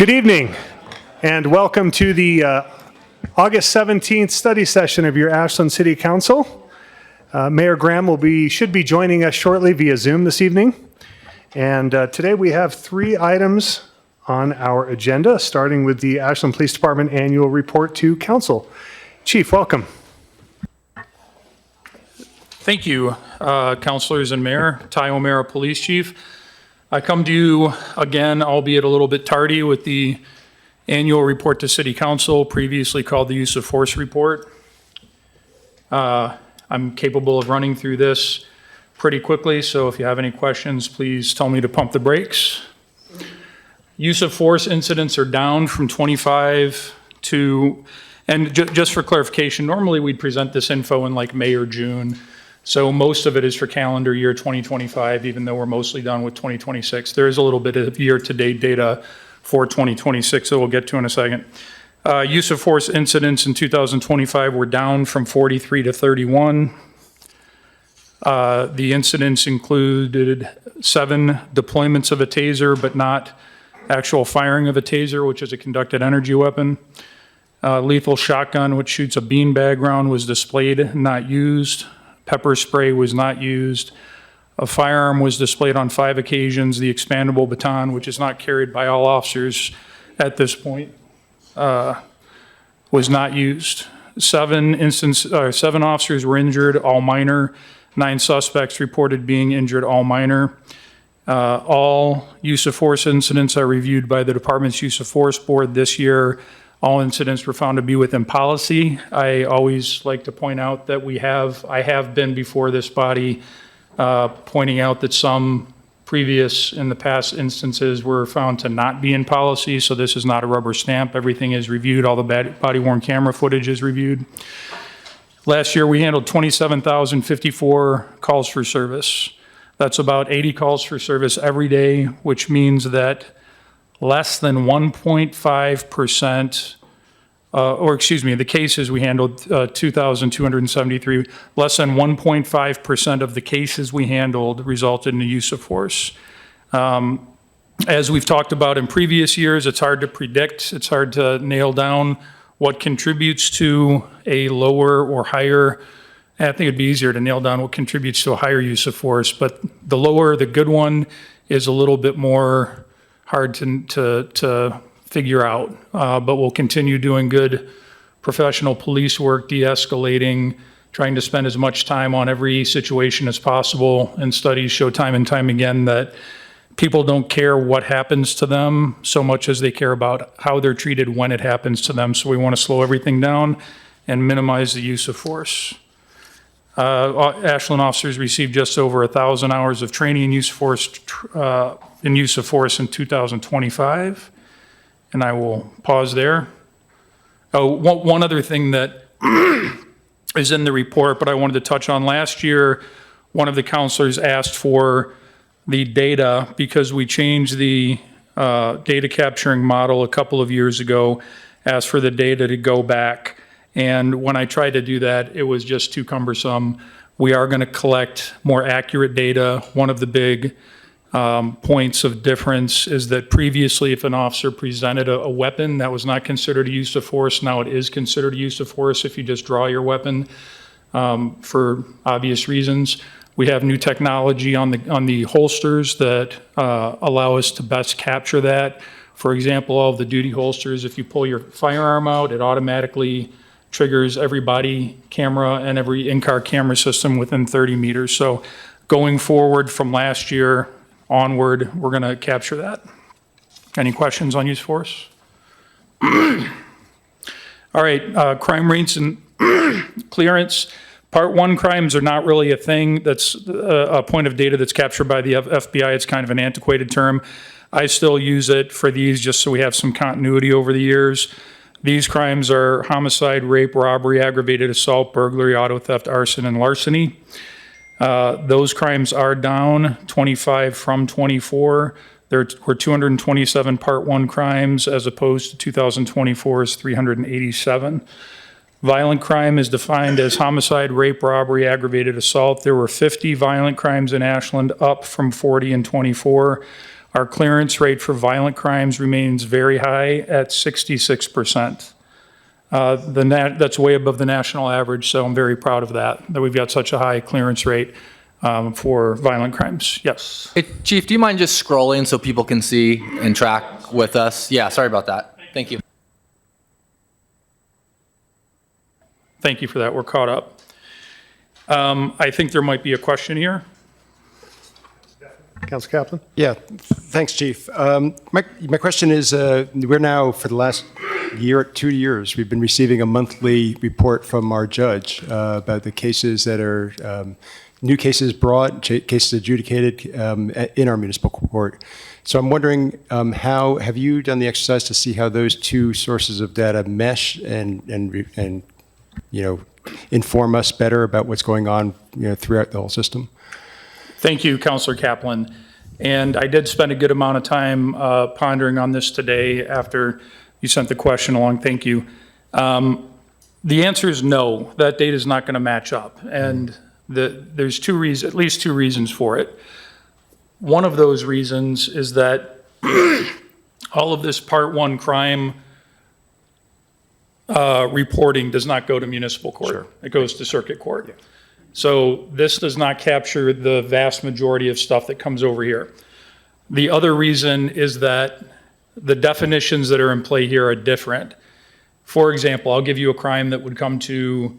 Good evening, and welcome to the August 17th study session of your Ashland City Council. Mayor Graham should be joining us shortly via Zoom this evening. And today we have 3 items on our agenda, starting with the Ashland Police Department Annual Report to Council. Chief, welcome. Thank you, councilors and mayor. Ty O'Mara, Police Chief. I come to you again, albeit a little bit tardy, with the annual report to City Council, previously called the Use of Force Report. I'm capable of running through this pretty quickly, so if you have any questions, please tell me to pump the brakes. Use of force incidents are down from 25 to, and just for clarification, normally we'd present this info in like May or June. So most of it is for calendar year 2025, even though we're mostly done with 2026. There is a little bit of year-to-date data for 2026 that we'll get to in a second. Use of force incidents in 2025 were down from 43 to 31. The incidents included 7 deployments of a taser, but not actual firing of a taser, which is a conducted energy weapon. Lethal shotgun, which shoots a beanbag round, was displayed, not used. Pepper spray was not used. A firearm was displayed on 5 occasions. The expandable baton, which is not carried by all officers at this point, was not used. 7 officers were injured, all minor. 9 suspects reported being injured, all minor. All use of force incidents are reviewed by the department's use of force board this year. All incidents were found to be within policy. I always like to point out that I have been before this body pointing out that some previous in the past instances were found to not be in policy, so this is not a rubber stamp. Everything is reviewed. All the body-worn camera footage is reviewed. Last year, we handled 27,054 calls for service. That's about 80 calls for service every day, which means that less than 1.5%, the cases we handled, 2,273, less than 1.5% of the cases we handled resulted in the use of force. As we've talked about in previous years, it's hard to predict, it's hard to nail down what contributes to a lower or higher. I think it'd be easier to nail down what contributes to a higher use of force, but the lower, the good one, is a little bit more hard to figure out, but we'll continue doing good professional police work, de-escalating, trying to spend as much time on every situation as possible. And studies show time and time again that people don't care what happens to them so much as they care about how they're treated when it happens to them. So we want to slow everything down and minimize the use of force. Ashland officers received just over 1,000 hours of training in use of force in 2025, and I will pause there. One other thing that is in the report, but I wanted to touch on. Last year, one of the counselors asked for the data because we changed the data capturing model a couple of years ago, asked for the data to go back. And when I tried to do that, it was just too cumbersome. We are going to collect more accurate data. One of the big points of difference is that previously, if an officer presented a weapon, that was not considered a use of force. Now it is considered a use of force if you just draw your weapon for obvious reasons. We have new technology on the holsters that allow us to best capture that. For example, all of the duty holsters, if you pull your firearm out, it automatically triggers every body camera and every in-car camera system within 30 meters. So going forward from last year onward, we're going to capture that. Any questions on use of force? All right, crime rates and clearance. Part 1 crimes are not really a thing. That's a point of data that's captured by the FBI. It's kind of an antiquated term. I still use it for these just so we have some continuity over the years. These crimes are homicide, rape, robbery, aggravated assault, burglary, auto theft, arson, and larceny. Those crimes are down 25 from 24. There were 227 Part 1 crimes as opposed to 2024's 387. Violent crime is defined as homicide, rape, robbery, aggravated assault. There were 50 violent crimes in Ashland, up from 40 in 24. Our clearance rate for violent crimes remains very high at 66%. That's way above the national average, so I'm very proud of that we've got such a high clearance rate for violent crimes. Yes. Hey, Chief, do you mind just scrolling so people can see and track with us? Yeah, sorry about that. Thank you. Thank you for that. We're caught up. I think there might be a question here. Council Kaplan? Yeah, thanks, Chief. My question is, we're now, for the last 2 years, we've been receiving a monthly report from our judge about the cases that are new cases brought, cases adjudicated in our municipal court. So I'm wondering, how have you done the exercise to see how those two sources of data mesh and inform us better about what's going on throughout the whole system? Thank you, Councilor Kaplan. And I did spend a good amount of time pondering on this today after you sent the question along. Thank you. The answer is no, that data is not going to match up. And there's at least two reasons for it. One of those reasons is that all of this Part 1 crime reporting does not go to municipal court. Sure. It goes to circuit court. Yeah. So this does not capture the vast majority of stuff that comes over here. The other reason is that the definitions that are in play here are different. For example, I'll give you a crime that would come to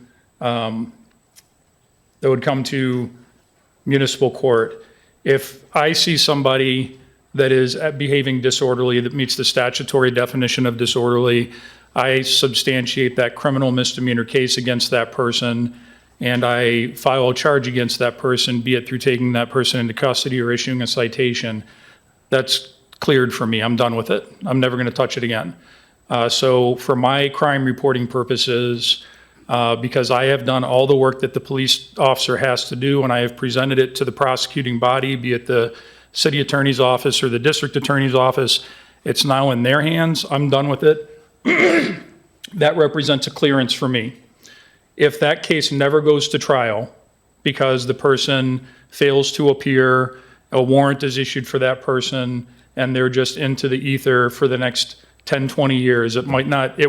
municipal court. If I see somebody that is behaving disorderly, that meets the statutory definition of disorderly, I substantiate that criminal misdemeanor case against that person, and I file a charge against that person, be it through taking that person into custody or issuing a citation. That's cleared for me. I'm done with it. I'm never going to touch it again. So for my crime reporting purposes, because I have done all the work that the police officer has to do, and I have presented it to the prosecuting body, be it the city attorney's office or the district attorney's office, it's now in their hands. I'm done with it. That represents a clearance for me. If that case never goes to trial because the person fails to appear, a warrant is issued for that person, and they're just into the ether for the next 10, 20 years, it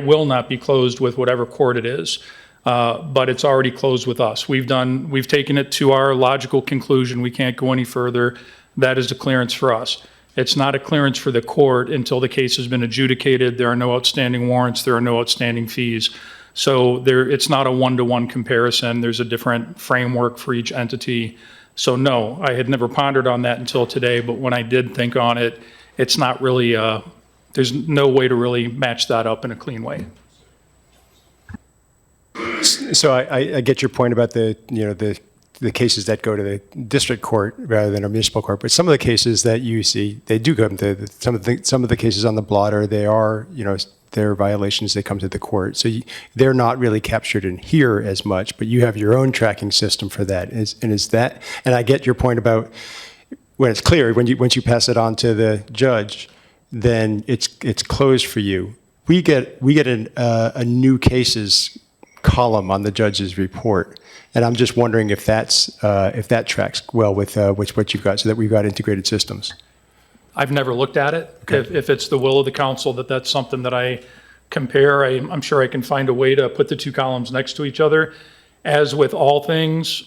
will not be closed with whatever court it is. But it's already closed with us. We've taken it to our logical conclusion. We can't go any further. That is a clearance for us. It's not a clearance for the court until the case has been adjudicated. There are no outstanding warrants. There are no outstanding fees. So it's not a one-to-one comparison. There's a different framework for each entity. So no, I had never pondered on that until today, but when I did think on it, it's not really, there's no way to really match that up in a clean way. So I get your point about the cases that go to the district court rather than a municipal court, but some of the cases that you see, they do come to some of the cases on the blotter. They are, their violations, they come to the court. So they're not really captured in here as much, but you have your own tracking system for that. And I get your point about when it's clear, once you pass it on to the judge, then it's closed for you. We get a new cases column on the judge's report, and I'm just wondering if that tracks well with what you've got, so that we've got integrated systems. I've never looked at it. Okay. If it's the will of the council that's something that I compare, I'm sure I can find a way to put the two columns next to each other. As with all things,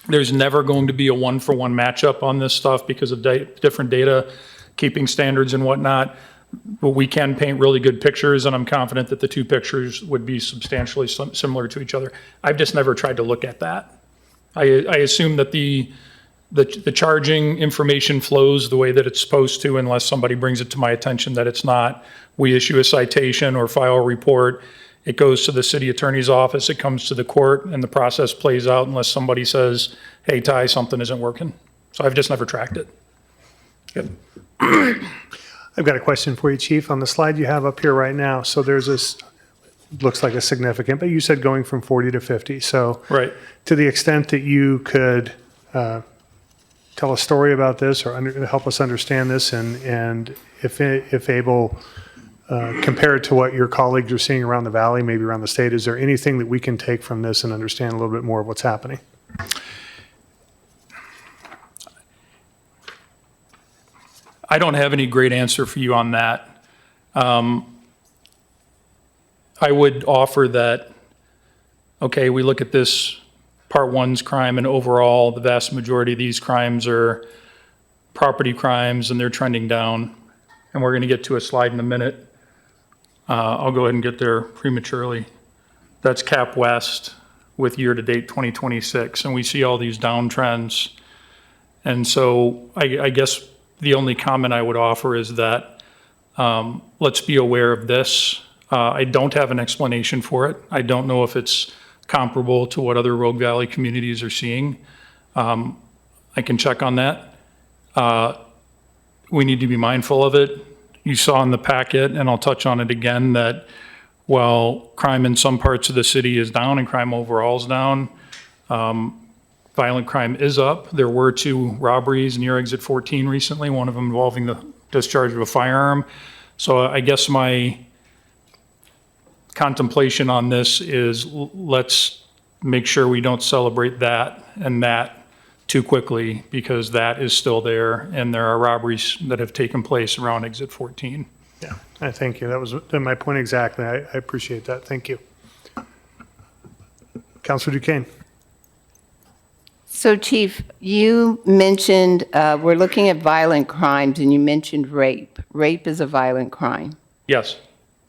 there's never going to be a one-for-one matchup on this stuff because of different data keeping standards and whatnot. But we can paint really good pictures, and I'm confident that the two pictures would be substantially similar to each other. I've just never tried to look at that. I assume that the charging information flows the way that it's supposed to, unless somebody brings it to my attention that it's not. We issue a citation or file a report. It goes to the city attorney's office. It comes to the court, and the process plays out unless somebody says, hey, Ty, something isn't working. So I've just never tracked it. Yep. I've got a question for you, Chief. On the slide you have up here right now, so there's this, looks like a significant, but you said going from 40 to 50. So right. To the extent that you could tell a story about this or help us understand this, and if able, compare it to what your colleagues are seeing around the valley, maybe around the state. Is there anything that we can take from this and understand a little bit more of what's happening? I don't have any great answer for you on that. I would offer that, okay, we look at this part one's crime, and overall, the vast majority of these crimes are property crimes, and they're trending down. And we're going to get to a slide in a minute. I'll go ahead and get there prematurely. That's Cap West with year-to-date 2026, and we see all these downtrends. And so I guess the only comment I would offer is that let's be aware of this. I don't have an explanation for it. I don't know if it's comparable to what other Rogue Valley communities are seeing. I can check on that. We need to be mindful of it. You saw in the packet, and I'll touch on it again, that while crime in some parts of the city is down and crime overall is down, violent crime is up. There were 2 robberies near exit 14 recently, one of them involving the discharge of a firearm. So I guess my contemplation on this is let's make sure we don't celebrate that and that too quickly, because that is still there, and there are robberies that have taken place around exit 14. Yeah, I thank you. That was my point exactly. I appreciate that. Thank you. Councilor Duquesne. So Chief, you mentioned, we're looking at violent crimes, and you mentioned rape. Rape is a violent crime. Yes.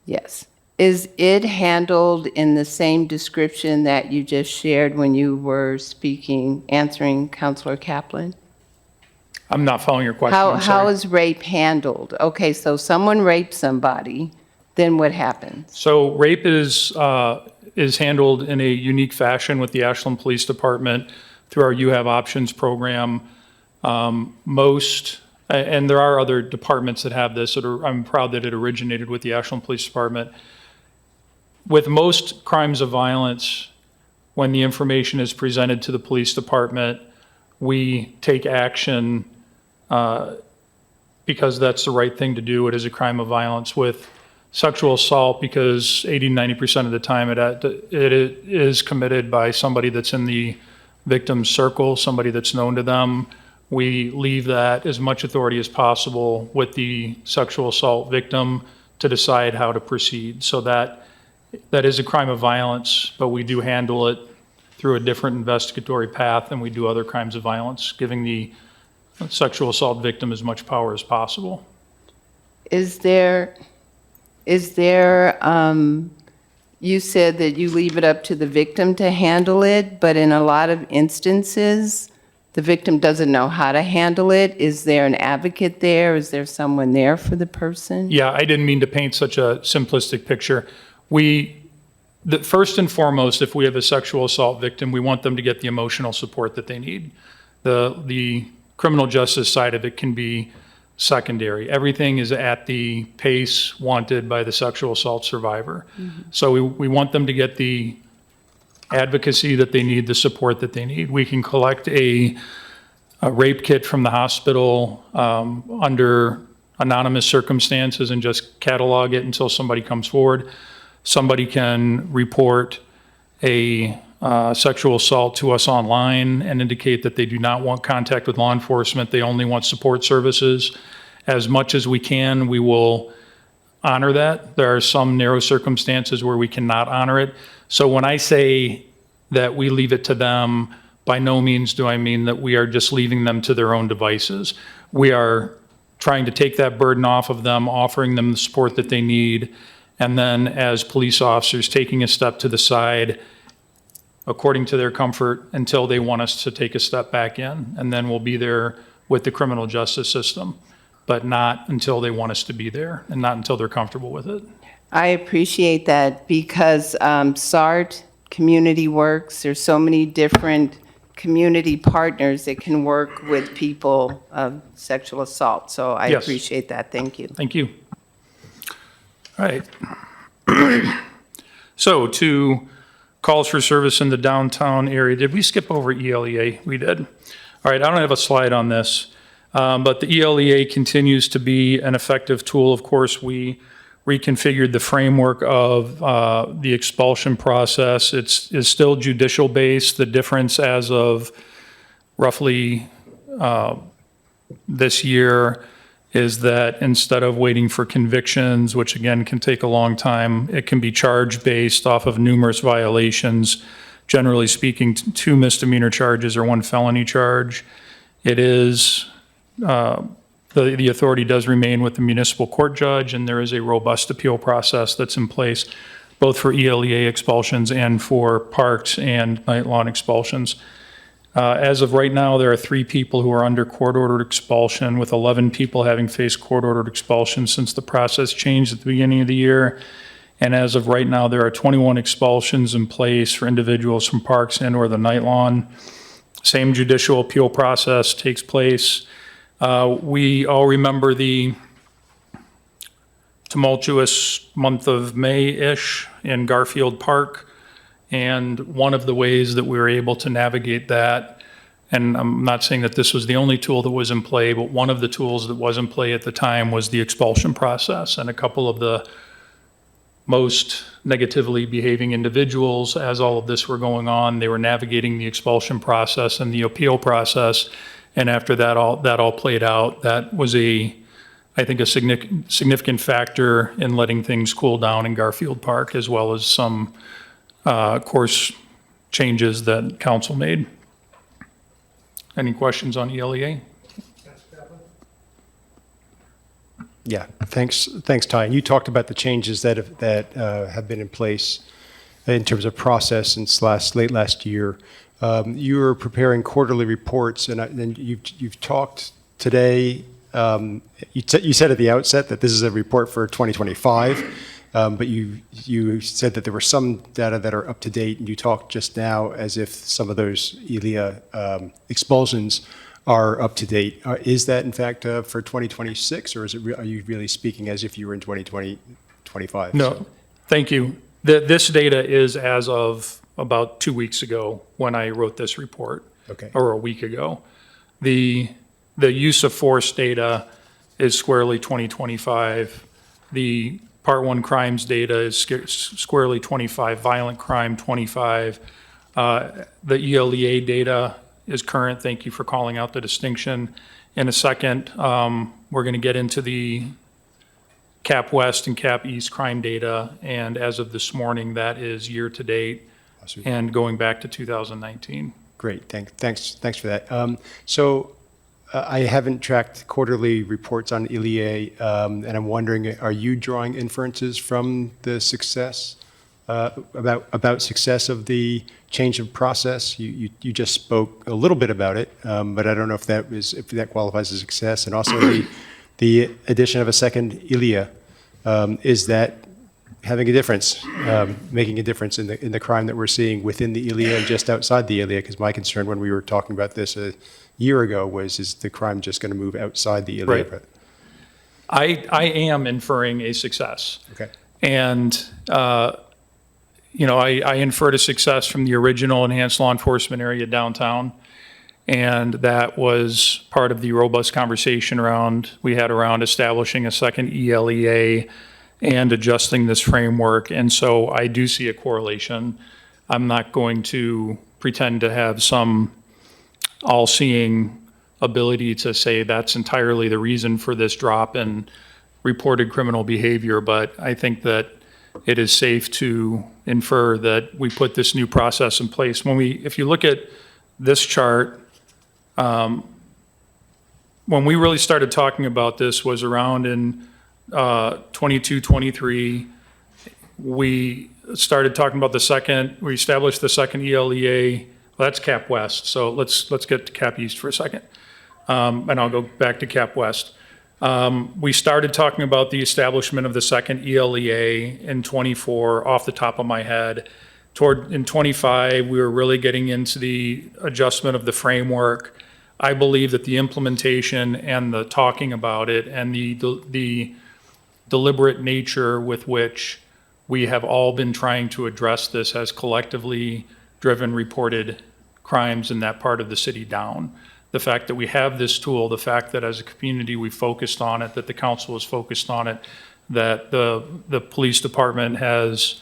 Yes. Is it handled in the same description that you just shared when you were speaking, answering Councilor Kaplan? I'm not following your question. I'm How sorry. is rape handled? Okay, so someone rapes somebody, then what happens? So rape is handled in a unique fashion with the Ashland Police Department through our You Have Options program. And there are other departments that have this. I'm proud that it originated with the Ashland Police Department. With most crimes of violence, when the information is presented to the police department, we take action because that's the right thing to do. It is a crime of violence. With sexual assault, because 80-90% of the time it is committed by somebody that's in the victim's circle, somebody that's known to them, we leave that as much authority as possible with the sexual assault victim to decide how to proceed. So that is a crime of violence, but we do handle it through a different investigatory path than we do other crimes of violence, giving the sexual assault victim as much power as possible. Is there, you said that you leave it up to the victim to handle it, but in a lot of instances, the victim doesn't know how to handle it. Is there an advocate there? Is there someone there for the person? Yeah, I didn't mean to paint such a simplistic picture. First and foremost, if we have a sexual assault victim, we want them to get the emotional support that they need. The criminal justice side of it can be secondary. Everything is at the pace wanted by the sexual assault survivor. Mm-hmm. So we want them to get the advocacy that they need, the support that they need. We can collect a rape kit from the hospital under anonymous circumstances and just catalog it until somebody comes forward. Somebody can report a sexual assault to us online and indicate that they do not want contact with law enforcement. They only want support services. As much as we can, we will honor that. There are some narrow circumstances where we cannot honor it. So when I say that we leave it to them, by no means do I mean that we are just leaving them to their own devices. We are trying to take that burden off of them, offering them the support that they need, and then as police officers, taking a step to the side according to their comfort until they want us to take a step back in, and then we'll be there with the criminal justice system, but not until they want us to be there and not until they're comfortable with it. I appreciate that because SART, Community Works, there's so many different community partners that can work with people of sexual assault. So I Yes. appreciate that. Thank you. Thank you. All right. So to calls for service in the downtown area, did we skip over ELEA? We did. All right, I don't have a slide on this, but the ELEA continues to be an effective tool. Of course, we reconfigured the framework of the expulsion process. It's still judicial based. The difference as of roughly this year is that instead of waiting for convictions, which again can take a long time, it can be charge based off of numerous violations. Generally speaking, 2 misdemeanor charges or 1 felony charge. It is, the authority does remain with the municipal court judge, and there is a robust appeal process that's in place, both for ELEA expulsions and for parks and night lawn expulsions. As of right now, there are 3 people who are under court-ordered expulsion, with 11 people having faced court-ordered expulsion since the process changed at the beginning of the year. And as of right now, there are 21 expulsions in place for individuals from parks and or the night lawn. Same judicial appeal process takes place. We all remember the tumultuous month of May-ish in Garfield Park. And one of the ways that we were able to navigate that, and I'm not saying that this was the only tool that was in play, but one of the tools that was in play at the time was the expulsion process. And a couple of the most negatively behaving individuals, as all of this were going on, they were navigating the expulsion process and the appeal process. And after that all played out, that was I think a significant factor in letting things cool down in Garfield Park, as well as some course changes that council made. Any questions on ELEA? Yeah, thanks, Ty. And you talked about the changes that have been in place in terms of process since late last year. You were preparing quarterly reports, and you've talked today. You said at the outset that this is a report for 2025. But you said that there were some data that are up to date, and you talked just now as if some of those ELEA expulsions are up to date. Is that in fact for 2026, or are you really speaking as if you were in 2025? No, thank you. This data is as of about 2 weeks ago when I wrote this report, Okay. or a week ago. The use of force data is squarely 2025. The Part 1 crimes data is squarely 25, violent crime 25. The ELEA data is current. Thank you for calling out the distinction. In a second, we're going to get into the Cap West and Cap East crime data, and as of this morning, that is year to date and going back to 2019. Great, thanks for that. I haven't tracked quarterly reports on ELEA, and I'm wondering, are you drawing inferences from the success, about success of the change of process? You just spoke a little bit about it, but I don't know if that qualifies as success. And also the addition of a second ELEA, is that having a difference, making a difference in the crime that we're seeing within the ELEA and just outside the ELEA? Because my concern when we were talking about this year ago was, is the crime just going to move outside the ELEA? Right. I am inferring a success. Okay. And, I inferred a success from the original enhanced law enforcement area downtown. And that was part of the robust conversation we had around establishing a second ELEA and adjusting this framework. And so I do see a correlation. I'm not going to pretend to have some all-seeing ability to say that's entirely the reason for this drop in reported criminal behavior, but I think that it is safe to infer that we put this new process in place. If you look at this chart, when we really started talking about this was around in 22, 23. We started talking about we established the second ELEA. Well, that's Cap West, so let's get to Cap East for a second, and I'll go back to Cap West. We started talking about the establishment of the second ELEA in 24, off the top of my head. In 25, we were really getting into the adjustment of the framework. I believe that the implementation and the talking about it and the deliberate nature with which we have all been trying to address this has collectively driven reported crimes in that part of the city down. The fact that we have this tool, the fact that as a community we focused on it, that the council is focused on it, that the police department has,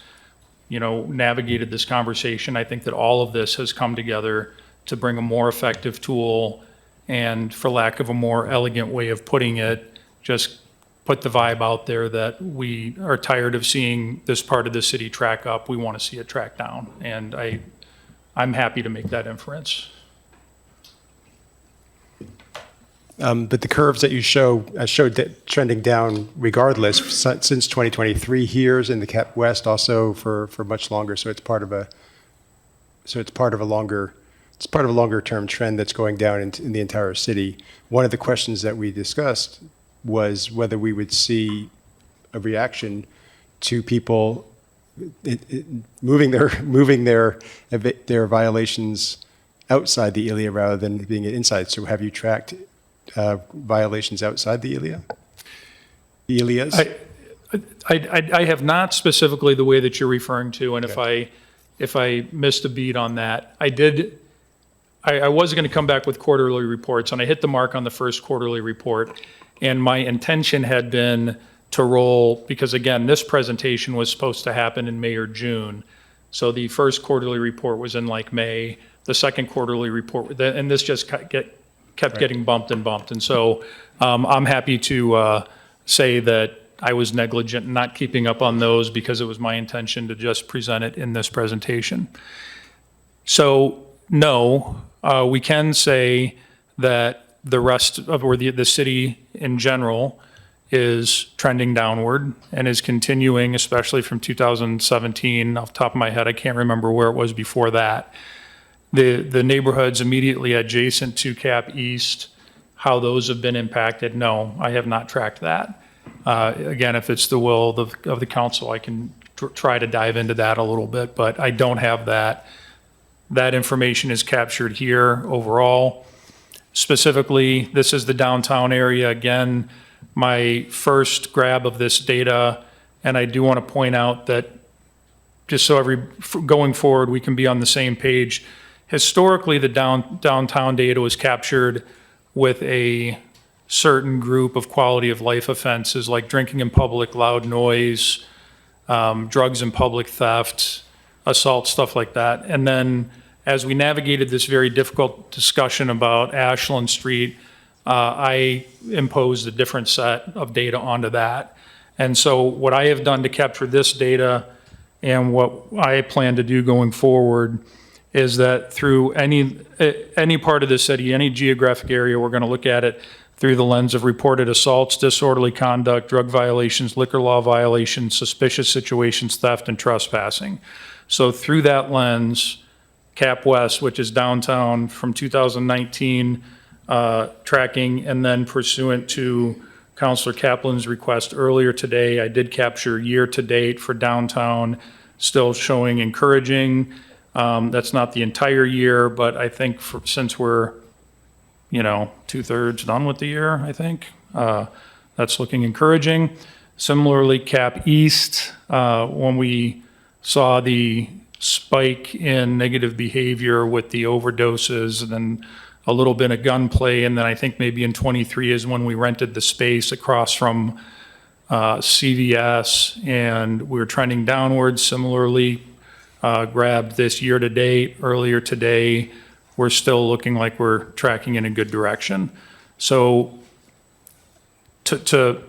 navigated this conversation. I think that all of this has come together to bring a more effective tool, and for lack of a more elegant way of putting it, just put the vibe out there that we are tired of seeing this part of the city track up. We want to see it track down. And I'm happy to make that inference. But the curves that you showed that trending down regardless since 2023 here's in the Cap West also for much longer. So it's part of a longer term trend that's going down in the entire city. One of the questions that we discussed was whether we would see a reaction to people moving their violations outside the ILEA rather than being inside. So have you tracked violations outside the ILEA? The ILEAs? I have not specifically the way that you're referring to, and if I missed a beat on that, I was going to come back with quarterly reports, and I hit the mark on the first quarterly report, and my intention had been to roll, because again, this presentation was supposed to happen in May or June, so the first quarterly report was in like May, the second quarterly report, and this just kept getting bumped and bumped. And so I'm happy to say that I was negligent in not keeping up on those because it was my intention to just present it in this presentation. So no, we can say that the rest of, or the city in general is trending downward and is continuing, especially from 2017. Off the top of my head, I can't remember where it was before that. The neighborhoods immediately adjacent to Cap East, how those have been impacted, no, I have not tracked that. Again, if it's the will of the council, I can try to dive into that a little bit, but I don't have that. That information is captured here overall. Specifically, this is the downtown area. Again, my first grab of this data, and I do want to point out that just so going forward, we can be on the same page. Historically, the downtown data was captured with a certain group of quality of life offenses like drinking in public, loud noise, drugs and public theft, assault, stuff like that. And then as we navigated this very difficult discussion about Ashland Street, I imposed a different set of data onto that. And so what I have done to capture this data and what I plan to do going forward is that through any part of the city, any geographic area, we're going to look at it through the lens of reported assaults, disorderly conduct, drug violations, liquor law violations, suspicious situations, theft, and trespassing. So through that lens, Cap West, which is downtown from 2019, tracking, and then pursuant to Councilor Kaplan's request earlier today, I did capture year-to-date for downtown, still showing encouraging. That's not the entire year, but I think since we're, 2/3 done with the year, I think, that's looking encouraging. Similarly, Cap East, when we saw the spike in negative behavior with the overdoses and then a little bit of gunplay, and then I think maybe in 23 is when we rented the space across from CVS, and we were trending downwards. Similarly, grabbed this year to date earlier today. We're still looking like we're tracking in a good direction. So to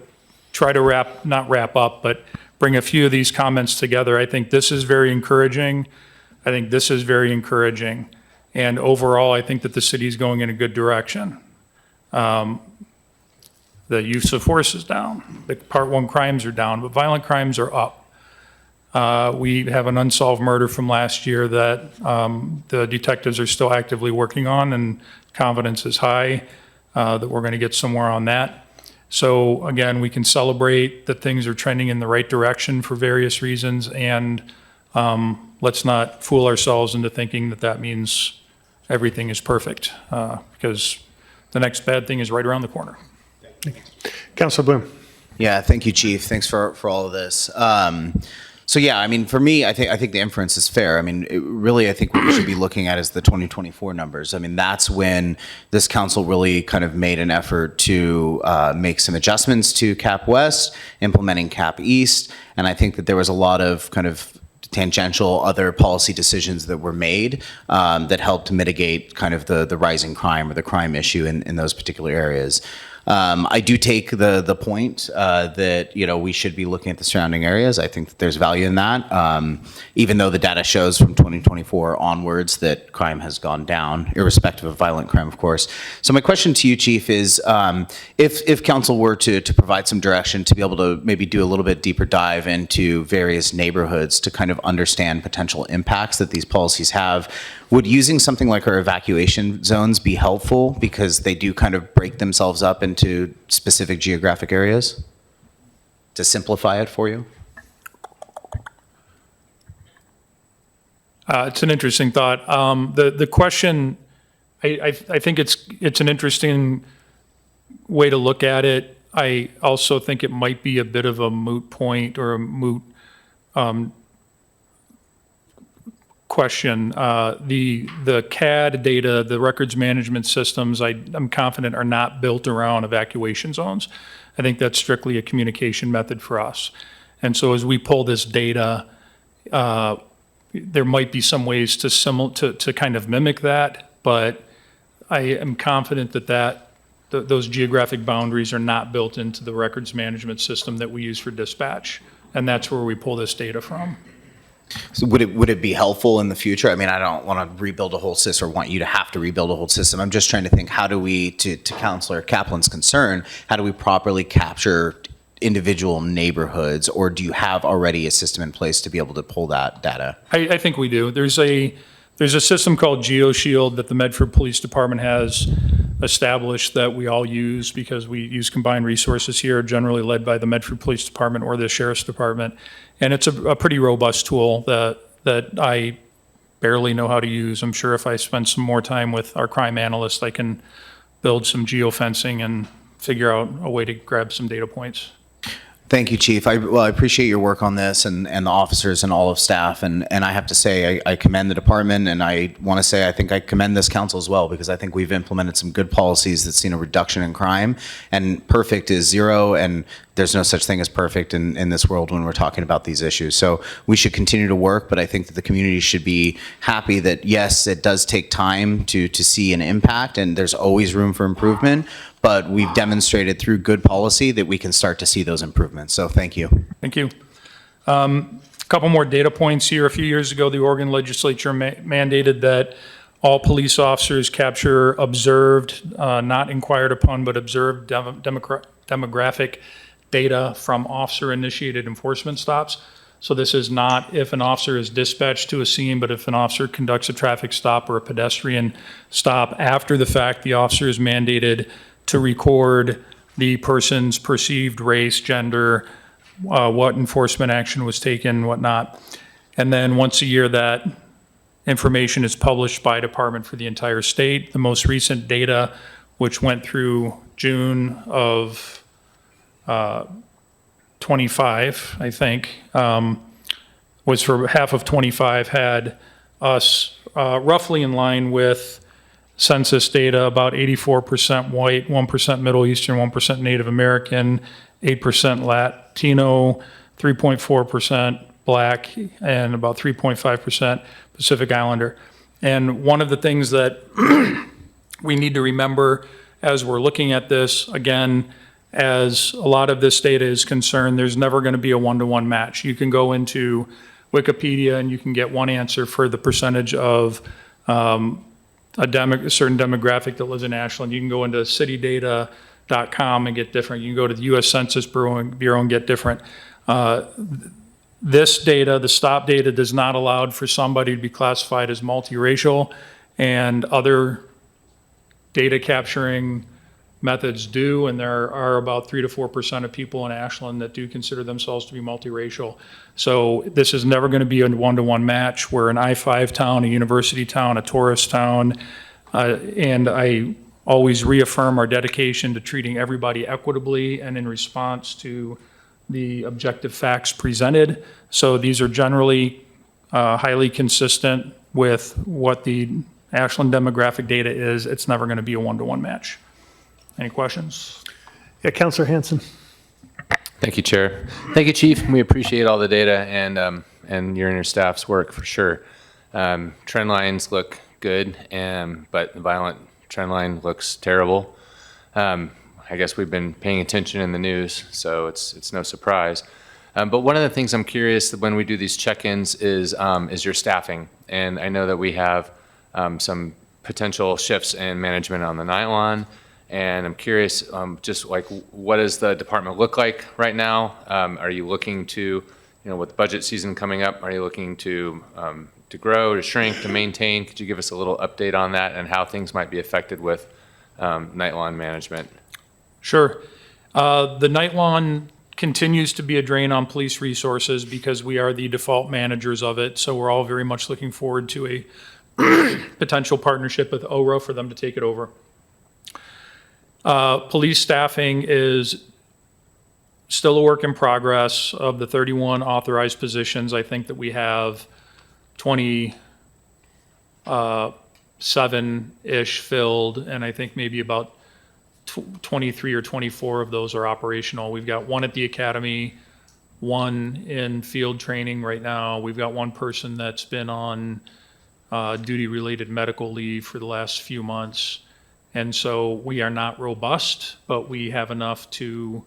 try to not wrap up, but bring a few of these comments together, I think this is very encouraging. I think this is very encouraging. And overall, I think that the city is going in a good direction. The use of force is down. The Part 1 crimes are down, but violent crimes are up. We have an unsolved murder from last year that the detectives are still actively working on, and confidence is high that we're going to get somewhere on that. So again, we can celebrate that things are trending in the right direction for various reasons, and let's not fool ourselves into thinking that that means everything is perfect, because the next bad thing is right around the corner. Councilor Bloom. Yeah, thank you, Chief. Thanks for all of this. So yeah, I mean, for me, I think the inference is fair. I mean, really, I think what we should be looking at is the 2024 numbers. I mean, that's when this council really kind of made an effort to make some adjustments to Cap West, implementing Cap East, and I think that there was a lot of kind of tangential other policy decisions that were made that helped to mitigate kind of the rising crime or the crime issue in those particular areas. I do take the point that, we should be looking at the surrounding areas. I think that there's value in that, even though the data shows from 2024 onwards that crime has gone down, irrespective of violent crime, of course. So my question to you, Chief, is if council were to provide some direction to be able to maybe do a little bit deeper dive into various neighborhoods to kind of understand potential impacts that these policies have, would using something like our evacuation zones be helpful because they do kind of break themselves up into specific geographic areas? To simplify it for you? It's an interesting thought. The question, I think it's an interesting way to look at it. I also think it might be a bit of a moot point or a moot question. The CAD data, the records management systems, I'm confident are not built around evacuation zones. I think that's strictly a communication method for us. And so as we pull this data, there might be some ways to kind of mimic that, but I am confident that those geographic boundaries are not built into the records management system that we use for dispatch. And that's where we pull this data from. So would it be helpful in the future? I mean, I don't want to rebuild a whole system or want you to have to rebuild a whole system. I'm just trying to think, how do we, to Councilor Kaplan's concern, how do we properly capture individual neighborhoods, or do you have already a system in place to be able to pull that data? I think we do. There's a system called GeoShield that the Medford Police Department has established that we all use because we use combined resources here, generally led by the Medford Police Department or the Sheriff's Department. And it's a pretty robust tool that I barely know how to use. I'm sure if I spend some more time with our crime analyst, I can build some geofencing and figure out a way to grab some data points. Thank you, Chief. I appreciate your work on this and the officers and all of staff. And I have to say, I commend the department, and I want to say I think I commend this council as well, because I think we've implemented some good policies that's seen a reduction in crime. And perfect is zero, and there's no such thing as perfect in this world when we're talking about these issues. So we should continue to work, but I think that the community should be happy that, yes, it does take time to see an impact, and there's always room for improvement. But we've demonstrated through good policy that we can start to see those improvements. So thank you. Thank you. A couple more data points here. A few years ago, the Oregon legislature mandated that all police officers capture observed, not inquired upon, but observed demographic data from officer-initiated enforcement stops. So this is not if an officer is dispatched to a scene, but if an officer conducts a traffic stop or a pedestrian stop after the fact, the officer is mandated to record the person's perceived race, gender, what enforcement action was taken, whatnot. And then once a year, that information is published by department for the entire state. The most recent data, which went through June of 25, I think, was for half of 25, had us roughly in line with census data, about 84% white, 1% Middle Eastern, 1% Native American, 8% Latino, 3.4% Black, and about 3.5% Pacific Islander. And one of the things that we need to remember as we're looking at this, again, as a lot of this data is concerned, there's never going to be a one-to-one match. You can go into Wikipedia and you can get one answer for the percentage of a certain demographic that lives in Ashland. You can go into citydata.com and get different. You can go to the U.S. Census Bureau and get different. This data, the stop data, does not allow for somebody to be classified as multiracial, and other data capturing methods do, and there are about 3 to 4% of people in Ashland that do consider themselves to be multiracial. So this is never going to be a one-to-one match. We're an I-5 town, a university town, a tourist town, and I always reaffirm our dedication to treating everybody equitably and in response to the objective facts presented. So these are generally highly consistent with what the Ashland demographic data is. It's never going to be a one-to-one match. Any questions? Yeah, Councilor Hanson. Thank you, Chair. Thank you, Chief. We appreciate all the data and your and your staff's work for sure. Trend lines look good, but the violent trend line looks terrible. I guess we've been paying attention in the news, so it's no surprise. But one of the things I'm curious when we do these check-ins is your staffing. And I know that we have some potential shifts in management on the nylon. And I'm curious, just like, what does the department look like right now? Are you looking to, with budget season coming up, are you looking to grow, to shrink, to maintain? Could you give us a little update on that and how things might be affected with nylon management? Sure. The night lawn continues to be a drain on police resources because we are the default managers of it. So we're all very much looking forward to a potential partnership with ORA for them to take it over. Police staffing is still a work in progress. Of the 31 authorized positions, I think that we have 27-ish filled, and I think maybe about 23 or 24 of those are operational. We've got one at the academy, one in field training right now. We've got one person that's been on duty-related medical leave for the last few months. And so we are not robust, but we have enough to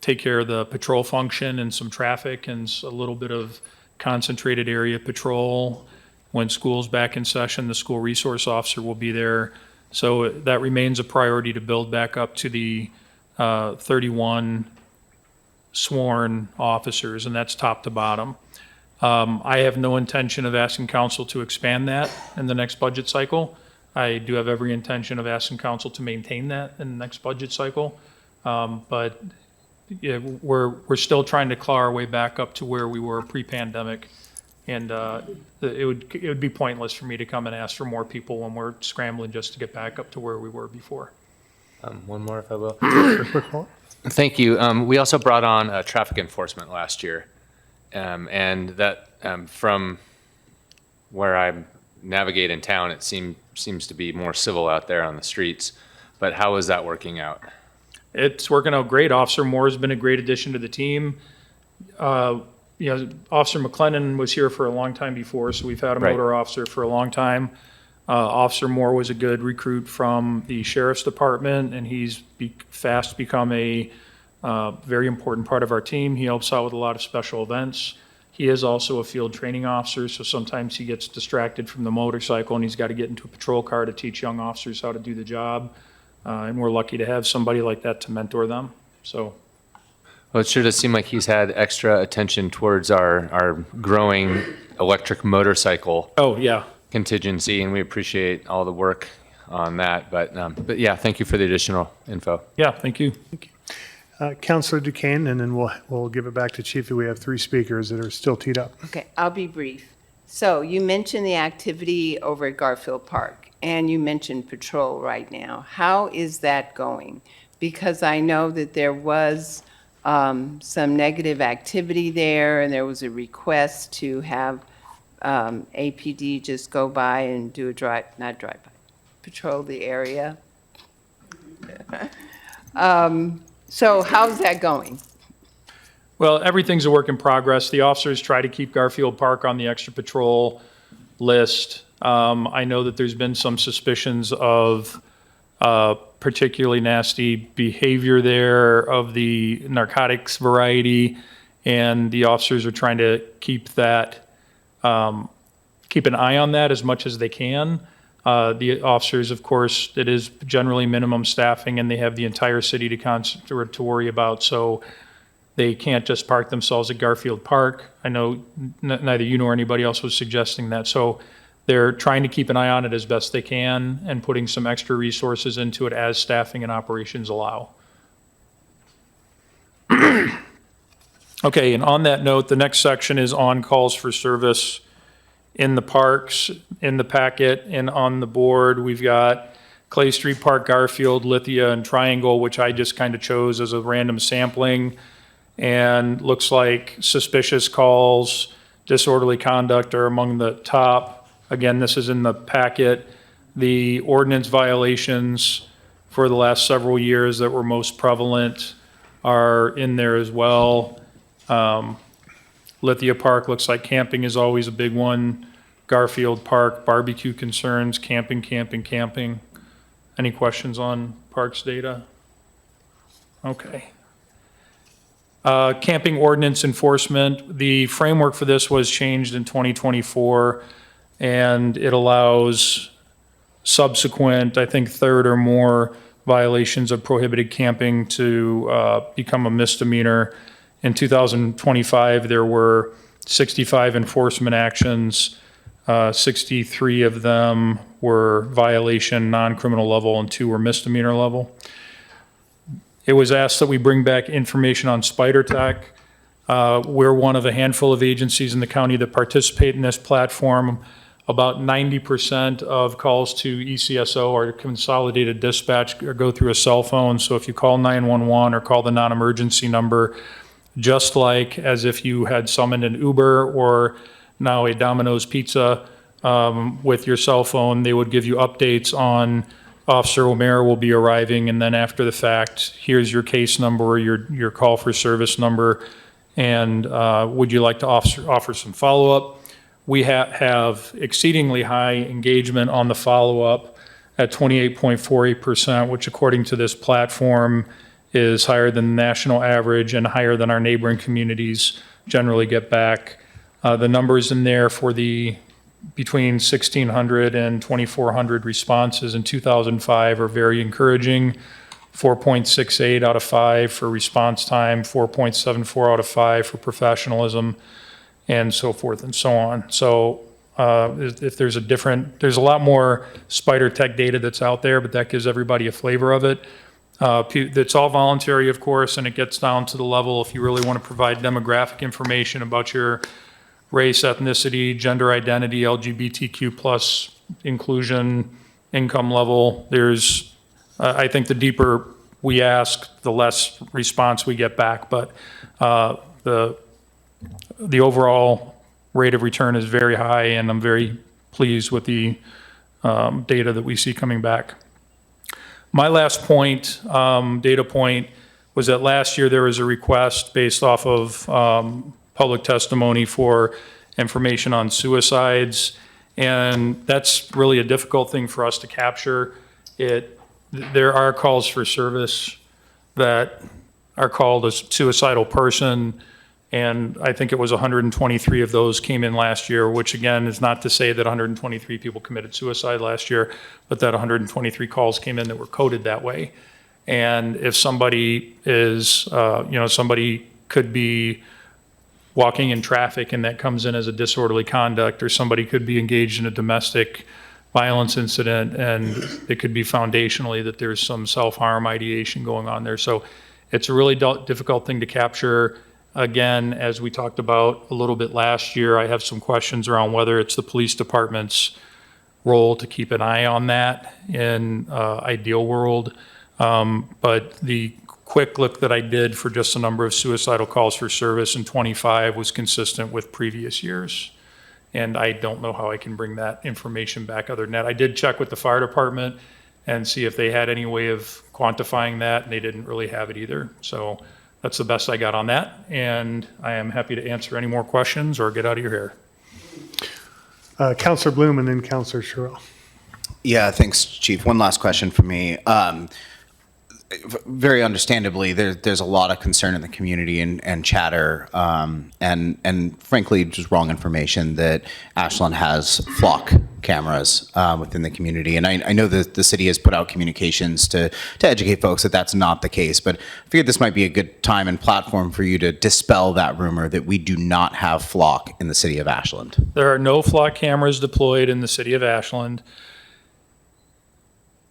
take care of the patrol function and some traffic and a little bit of concentrated area patrol. When school's back in session, the school resource officer will be there. So that remains a priority to build back up to the 31 sworn officers, and that's top to bottom. I have no intention of asking council to expand that in the next budget cycle. I do have every intention of asking council to maintain that in the next budget cycle. But yeah, we're still trying to claw our way back up to where we were pre-pandemic. And it would be pointless for me to come and ask for more people when we're scrambling just to get back up to where we were before. One more, if I will. Quick call. Thank you. We also brought on traffic enforcement last year. And that from where I navigate in town, it seems to be more civil out there on the streets. But how is that working out? It's working out great. Officer Moore has been a great addition to the team. Officer McLennan was here for a long time before, so we've had a Right. motor officer for a long time. Officer Moore was a good recruit from the sheriff's department, and he's fast become a very important part of our team. He helps out with a lot of special events. He is also a field training officer, so sometimes he gets distracted from the motorcycle and he's got to get into a patrol car to teach young officers how to do the job. And we're lucky to have somebody like that to mentor them. So. Well, it sure does seem like he's had extra attention towards our growing electric motorcycle Oh, yeah. contingency, and we appreciate all the work on that. But yeah, thank you for the additional info. Yeah, thank you. Councilor Duquesne, and then we'll give it back to Chief. We have 3 speakers that are still teed up. Okay, I'll be brief. So you mentioned the activity over at Garfield Park, and you mentioned patrol right now. How is that going? Because I know that there was some negative activity there, and there was a request to have APD just go by and do a patrol the area. So how's that going? Well, everything's a work in progress. The officers try to keep Garfield Park on the extra patrol list. I know that there's been some suspicions of particularly nasty behavior there of the narcotics variety, and the officers are trying to keep that, keep an eye on that as much as they can. The officers, of course, it is generally minimum staffing, and they have the entire city to worry about, so they can't just park themselves at Garfield Park. I know neither you nor anybody else was suggesting that, so they're trying to keep an eye on it as best they can and putting some extra resources into it as staffing and operations allow. Okay, and on that note, the next section is on calls for service in the parks. In the packet and on the board, we've got Clay Street Park, Garfield, Lithia, and Triangle, which I just kind of chose as a random sampling. And looks like suspicious calls, disorderly conduct are among the top. Again, this is in the packet. The ordinance violations for the last several years that were most prevalent are in there as well. Lithia Park looks like camping is always a big one. Garfield Park, barbecue concerns, camping. Any questions on parks data? Okay. Camping ordinance enforcement, the framework for this was changed in 2024, and it allows subsequent, I think, third or more violations of prohibited camping to become a misdemeanor. In 2025, there were 65 enforcement actions. 63 of them were violation, non-criminal level, and 2 were misdemeanor level. It was asked that we bring back information on Spider Tech. We're one of a handful of agencies in the county that participate in this platform. About 90% of calls to ECSO or consolidated dispatch go through a cell phone. So if you call 911 or call the non-emergency number, just like as if you had summoned an Uber or now a Domino's Pizza with your cell phone, they would give you updates on Officer O'Meara will be arriving, and then after the fact, here's your case number or your call for service number, and would you like to offer some follow-up? We have exceedingly high engagement on the follow-up at 28.48%, which according to this platform is higher than the national average and higher than our neighboring communities generally get back. The numbers in there for the between 1,600 and 2,400 responses in 2005 are very encouraging. 4.68 out of 5 for response time, 4.74 out of 5 for professionalism, and so forth and so on. So if there's there's a lot more Spider Tech data that's out there, but that gives everybody a flavor of it. It's all voluntary, of course, and it gets down to the level if you really want to provide demographic information about your race, ethnicity, gender identity, LGBTQ plus inclusion, income level. There's, I think the deeper we ask, the less response we get back, but the overall rate of return is very high, and I'm very pleased with the data that we see coming back. My last point, data point, was that last year there was a request based off of public testimony for information on suicides, and that's really a difficult thing for us to capture. There are calls for service that are called a suicidal person, and I think it was 123 of those came in last year, which again is not to say that 123 people committed suicide last year, but that 123 calls came in that were coded that way. And if somebody is, somebody could be walking in traffic and that comes in as a disorderly conduct, or somebody could be engaged in a domestic violence incident and it could be foundationally that there's some self-harm ideation going on there. So it's a really difficult thing to capture. Again, as we talked about a little bit last year, I have some questions around whether it's the police department's role to keep an eye on that in ideal world. But the quick look that I did for just the number of suicidal calls for service in 25 was consistent with previous years. And I don't know how I can bring that information back other than that. I did check with the fire department and see if they had any way of quantifying that, and they didn't really have it either. So that's the best I got on that. And I am happy to answer any more questions or get out of your hair. Councilor Bloom and then Councilor Sherrill. Yeah, thanks, Chief. One last question for me. Very understandably, there's a lot of concern in the community and chatter, and frankly, just wrong information that Ashland has flock cameras within the community. And I know that the city has put out communications to educate folks that that's not the case, but I figured this might be a good time and platform for you to dispel that rumor that we do not have flock in the city of Ashland. There are no flock cameras deployed in the city of Ashland.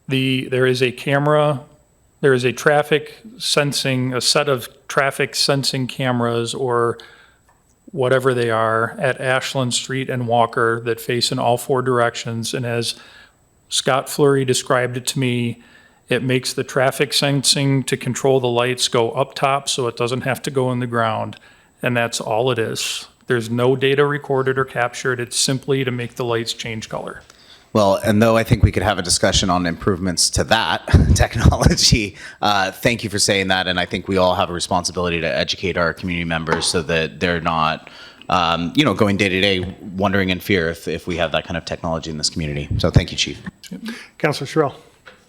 There is a traffic sensing, a set of traffic sensing cameras or whatever they are at Ashland Street and Walker that face in all 4 directions. And as Scott Fleury described it to me, it makes the traffic sensing to control the lights go up top so it doesn't have to go in the ground. And that's all it is. There's no data recorded or captured. It's simply to make the lights change color. Well, and though I think we could have a discussion on improvements to that technology, thank you for saying that. And I think we all have a responsibility to educate our community members so that they're not, going day to day wondering in fear if we have that kind of technology in this community. So thank you, Chief. Councilor Sherrill.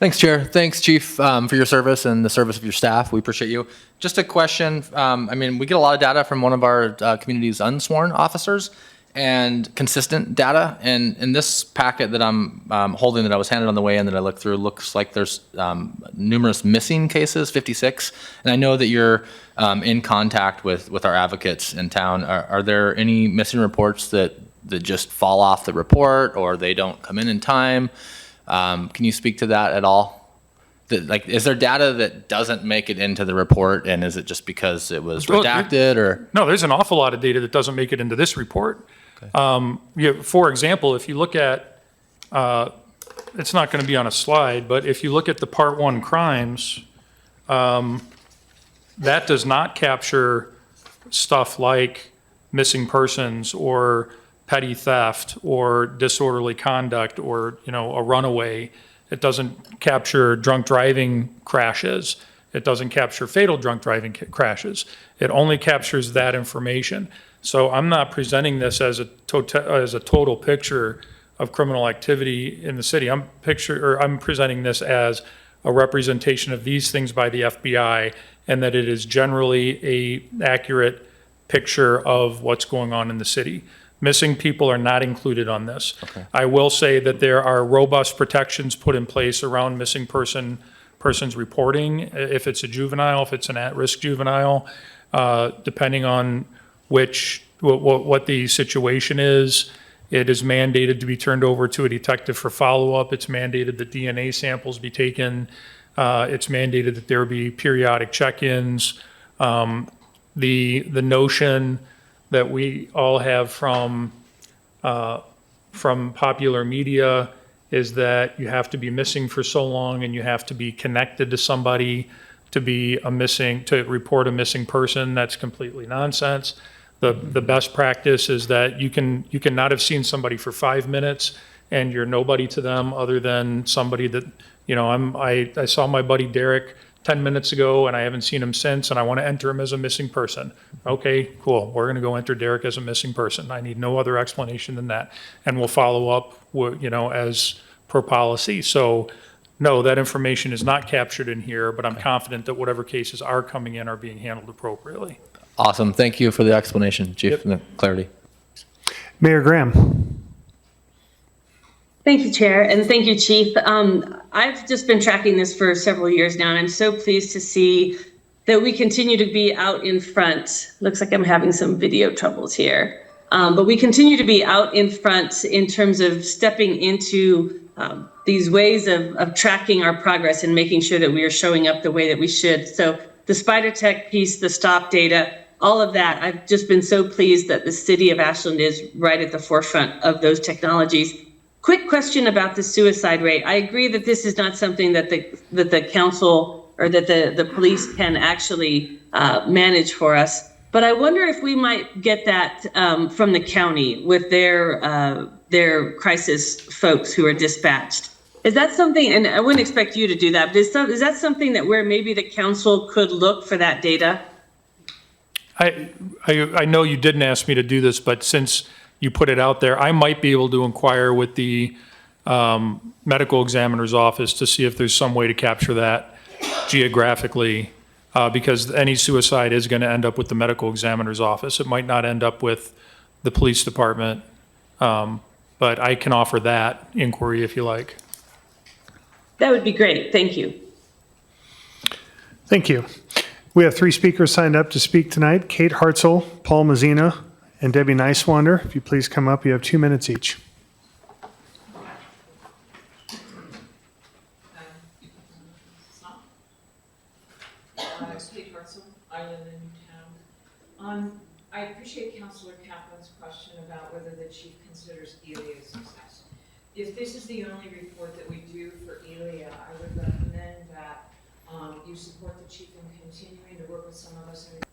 Thanks, Chair. Thanks, Chief, for your service and the service of your staff. We appreciate you. Just a question. I mean, we get a lot of data from one of our community's unsworn officers and consistent data. And in this packet that I'm holding that I was handed on the way in that I looked through, looks like there's numerous missing cases, 56. And I know that you're in contact with our advocates in town. Are there any missing reports that just fall off the report or they don't come in time? Can you speak to that at all? Like, is there data that doesn't make it into the report, and is it just because it was redacted, or? No, there's an awful lot of data that doesn't make it into this report. Okay. For example, if you look at, it's not going to be on a slide, but if you look at the Part 1 crimes, that does not capture stuff like missing persons or petty theft or disorderly conduct or, a runaway. It doesn't capture drunk driving crashes. It doesn't capture fatal drunk driving crashes. It only captures that information. So I'm not presenting this as a total picture of criminal activity in the city. I'm presenting this as a representation of these things by the FBI, and that it is generally an accurate picture of what's going on in the city. Missing people are not included on this. Okay. I will say that there are robust protections put in place around missing persons reporting, if it's a juvenile, if it's an at-risk juvenile, depending on what the situation is. It is mandated to be turned over to a detective for follow-up. It's mandated that DNA samples be taken. It's mandated that there be periodic check-ins. The notion that we all have from popular media is that you have to be missing for so long and you have to be connected to somebody to report a missing person. That's completely nonsense. The best practice is that you can not have seen somebody for 5 minutes and you're nobody to them other than somebody that, I saw my buddy Derek 10 minutes ago and I haven't seen him since, and I want to enter him as a missing person. Okay, cool. We're going to go enter Derek as a missing person. I need no other explanation than that. And we'll follow up, as per policy. So no, that information is not captured in here, but I'm confident that whatever cases are coming in are being handled appropriately. Awesome. Thank you for the explanation, Chief, Yep. and the clarity. Mayor Graham. Thank you, Chair, and thank you, Chief. I've just been tracking this for several years now, and I'm so pleased to see that we continue to be out in front. Looks like I'm having some video troubles here. But we continue to be out in front in terms of stepping into these ways of tracking our progress and making sure that we are showing up the way that we should. So the Spider Tech piece, the stop data, all of that, I've just been so pleased that the city of Ashland is right at the forefront of those technologies. Quick question about the suicide rate. I agree that this is not something that the council or that the police can actually manage for us. But I wonder if we might get that from the county with their crisis folks who are dispatched. Is that something, and I wouldn't expect you to do that, but is that something that where maybe the council could look for that data? I know you didn't ask me to do this, but since you put it out there, I might be able to inquire with the medical examiner's office to see if there's some way to capture that geographically, because any suicide is going to end up with the medical examiner's office. It might not end up with the police department, but I can offer that inquiry if you like. That would be great. Thank you. Thank you. We have 3 speakers signed up to speak tonight: Kate Hartzell, Paul Mazzina, and Debbie Neiswander. If you please come up, you have 2 minutes each. Kate Hartzell, I live in town. I appreciate Councilor Kaplan's question about whether the chief considers Elia a success. If this is the only report that we do for Elia, I would recommend that you support the chief in continuing to work with some of us in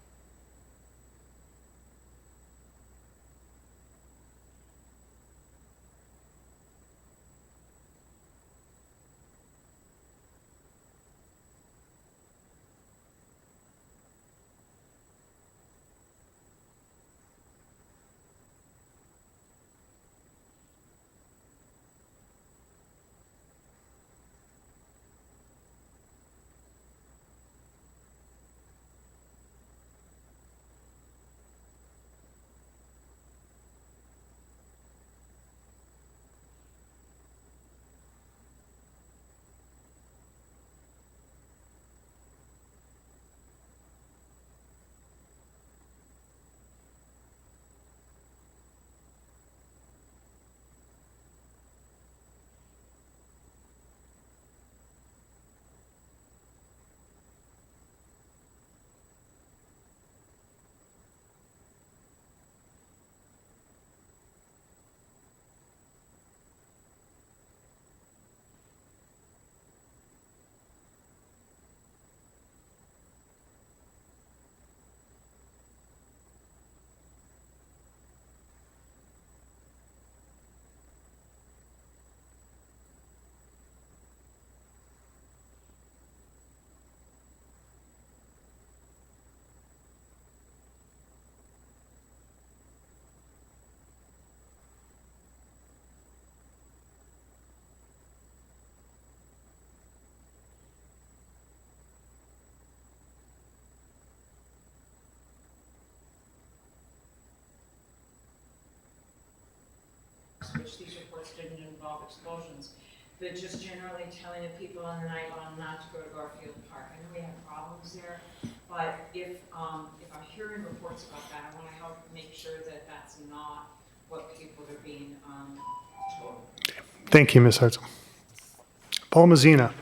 which these reports didn't involve expulsions, but just generally telling the people on the night on not to go to Garfield Park. I know we have problems there, but if I'm hearing reports about that, I want to help make sure that that's not what people are being told. Thank you, Ms. Hartzell. Paul Mazzina.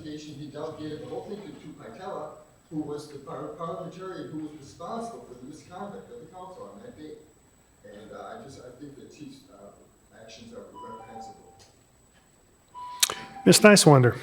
He delegated the whole thing to Pitella, who was the parliamentarian who was responsible for the misconduct of the council on that day. And I think the chief's actions are reprehensible. Ms. Nicewander.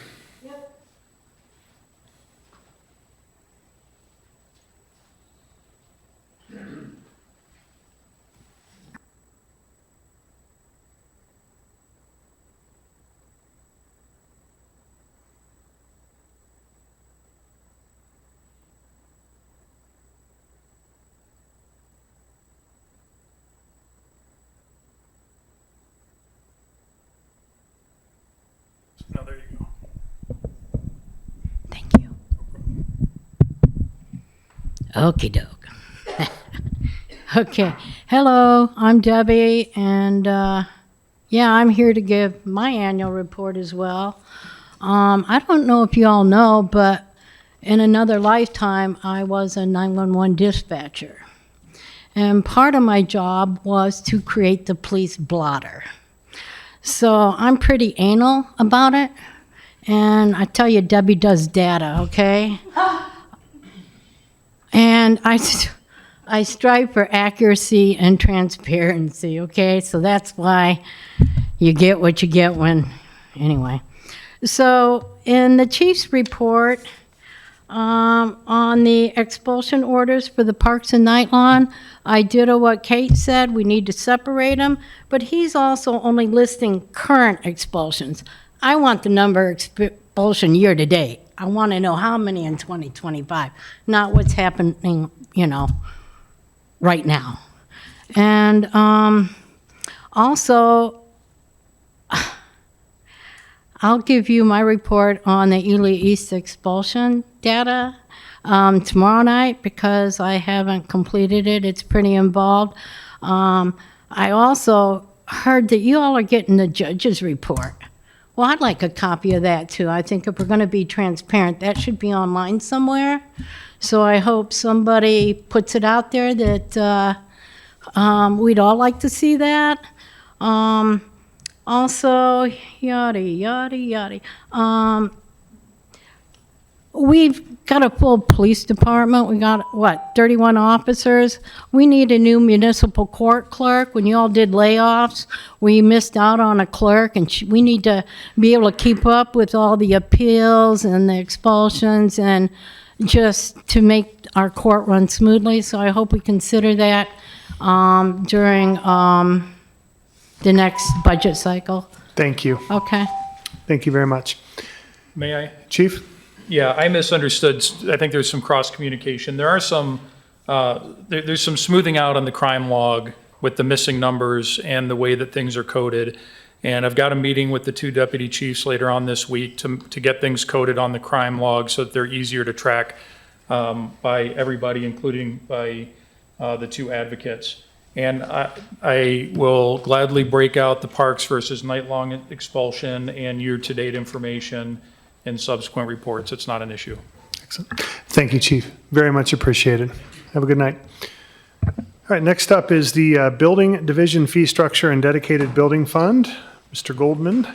No, there you go. Thank you. Okie doke. Okay. Hello, I'm Debbie, and yeah, I'm here to give my annual report as well. I don't know if you all know, but in another lifetime, I was a 911 dispatcher. And part of my job was to create the police blotter. So I'm pretty anal about it. And I tell you, Debbie does data, okay? And I strive for accuracy and transparency, okay? So that's why you get what you get when, anyway. So in the chief's report, on the expulsion orders for the parks and night lawn, I did what Kate said, we need to separate them, but he's also only listing current expulsions. I want the number expulsion year to date. I want to know how many in 2025, not what's happening, right now. And also, I'll give you my report on the Ely East expulsion data tomorrow night because I haven't completed it. It's pretty involved. I also heard that you all are getting the judge's report. Well, I'd like a copy of that too. I think if we're going to be transparent, that should be online somewhere. So I hope somebody puts it out there that we'd all like to see that. Also, yada, yada, yada. we've got a full police department. We got, 31 officers? We need a new municipal court clerk. When you all did layoffs, we missed out on a clerk, and we need to be able to keep up with all the appeals and the expulsions and just to make our court run smoothly. So I hope we consider that during the next budget cycle. Thank you. Okay. Thank you very much. May I? Chief? Yeah, I misunderstood. I think there's some cross communication. There are some, there's some smoothing out on the crime log with the missing numbers and the way that things are coded. And I've got a meeting with the 2 deputy chiefs later on this week to get things coded on the crime log so that they're easier to track by everybody, including by the 2 advocates. And I will gladly break out the parks versus night-long expulsion and year-to-date information in subsequent reports. It's not an issue. Excellent. Thank you, Chief. Very much appreciated. Have a good night. All right, next up is the Building Division Fee Structure and Dedicated Building Fund. Mr. Goldman.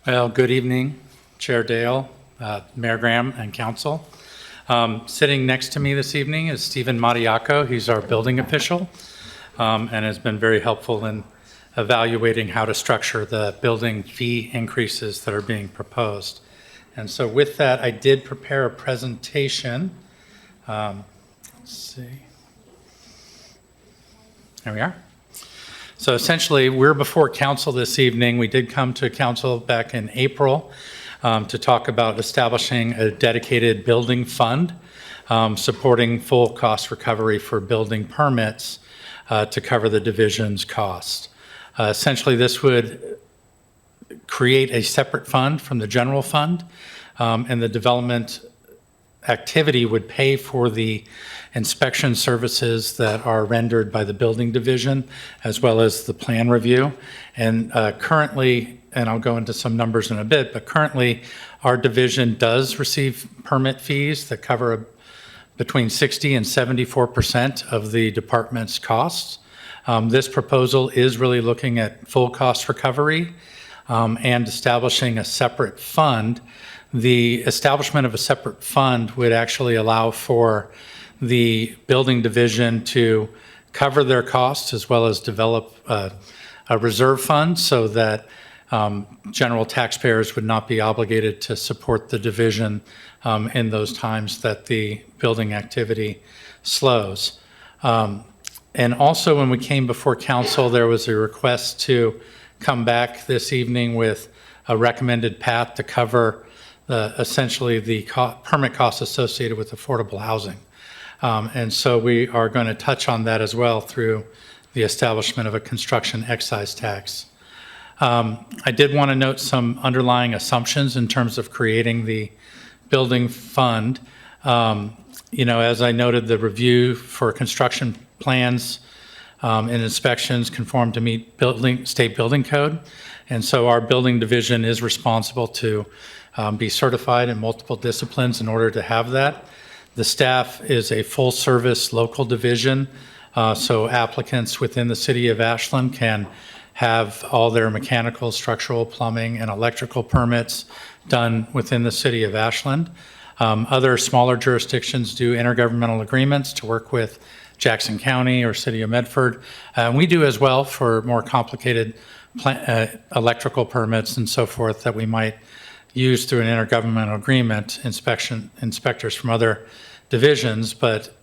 Well, good evening, Chair Dale, Mayor Graham, and Council. Sitting next to me this evening is Stephen Matiaco. He's our building official and has been very helpful in evaluating how to structure the building fee increases that are being proposed. And so with that, I did prepare a presentation. Let's see. There we are. So essentially, we're before council this evening. We did come to council back in April to talk about establishing a dedicated building fund, supporting full cost recovery for building permits to cover the division's cost. Essentially, this would create a separate fund from the general fund, and the development activity would pay for the inspection services that are rendered by the building division, as well as the plan review. And currently, and I'll go into some numbers in a bit, but currently our division does receive permit fees that cover between 60 and 74% of the department's costs. This proposal is really looking at full cost recovery and establishing a separate fund. The establishment of a separate fund would actually allow for the building division to cover their costs as well as develop a reserve fund so that general taxpayers would not be obligated to support the division in those times that the building activity slows. And also when we came before council, there was a request to come back this evening with a recommended path to cover essentially the permit costs associated with affordable housing. And so we are going to touch on that as well through the establishment of a construction excise tax. I did want to note some underlying assumptions in terms of creating the building fund. As I noted, the review for construction plans and inspections conform to meet state building code. And so our building division is responsible to be certified in multiple disciplines in order to have that. The staff is a full-service local division, so applicants within the city of Ashland can have all their mechanical, structural, plumbing, and electrical permits done within the city of Ashland. Other smaller jurisdictions do intergovernmental agreements to work with Jackson County or City of Medford. We do as well for more complicated electrical permits and so forth that we might use through an intergovernmental agreement, inspectors from other divisions, but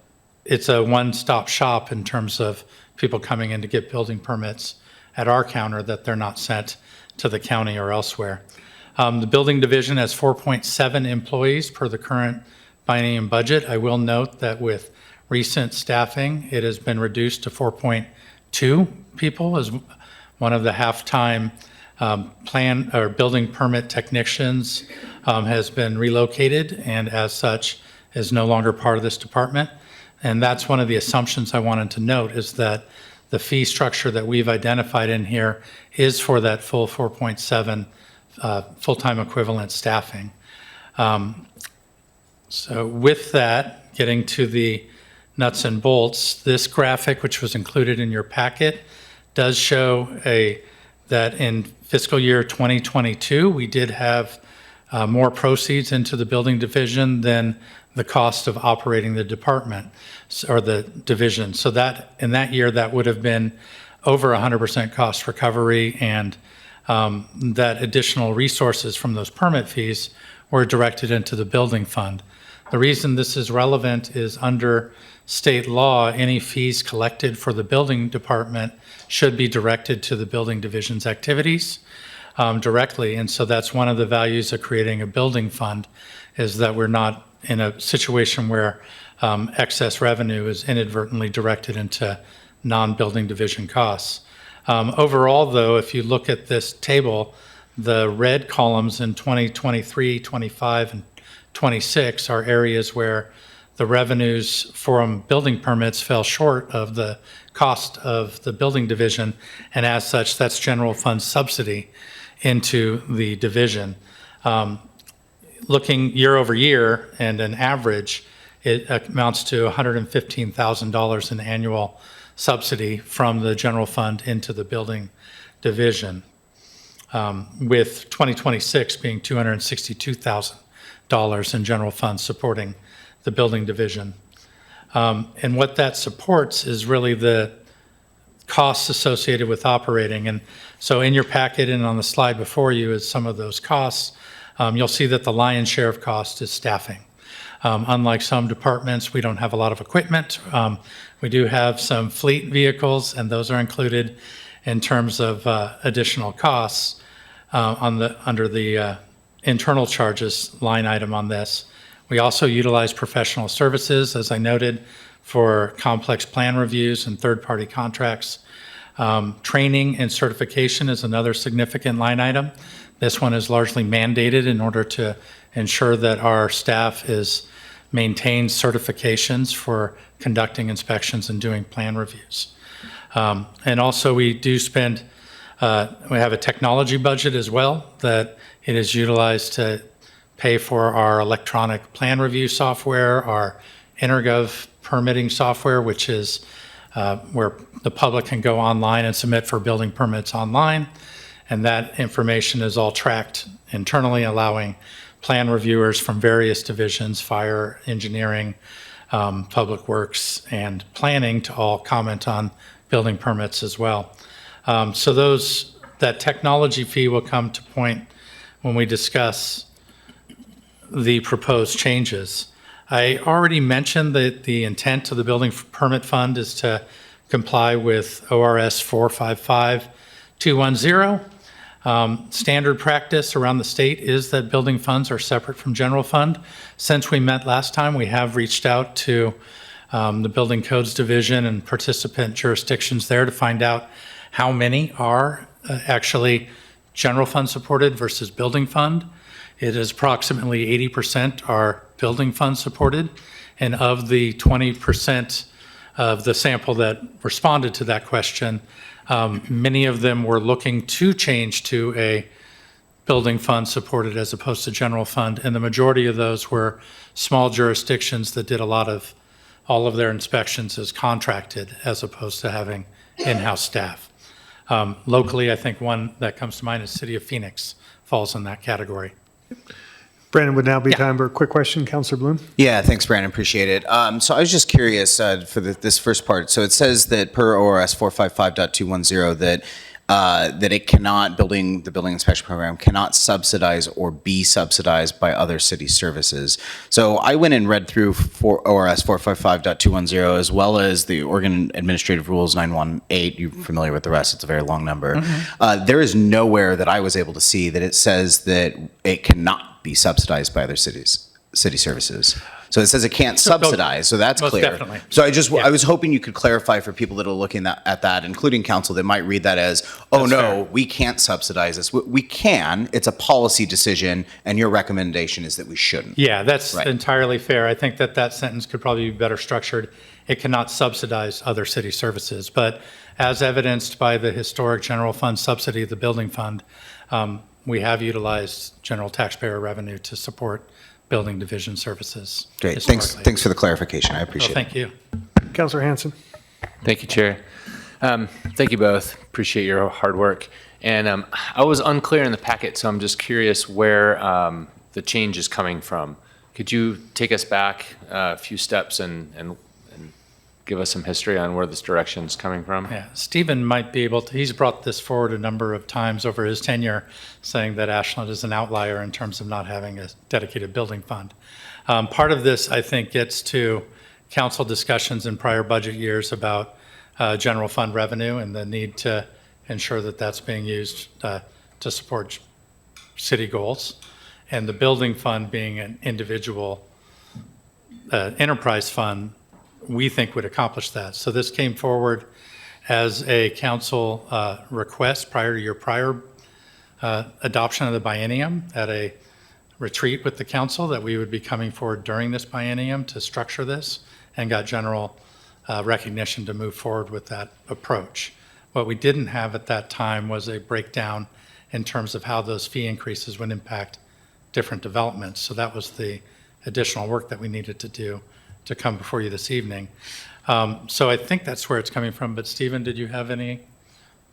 it's a one-stop shop in terms of people coming in to get building permits at our counter that they're not sent to the county or elsewhere. The building division has 4.7 employees per the current biennium budget. I will note that with recent staffing, it has been reduced to 4.2 people as one of the half-time plan or building permit technicians has been relocated and as such is no longer part of this department. And that's one of the assumptions I wanted to note is that the fee structure that we've identified in here is for that full 4.7 full-time equivalent staffing. So with that, getting to the nuts and bolts, this graphic, which was included in your packet, does show that in fiscal year 2022, we did have more proceeds into the building division than the cost of operating the department or the division. So that in that year, that would have been over 100% cost recovery, and that additional resources from those permit fees were directed into the building fund. The reason this is relevant is under state law, any fees collected for the building department should be directed to the building division's activities directly. And so that's one of the values of creating a building fund, is that we're not in a situation where excess revenue is inadvertently directed into non-building division costs. Overall, though, if you look at this table, the red columns in 2023, 25, and 26 are areas where the revenues from building permits fell short of the cost of the building division, and as such, that's general fund subsidy into the division. Looking year over year and an average, it amounts to $115,000 in annual subsidy from the general fund into the building division, with 2026 being $262,000 in general funds supporting the building division. And what that supports is really the costs associated with operating. And so in your packet and on the slide before you is some of those costs. You'll see that the lion's share of cost is staffing. Unlike some departments, we don't have a lot of equipment. We do have some fleet vehicles, and those are included in terms of additional costs under the internal charges line item on this. We also utilize professional services, as I noted, for complex plan reviews and third-party contracts. Training and certification is another significant line item. This one is largely mandated in order to ensure that our staff maintains certifications for conducting inspections and doing plan reviews. And also we do spend, we have a technology budget as well that it is utilized to pay for our electronic plan review software, our InterGov permitting software, which is where the public can go online and submit for building permits online. And that information is all tracked internally, allowing plan reviewers from various divisions, fire, engineering, public works, and planning to all comment on building permits as well. So that technology fee will come to point when we discuss the proposed changes. I already mentioned that the intent of the building permit fund is to comply with ORS 455210. Standard practice around the state is that building funds are separate from general fund. Since we met last time, we have reached out to the Building Codes Division and participant jurisdictions there to find out how many are actually general fund supported versus building fund. It is approximately 80% are building fund supported, and of the 20% of the sample that responded to that question, many of them were looking to change to a building fund supported as opposed to general fund, and the majority of those were small jurisdictions that did all of their inspections as contracted as opposed to having in-house staff. Locally, I think one that comes to mind is City of Phoenix falls in that category. Brandon, would now be time for a quick question. Councilor Bloom? Yeah, thanks, Brandon. Appreciate it. So I was just curious for this first part. So it says that per ORS 455.210 that it cannot, the building inspection program cannot subsidize or be subsidized by other city services. So I went and read through ORS 455.210 as well as the Oregon Administrative Rules 918. You're familiar with the rest. It's a very long number. Mm-hmm. There is nowhere that I was able to see that it says that it cannot be subsidized by other city services. So it says it can't subsidize, so that's most clear. Definitely. So I was hoping you could clarify for people that are looking at that, including council, that might read that as, oh That's no, fair. we can't subsidize this. We can, it's a policy decision, and your recommendation is that we shouldn't. Yeah, that's Right. entirely fair. I think that sentence could probably be better structured. It cannot subsidize other city services, but as evidenced by the historic general fund subsidy of the building fund, we have utilized general taxpayer revenue to support building division services. Great. historically. Thanks for the clarification. I So appreciate it. thank you. Councilor Hanson. Thank you, Chair. Thank you both. Appreciate your hard work. And I was unclear in the packet, so I'm just curious where the change is coming from. Could you take us back a few steps and give us some history on where this direction is coming from? Yeah, Stephen might be able to, he's brought this forward a number of times over his tenure, saying that Ashland is an outlier in terms of not having a dedicated building fund. Part of this, I think, gets to council discussions in prior budget years about general fund revenue and the need to ensure that that's being used to support city goals. And the building fund being an individual enterprise fund, we think would accomplish that. So this came forward as a council request prior to your prior adoption of the biennium at a retreat with the council, that we would be coming forward during this biennium to structure this, and got general recognition to move forward with that approach. What we didn't have at that time was a breakdown in terms of how those fee increases would impact different developments. So that was the additional work that we needed to do to come before you this evening. So I think that's where it's coming from. But Stephen, did you have anything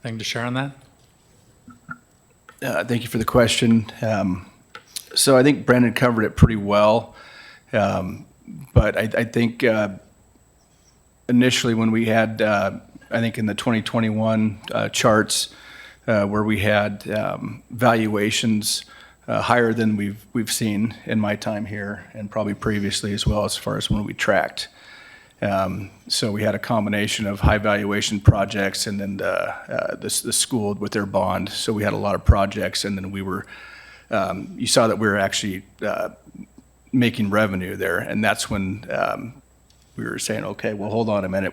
to share on that? Thank you for the question. So I think Brandon covered it pretty well. But I think initially when we had, I think in the 2021 charts, where we had valuations higher than we've seen in my time here, and probably previously as well, as far as when we tracked. So we had a combination of high valuation projects and then the school with their bond. So we had a lot of projects, and then we were, you saw that we were actually making revenue there, and that's when we were saying, okay, well, hold on a minute.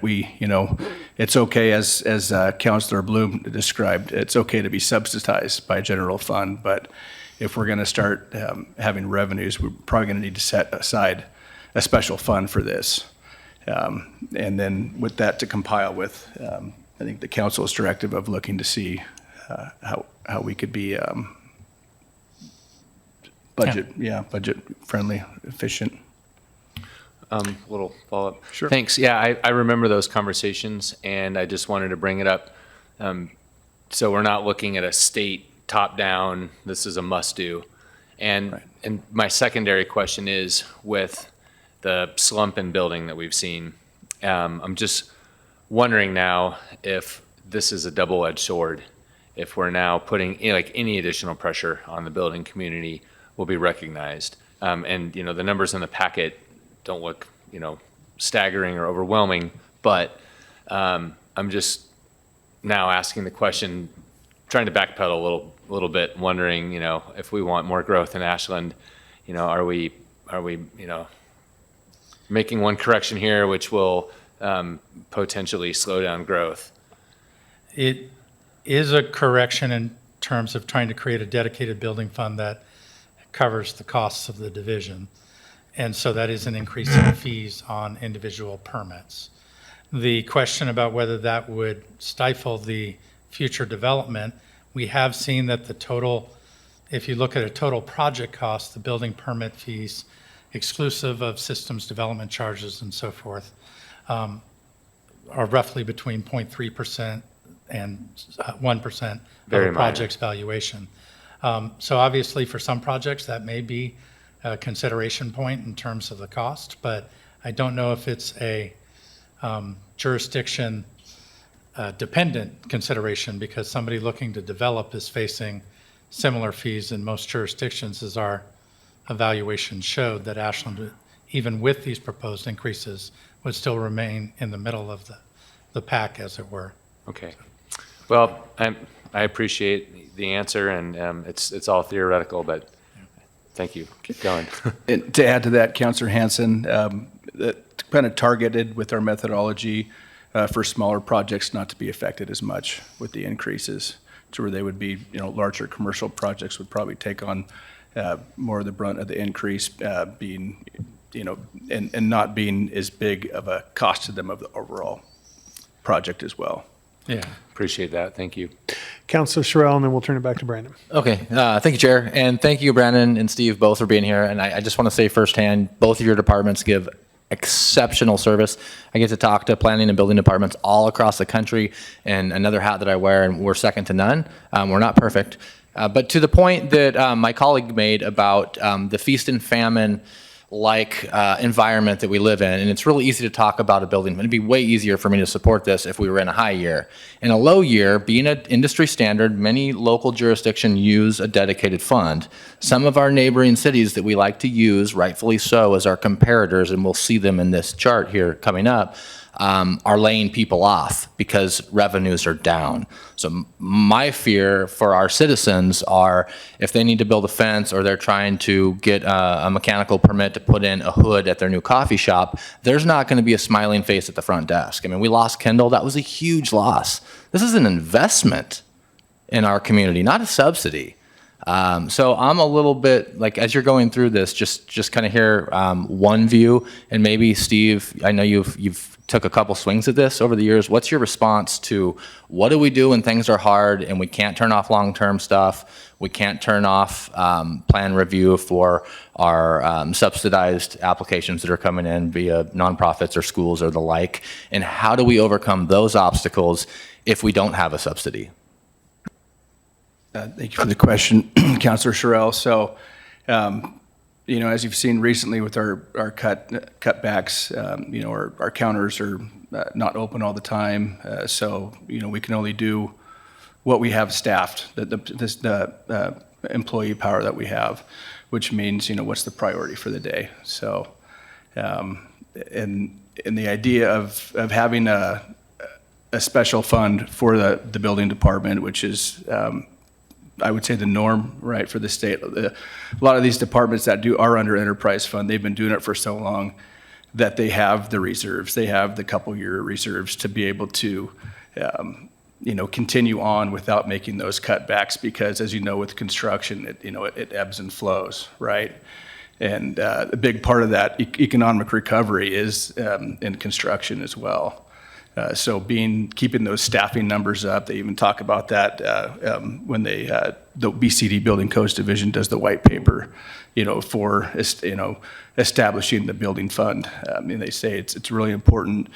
It's okay, as Councilor Bloom described, it's okay to be subsidized by general fund, but if we're going to start having revenues, we're probably going to need to set aside a special fund for this. And then with that to compile with, I think the council's directive of looking to see how we could be budget friendly, efficient. Little follow-up. Sure. Thanks. Yeah, I remember those conversations, and I just wanted to bring it up. So we're not looking at a state top-down, this is a must-do. And my secondary question is, with the slump in building that we've seen, I'm just wondering now if this is a double-edged sword, if we're now putting any additional pressure on the building community will be recognized. And the numbers in the packet don't look staggering or overwhelming, but I'm just now asking the question, trying to backpedal a little bit, wondering if we want more growth in Ashland, are we making one correction here which will potentially slow down growth? It is a correction in terms of trying to create a dedicated building fund that covers the costs of the division. And so that is an increase in fees on individual permits. The question about whether that would stifle the future development, we have seen that the total, if you look at a total project cost, the building permit fees, exclusive of systems development charges and so forth, are roughly between 0.3% and 1% of Very a project's valuation. So obviously for some projects that may be a consideration point in terms of the cost, but I don't know if it's a jurisdiction dependent consideration, because somebody looking to develop is facing similar fees in most jurisdictions, as our evaluation showed, that Ashland, even with these proposed increases, would still remain in the middle of the pack, as it were. Okay. Well, I appreciate the answer, and it's all theoretical, but thank you. Keep going. And to add to that, Councilor Hanson, kind of targeted with our methodology for smaller projects not to be affected as much with the increases, to where they would be, larger commercial projects would probably take on more of the brunt of the increase, being, and not being as big of a cost to them of the overall project as well. Yeah. Appreciate that. Thank you. Councilor Sherrill, and then we'll turn it back to Brandon. Okay, thank you, Chair, and thank you, Brandon and Steve, both for being here. And I just want to say firsthand, both of your departments give exceptional service. I get to talk to planning and building departments all across the country, and another hat that I wear, and we're second to none. We're not perfect. But to the point that my colleague made about the feast and famine like environment that we live in, and it's really easy to talk about a building. It'd be way easier for me to support this if we were in a high year. In a low year, being an industry standard, many local jurisdictions use a dedicated fund. Some of our neighboring cities that we like to use, rightfully so, as our comparators, and we'll see them in this chart here coming up, are laying people off because revenues are down. So my fear for our citizens are if they need to build a fence or they're trying to get a mechanical permit to put in a hood at their new coffee shop, there's not going to be a smiling face at the front desk. I mean, we lost Kendall. That was a huge loss. This is an investment in our community, not a subsidy. So I'm a little bit like, as you're going through this, just kind of hear one view, and maybe Steve, I know you've took a couple swings at this over the years. What's your response to what do we do when things are hard and we can't turn off long-term stuff? We can't turn off plan review for our subsidized applications that are coming in via nonprofits or schools or the like. And how do we overcome those obstacles if we don't have a subsidy? Thank you for the question, Councilor Sherrill. So, as you've seen recently with our cutbacks, our counters are not open all the time. So, we can only do what we have staffed, the employee power that we have, which means, what's the priority for the day. So, and the idea of having a special fund for the building department, which is, I would say the norm, right, for the state. A lot of these departments that are under enterprise fund, they've been doing it for so long that they have the reserves. They have the couple-year reserves to be able to, continue on without making those cutbacks. Because, as you know, with construction, it ebbs and flows, right? And a big part of that economic recovery is in construction as well. So keeping those staffing numbers up, they even talk about that when the BCD Building Codes Division does the white paper, for establishing the building fund. And they say it's really important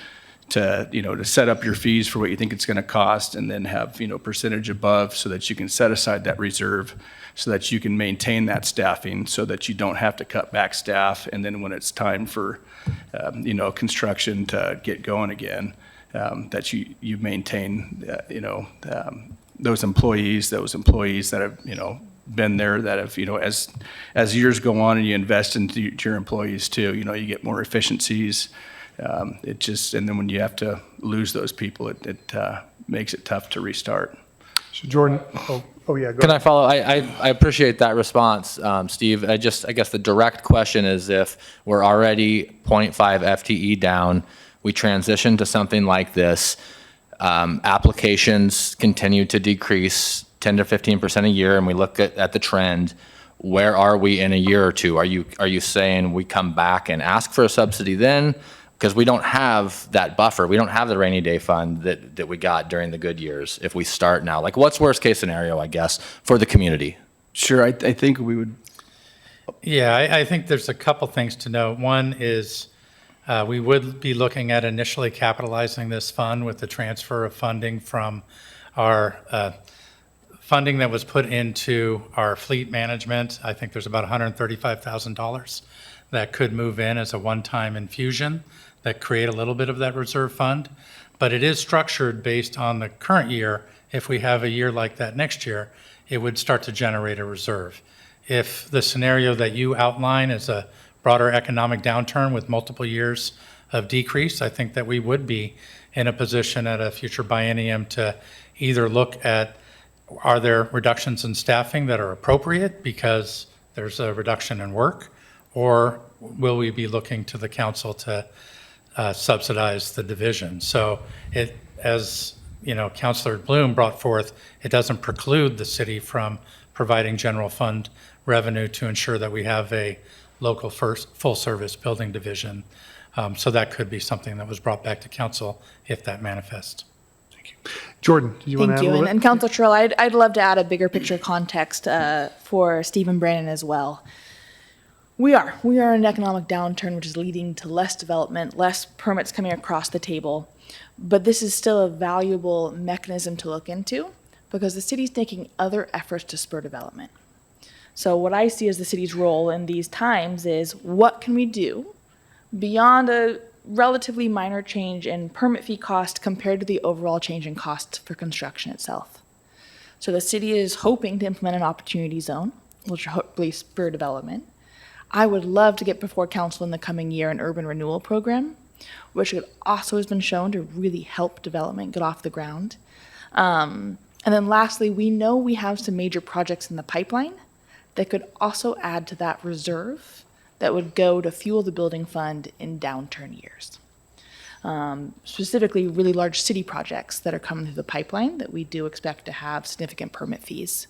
to set up your fees for what you think it's going to cost, and then have percentage above so that you can set aside that reserve, so that you can maintain that staffing, so that you don't have to cut back staff, and then when it's time for construction to get going again. That you maintain, those employees that have, been there, that have, as years go on and you invest into your employees too, you get more efficiencies. And then when you have to lose those people, it makes it tough to restart. So Jordan, oh yeah, go Can ahead. I follow? I appreciate that response, Steve. I guess the direct question is, if we're already 0.5 FTE down, we transition to something like this, applications continue to decrease 10 to 15% a year, and we look at the trend. Where are we in a year or two? Are you saying we come back and ask for a subsidy then? Because we don't have that buffer. We don't have the rainy day fund that we got during the good years if we start now. Like, what's worst case scenario, I guess, for the community? Sure, I think we would. Yeah, I think there's a couple things to note. One is we would be looking at initially capitalizing this fund with the transfer of funding from our funding that was put into our fleet management. I think there's about $135,000 that could move in as a one-time infusion that create a little bit of that reserve fund. But it is structured based on the current year. If we have a year like that next year, it would start to generate a reserve. If the scenario that you outline is a broader economic downturn with multiple years of decrease, I think that we would be in a position at a future biennium to either look at, are there reductions in staffing that are appropriate because there's a reduction in work, or will we be looking to the council to subsidize the division? So as Councilor Bloom brought forth, it doesn't preclude the city from providing general fund revenue to ensure that we have a local full-service building division. So that could be something that was brought back to council if that manifests. Jordan, did you want to Thank add a you. little And bit? Councilor Terrell, I'd love to add a bigger picture context for Stephen Brandon as well. We are in an economic downturn, which is leading to less development, less permits coming across the table. But this is still a valuable mechanism to look into because the city's taking other efforts to spur development. So what I see as the city's role in these times is what can we do beyond a relatively minor change in permit fee cost compared to the overall change in cost for construction itself. So the city is hoping to implement an opportunity zone, which will hopefully spur development. I would love to get before council in the coming year an urban renewal program, which also has been shown to really help development get off the ground. And then lastly, we know we have some major projects in the pipeline that could also add to that reserve that would go to fuel the building fund in downturn years. Specifically, really large city projects that are coming through the pipeline that we do expect to have significant permit fees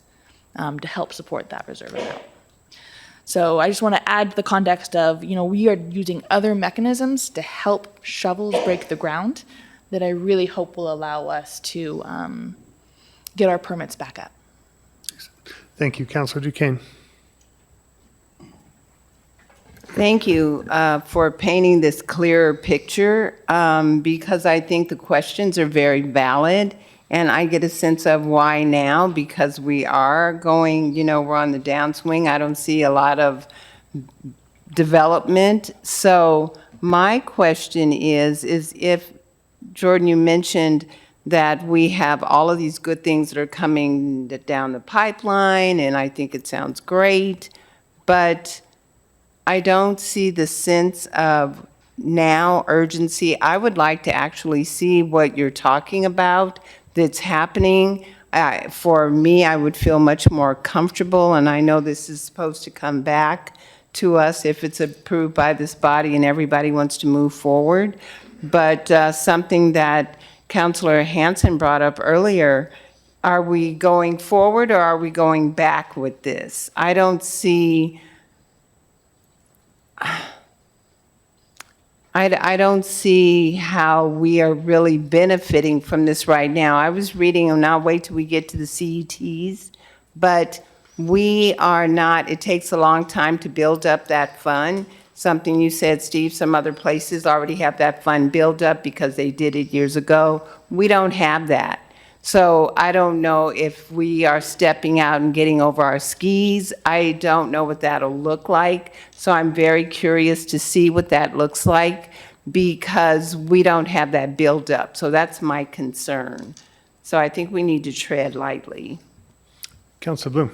to help support that reserve amount. So I just want to add to the context of, we are using other mechanisms to help shovels break the ground that I really hope will allow us to get our permits back up. Thank you, Councilor Duquesne. Thank you for painting this clearer picture because I think the questions are very valid. And I get a sense of why now, because we are going, we're on the downswing. I don't see a lot of development. So my question is if, Jordan, you mentioned that we have all of these good things that are coming down the pipeline, and I think it sounds great, but I don't see the sense of now urgency. I would like to actually see what you're talking about that's happening. For me, I would feel much more comfortable, and I know this is supposed to come back to us if it's approved by this body and everybody wants to move forward. But something that Councilor Hansen brought up earlier, are we going forward or are we going back with this? I don't see how we are really benefiting from this right now. I was reading, and I'll wait till we get to the CETs, but we are not, it takes a long time to build up that fund. Something you said, Steve, some other places already have that fund built up because they did it years ago. We don't have that. So I don't know if we are stepping out and getting over our skis. I don't know what that'll look like. So I'm very curious to see what that looks like because we don't have that build up. So that's my concern. So I think we need to tread lightly. Councilor Bloom.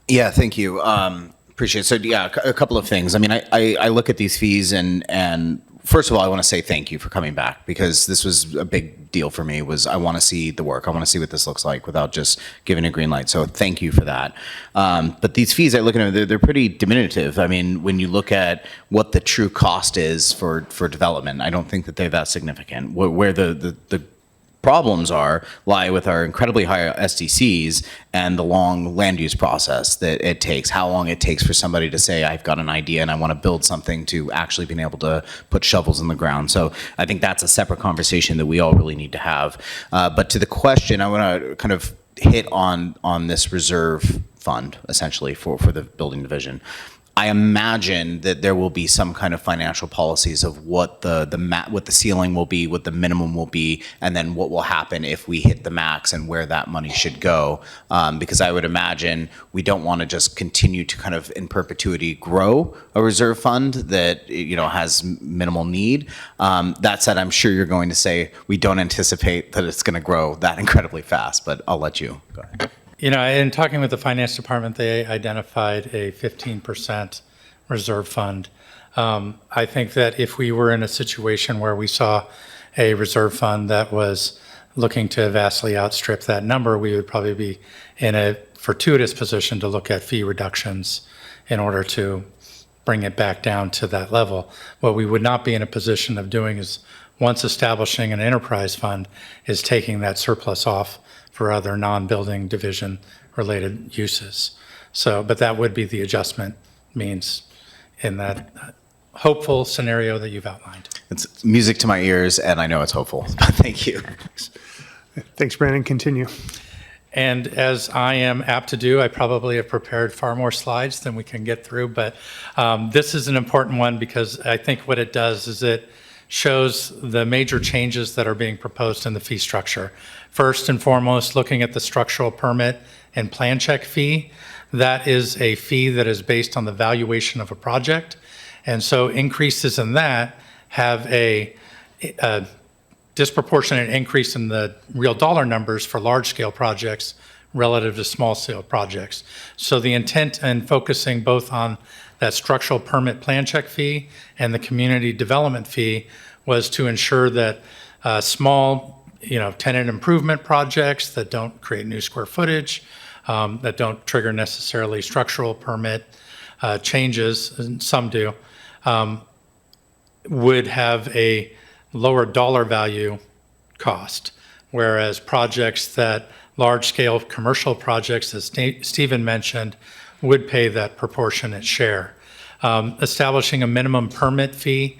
Yeah, thank you. Appreciate it. So yeah, a couple of things. I mean, I look at these fees and first of all, I want to say thank you for coming back because this was a big deal for me. I want to see the work. I want to see what this looks like without just giving a green light. So thank you for that. But these fees, I look at them, they're pretty diminutive. I mean, when you look at what the true cost is for development, I don't think that they're that significant. Where the problems lie with our incredibly high SDCs and the long land use process that it takes, how long it takes for somebody to say, I've got an idea and I want to build something to actually being able to put shovels in the ground. So I think that's a separate conversation that we all really need to have. But to the question, I want to kind of hit on this reserve fund, essentially, for the building division. I imagine that there will be some kind of financial policies of what what the ceiling will be, what the minimum will be, and then what will happen if we hit the max and where that money should go. Because I would imagine we don't want to just continue to kind of in perpetuity grow a reserve fund that has minimal need. That said, I'm sure you're going to say we don't anticipate that it's going to grow that incredibly fast, but I'll let you go ahead. In talking with the finance department, they identified a 15% reserve fund. I think that if we were in a situation where we saw a reserve fund that was looking to vastly outstrip that number, we would probably be in a fortuitous position to look at fee reductions in order to bring it back down to that level. What we would not be in a position of doing is, once establishing an enterprise fund, is taking that surplus off for other non-building division related uses. So, but that would be the adjustment means in that hopeful scenario that you've outlined. It's music to my ears, and I know it's hopeful. Thank you. Thanks, Brandon. Continue. And as I am apt to do, I probably have prepared far more slides than we can get through, but this is an important one because I think what it does is it shows the major changes that are being proposed in the fee structure. First and foremost, looking at the structural permit and plan check fee, that is a fee that is based on the valuation of a project. And so increases in that have a disproportionate increase in the real dollar numbers for large-scale projects relative to small-scale projects. So the intent in focusing both on that structural permit plan check fee and the community development fee was to ensure that small, tenant improvement projects that don't create new square footage, that don't trigger necessarily structural permit changes, and some do, would have a lower dollar value cost, whereas projects that large-scale commercial projects, as Stephen mentioned, would pay that proportionate share. Establishing a minimum permit fee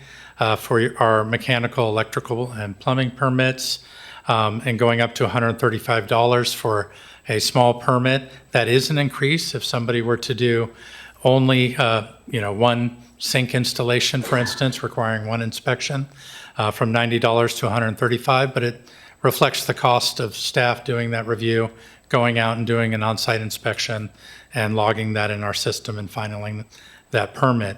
for our mechanical, electrical, and plumbing permits, and going up to $135 for a small permit. That is an increase if somebody were to do only one sink installation, for instance, requiring one inspection, from $90 to $135, but it reflects the cost of staff doing that review, going out and doing an on-site inspection and logging that in our system and filing that permit.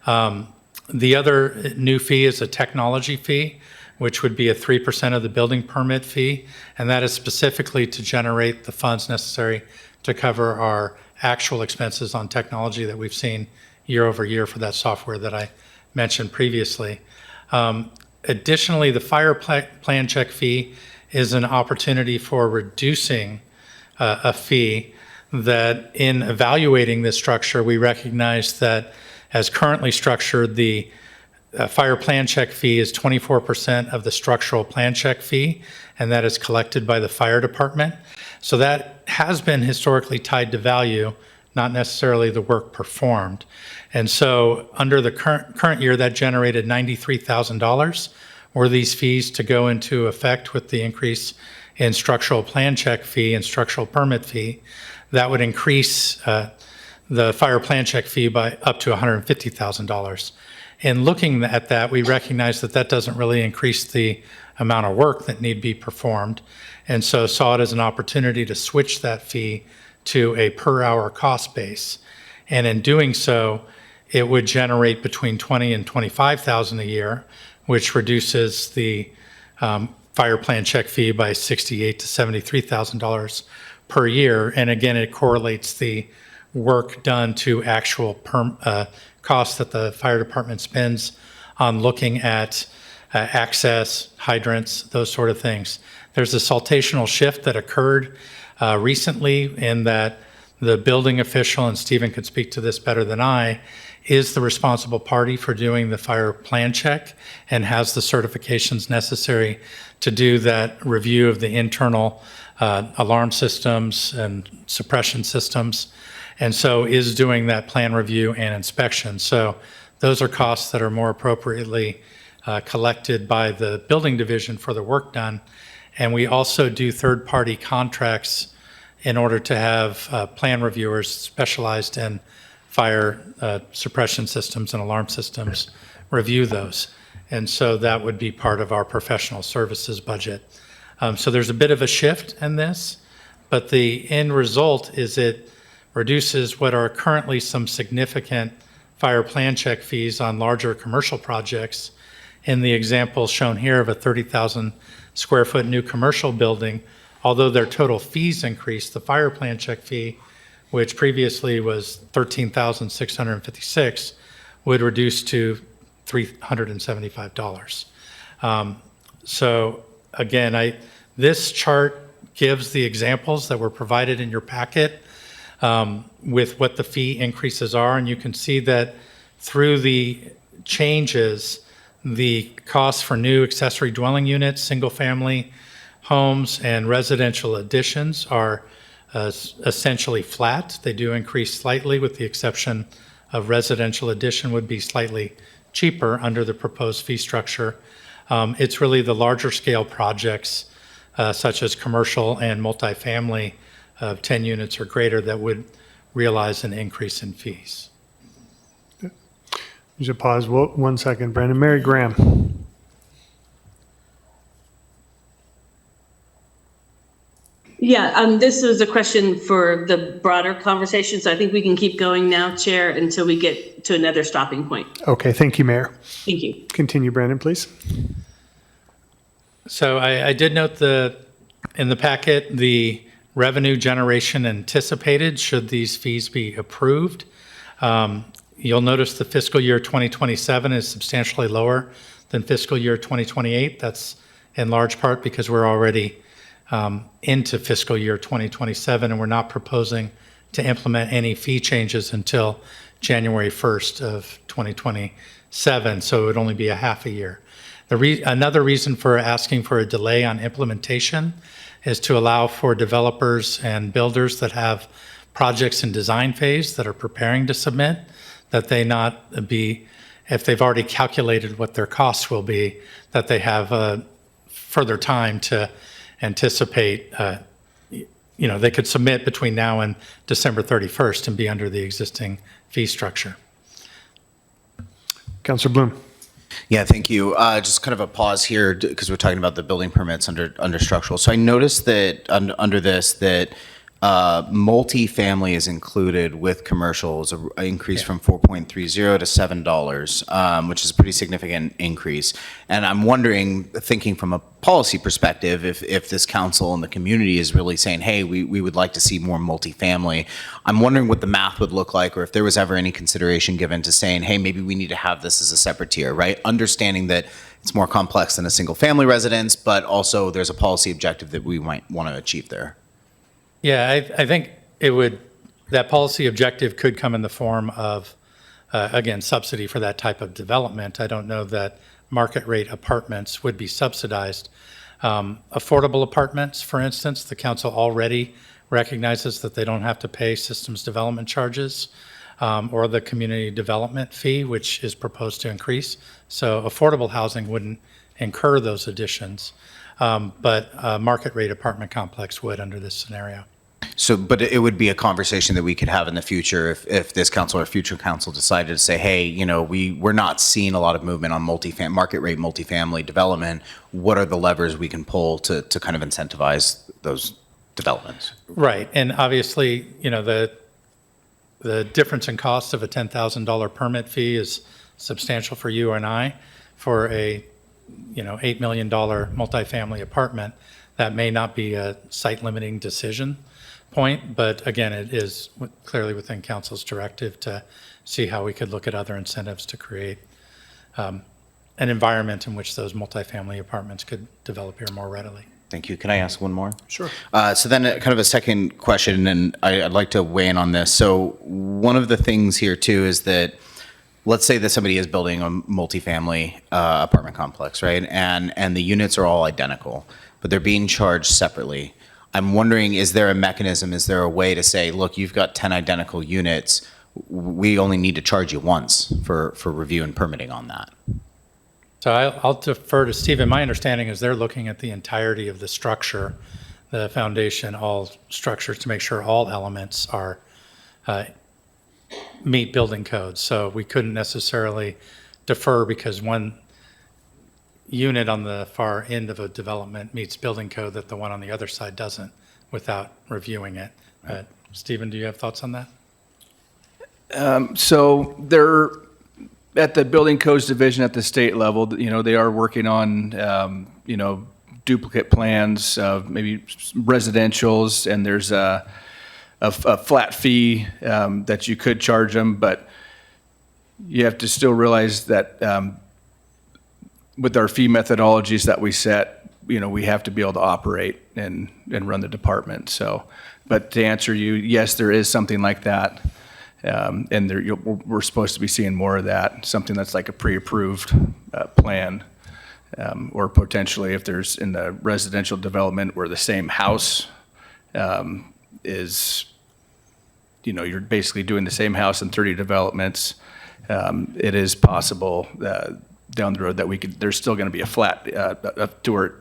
The other new fee is a technology fee, which would be a 3% of the building permit fee, and that is specifically to generate the funds necessary to cover our actual expenses on technology that we've seen year over year for that software that I mentioned previously. Additionally, the fire plan check fee is an opportunity for reducing a fee that in evaluating this structure, we recognize that as currently structured, the fire plan check fee is 24% of the structural plan check fee, and that is collected by the fire department. So that has been historically tied to value, not necessarily the work performed. And so under the current year, that generated $93,000 were these fees to go into effect with the increase in structural plan check fee and structural permit fee. That would increase the fire plan check fee by up to $150,000. In looking at that, we recognize that that doesn't really increase the amount of work that need be performed, and so saw it as an opportunity to switch that fee to a per hour cost base. And in doing so, it would generate between $20,000 and $25,000 a year, which reduces the fire plan check fee by $68,000 to $73,000 per year. And again, it correlates the work done to actual costs that the fire department spends on looking at access, hydrants, those sort of things. There's a saltational shift that occurred recently in that the building official, and Stephen could speak to this better than I, is the responsible party for doing the fire plan check and has the certifications necessary to do that review of the internal alarm systems and suppression systems, and so is doing that plan review and inspection. So those are costs that are more appropriately collected by the building division for the work done. And we also do third-party contracts in order to have plan reviewers specialized in fire suppression systems and alarm systems review those. And so that would be part of our professional services budget. So there's a bit of a shift in this, but the end result is it reduces what are currently some significant fire plan check fees on larger commercial projects. In the example shown here of a 30,000 square foot new commercial building, although their total fees increased, the fire plan check fee, which previously was $13,656, would reduce to $375. So again, this chart gives the examples that were provided in your packet with what the fee increases are, and you can see that through the changes, the costs for new accessory dwelling units, single-family homes, and residential additions are essentially flat. They do increase slightly, with the exception of residential addition would be slightly cheaper under the proposed fee structure. It's really the larger scale projects such as commercial and multifamily of 10 units or greater, that would realize an increase in fees. You should pause 1 second, Brandon. Mary Graham. Yeah, this is a question for the broader conversation, so I think we can keep going now, Chair, until we get to another stopping point. Okay, thank you, Mayor. Thank you. Continue, Brandon, please. So I did note in the packet, the revenue generation anticipated should these fees be approved. You'll notice the fiscal year 2027 is substantially lower than fiscal year 2028. That's in large part because we're already into fiscal year 2027, and we're not proposing to implement any fee changes until January 1st of 2027, so it would only be a half a year. Another reason for asking for a delay on implementation is to allow for developers and builders that have projects in design phase that are preparing to submit, that they not be, if they've already calculated what their costs will be, that they have further time to anticipate, they could submit between now and December 31st and be under the existing fee structure. Councilor Bloom. Yeah, thank you. Just kind of a pause here because we're talking about the building permits under structural. So I noticed that under this that multifamily is included with commercials, an increase from $4.30 to $7, which is a pretty significant increase. And I'm wondering, thinking from a policy perspective, if this council and the community is really saying, hey, we would like to see more multifamily, I'm wondering what the math would look like, or if there was ever any consideration given to saying, hey, maybe we need to have this as a separate tier, right? Understanding that it's more complex than a single family residence, but also there's a policy objective that we might want to achieve there. Yeah, I think that policy objective could come in the form of, again, subsidy for that type of development. I don't know that market rate apartments would be subsidized. Affordable apartments, for instance, the council already recognizes that they don't have to pay systems development charges or the community development fee, which is proposed to increase. So affordable housing wouldn't incur those additions, but a market rate apartment complex would under this scenario. So, but it would be a conversation that we could have in the future if this council or future council decided to say, hey, we're not seeing a lot of movement on market rate multifamily development. What are the levers we can pull to kind of incentivize those developments? Right, and obviously, the difference in cost of a $10,000 permit fee is substantial for you and I. For a $8 million multifamily apartment, that may not be a site limiting decision point, but again, it is clearly within council's directive to see how we could look at other incentives to create an environment in which those multifamily apartments could develop here more readily. Thank you. Can I ask one more? Sure. So then kind of a second question, and I'd like to weigh in on this. So one of the things here too is that let's say that somebody is building a multifamily apartment complex, right? And the units are all identical, but they're being charged separately. I'm wondering, is there a mechanism, is there a way to say, look, you've got 10 identical units, we only need to charge you once for review and permitting on that? So I'll defer to Stephen. My understanding is they're looking at the entirety of the structure, the foundation, all structures, to make sure all elements are meet building codes. So we couldn't necessarily defer because one unit on the far end of a development meets building code that the one on the other side doesn't without reviewing it. Stephen, do you have thoughts on that? So they're at the building codes division at the state level, they are working on, duplicate plans of maybe residentials, and there's a flat fee that you could charge them, but you have to still realize that with our fee methodologies that we set, we have to be able to operate and run the department. So, but to answer you, yes, there is something like that. And we're supposed to be seeing more of that, something that's like a pre-approved plan. Or potentially if there's in the residential development where the same house is, you're basically doing the same house in 30 developments. It is possible down the road that there's still going to be a flat to where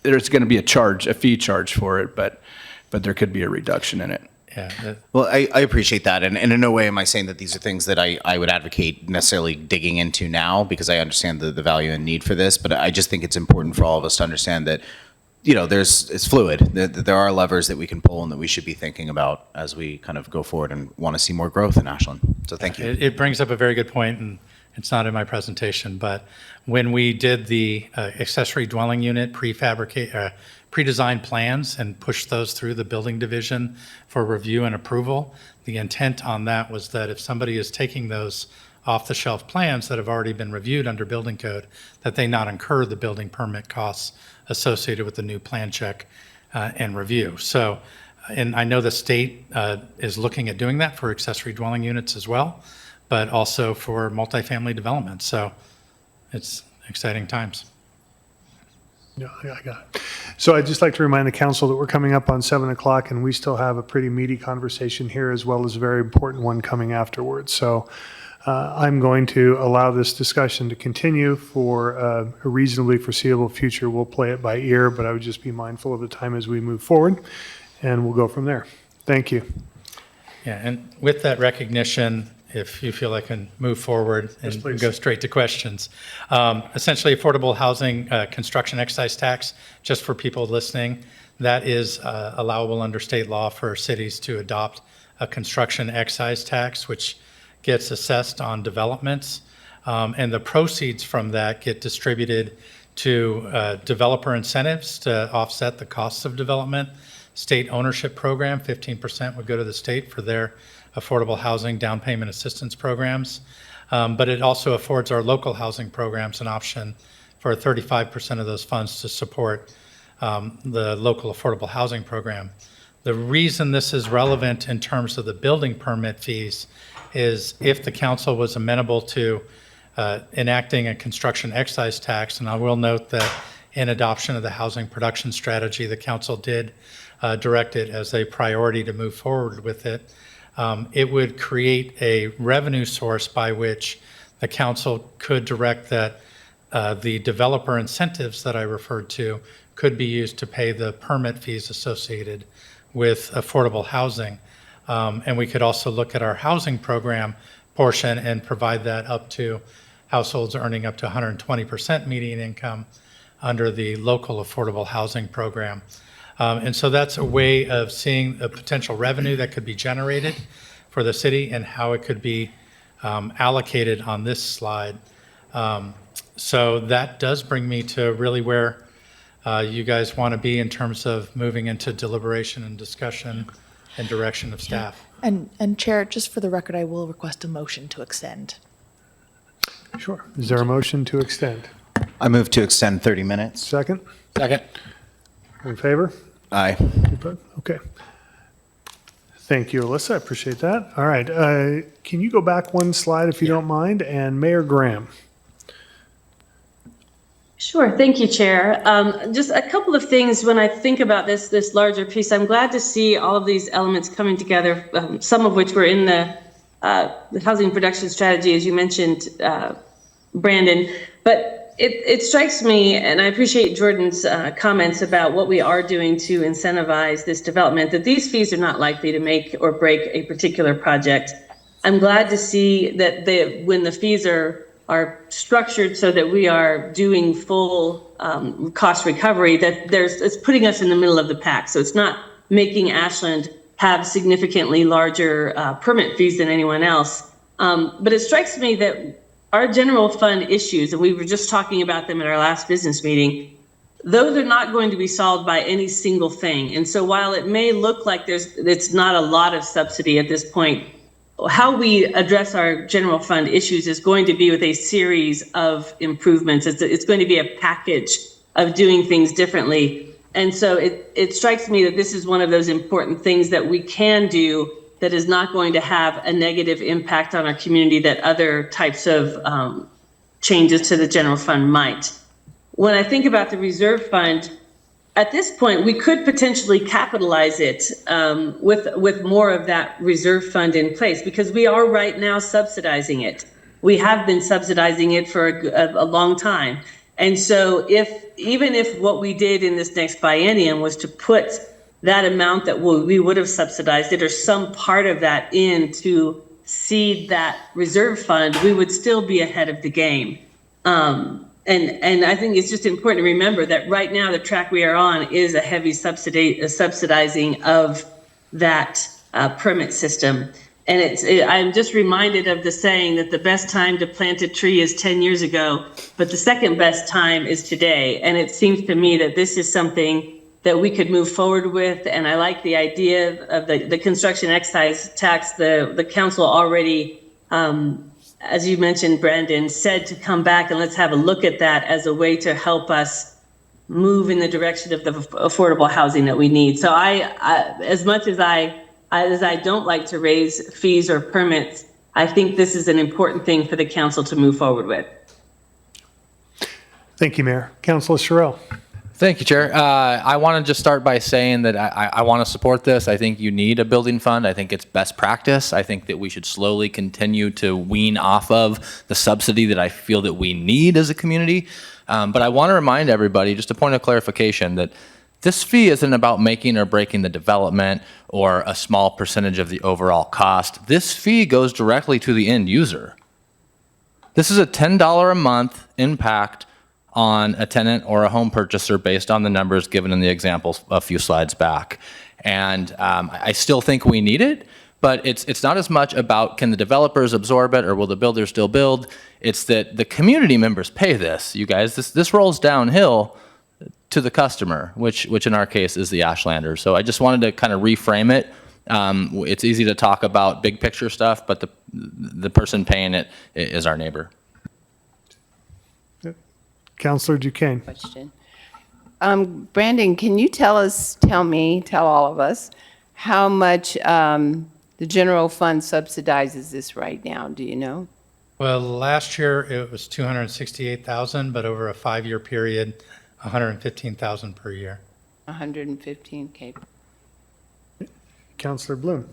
there's going to be a fee charge for it, but there could be a reduction in it. Yeah. Well, I appreciate that. And in no way am I saying that these are things that I would advocate necessarily digging into now, because I understand the value and need for this. But I just think it's important for all of us to understand that, it's fluid. That there are levers that we can pull and that we should be thinking about as we kind of go forward and want to see more growth in Ashland. So thank you. It brings up a very good point, and it's not in my presentation, but when we did the accessory dwelling unit pre-designed plans and pushed those through the building division for review and approval, the intent on that was that if somebody is taking those off-the-shelf plans that have already been reviewed under building code, that they not incur the building permit costs associated with the new plan check and review. So, and I know the state is looking at doing that for accessory dwelling units as well, but also for multifamily development. So it's exciting times. Yeah, I got it. So I'd just like to remind the council that we're coming up on 7 o'clock, and we still have a pretty meaty conversation here, as well as a very important one coming afterwards. So I'm going to allow this discussion to continue for a reasonably foreseeable future. We'll play it by ear, but I would just be mindful of the time as we move forward, and we'll go from there. Thank you. Yeah, and with that recognition, if you feel I can move forward and please. go straight to questions. Essentially, affordable housing construction excise tax, just for people listening, that is allowable under state law for cities to adopt a construction excise tax, which gets assessed on developments. And the proceeds from that get distributed to developer incentives to offset the costs of development. State ownership program, 15% would go to the state for their affordable housing down payment assistance programs. But it also affords our local housing programs an option for 35% of those funds to support the local affordable housing program. The reason this is relevant in terms of the building permit fees is if the council was amenable to enacting a construction excise tax, and I will note that in adoption of the housing production strategy, the council did direct it as a priority to move forward with it. It would create a revenue source by which the council could direct that the developer incentives that I referred to could be used to pay the permit fees associated with affordable housing. And we could also look at our housing program portion and provide that up to households earning up to 120% median income under the local affordable housing program. And so that's a way of seeing a potential revenue that could be generated for the city and how it could be allocated on this slide. So that does bring me to really where you guys want to be in terms of moving into deliberation and discussion and direction of staff. And Chair, just for the record, I will request a motion to extend. Sure. Is there a motion to extend? I move to extend 30 minutes. Second? Second. In favor? Aye. Okay. Thank you, Alyssa. I appreciate that. All right. Can you go back one slide if you don't mind? And Mayor Graham. Sure. Thank you, Chair. Just a couple of things when I think about this larger piece. I'm glad to see all of these elements coming together, some of which were in the housing production strategy, as you mentioned, Brandon. But it strikes me, and I appreciate Jordan's comments about what we are doing to incentivize this development, that these fees are not likely to make or break a particular project. I'm glad to see that when the fees are structured so that we are doing full cost recovery, that it's putting us in the middle of the pack. So it's not making Ashland have significantly larger permit fees than anyone else. But it strikes me that our general fund issues, and we were just talking about them at our last business meeting, those are not going to be solved by any single thing. And so while it may look like it's not a lot of subsidy at this point, how we address our general fund issues is going to be with a series of improvements. It's going to be a package of doing things differently. And so it strikes me that this is one of those important things that we can do that is not going to have a negative impact on our community that other types of changes to the general fund might. When I think about the reserve fund, at this point, we could potentially capitalize it with more of that reserve fund in place, because we are right now subsidizing it. We have been subsidizing it for a long time. And so even if what we did in this next biennium was to put that amount that we would have subsidized it or some part of that in to seed that reserve fund, we would still be ahead of the game. And I think it's just important to remember that right now the track we are on is a heavy subsidizing of that permit system. And I'm just reminded of the saying that the best time to plant a tree is 10 years ago, but the second best time is today. And it seems to me that this is something that we could move forward with. And I like the idea of the construction excise tax. The council already, as you mentioned, Brandon, said to come back and let's have a look at that as a way to help us move in the direction of the affordable housing that we need. So as much as I don't like to raise fees or permits, I think this is an important thing for the council to move forward with. Thank you, Mayor. Councilor Sherrill. Thank you, Chair. I want to just start by saying that I want to support this. I think you need a building fund. I think it's best practice. I think that we should slowly continue to wean off of the subsidy that I feel that we need as a community. But I want to remind everybody, just a point of clarification, that this fee isn't about making or breaking the development or a small percentage of the overall cost. This fee goes directly to the end user. This is a $10 a month impact on a tenant or a home purchaser based on the numbers given in the examples a few slides back. And I still think we need it, but it's not as much about can the developers absorb it or will the builders still build. It's that the community members pay this, you guys. This rolls downhill to the customer, which in our case is the Ashlanders. So I just wanted to kind of reframe it. It's easy to talk about big picture stuff, but the person paying it is our neighbor. Councilor Duquesne. Question. Brandon, can you tell all of us how much the general fund subsidizes this right now? Do you know? Well, last year it was 268,000, but over a 5-year period, 115,000 per year. 115K. Councilor Bloom.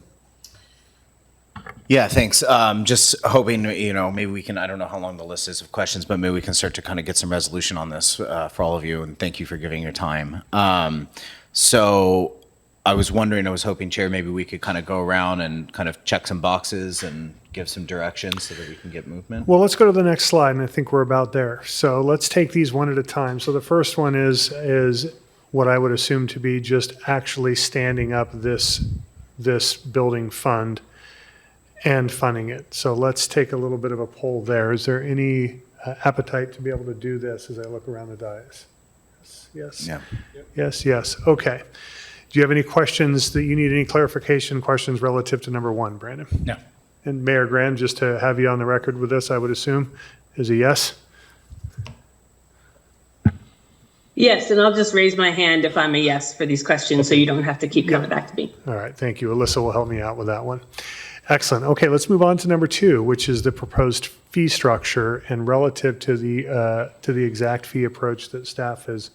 Yeah, thanks. Just hoping, maybe we can, I don't know how long the list is of questions, but maybe we can start to kind of get some resolution on this for all of you. And thank you for giving your time. So I was hoping, Chair, maybe we could kind of go around and kind of check some boxes and give some directions so that we can get movement. Well, let's go to the next slide, and I think we're about there. So let's take these one at a time. So the first one is what I would assume to be just actually standing up this building fund and funding it. So let's take a little bit of a poll there. Is there any appetite to be able to do this as I look around the dais? Yes. Yeah. Yes. Okay. Do you have any questions that you need, any clarification questions relative to number one, Brandon? No. And Mayor Graham, just to have you on the record with this, I would assume, is a yes? Yes, and I'll just raise my hand if I'm a yes for these questions, so you don't have to keep coming back to me. All right, thank you. Alyssa will help me out with that one. Excellent. Okay, let's move on to number two, which is the proposed fee structure and relative to the exact fee approach that staff has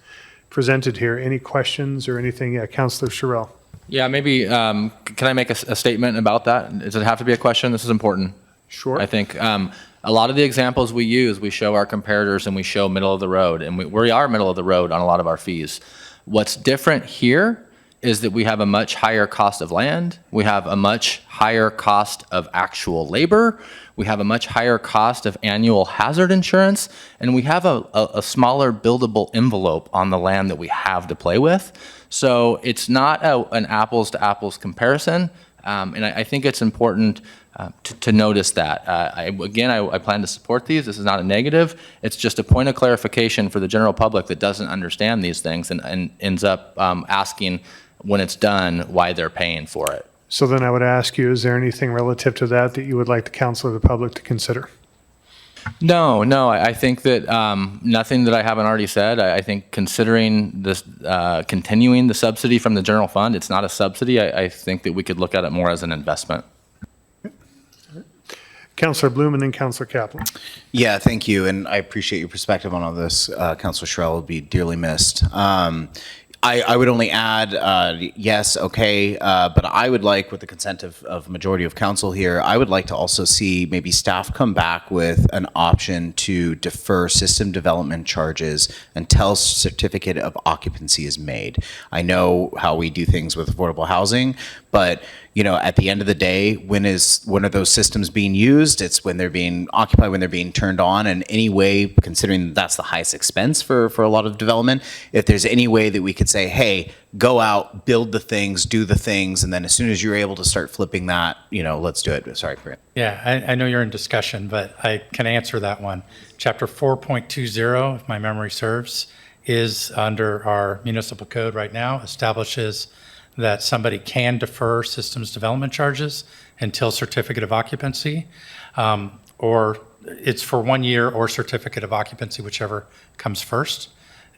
presented here. Any questions or anything? Yeah, Councilor Sherrill. Yeah, maybe, can I make a statement about that? Does it have to be a question? This is important. Sure. I think a lot of the examples we use, we show our comparators and we show middle of the road, and we are middle of the road on a lot of our fees. What's different here is that we have a much higher cost of land, we have a much higher cost of actual labor, we have a much higher cost of annual hazard insurance, and we have a smaller buildable envelope on the land that we have to play with. So it's not an apples to apples comparison, and I think it's important to notice that. I plan to support these. This is not a negative. It's just a point of clarification for the general public that doesn't understand these things and ends up asking when it's done why they're paying for it. So then I would ask you, is there anything relative to that you would like the council or the public to consider? No, I think that nothing that I haven't already said. I think considering this, continuing the subsidy from the general fund, it's not a subsidy. I think that we could look at it more as an investment. Councilor Bloom and then Councilor Kaplan. Yeah, thank you. And I appreciate your perspective on all this. Councilor Sherrill will be dearly missed. I would only add, yes, okay, but I would like, with the consent of majority of council here, I would like to also see maybe staff come back with an option to defer system development charges until certificate of occupancy is made. I know how we do things with affordable housing, but at the end of the day, when are those systems being used? It's when they're being occupied, when they're being turned on, and any way, considering that's the highest expense for a lot of development, if there's any way that we could say, hey, go out, build the things, do the things, and then as soon as you're able to start flipping that, let's do it. Sorry, Grant. Yeah, I know you're in discussion, but I can answer that one. Chapter 4.20, if my memory serves, is under our municipal code right now, establishes that somebody can defer systems development charges until certificate of occupancy, or it's for 1 year or certificate of occupancy, whichever comes first.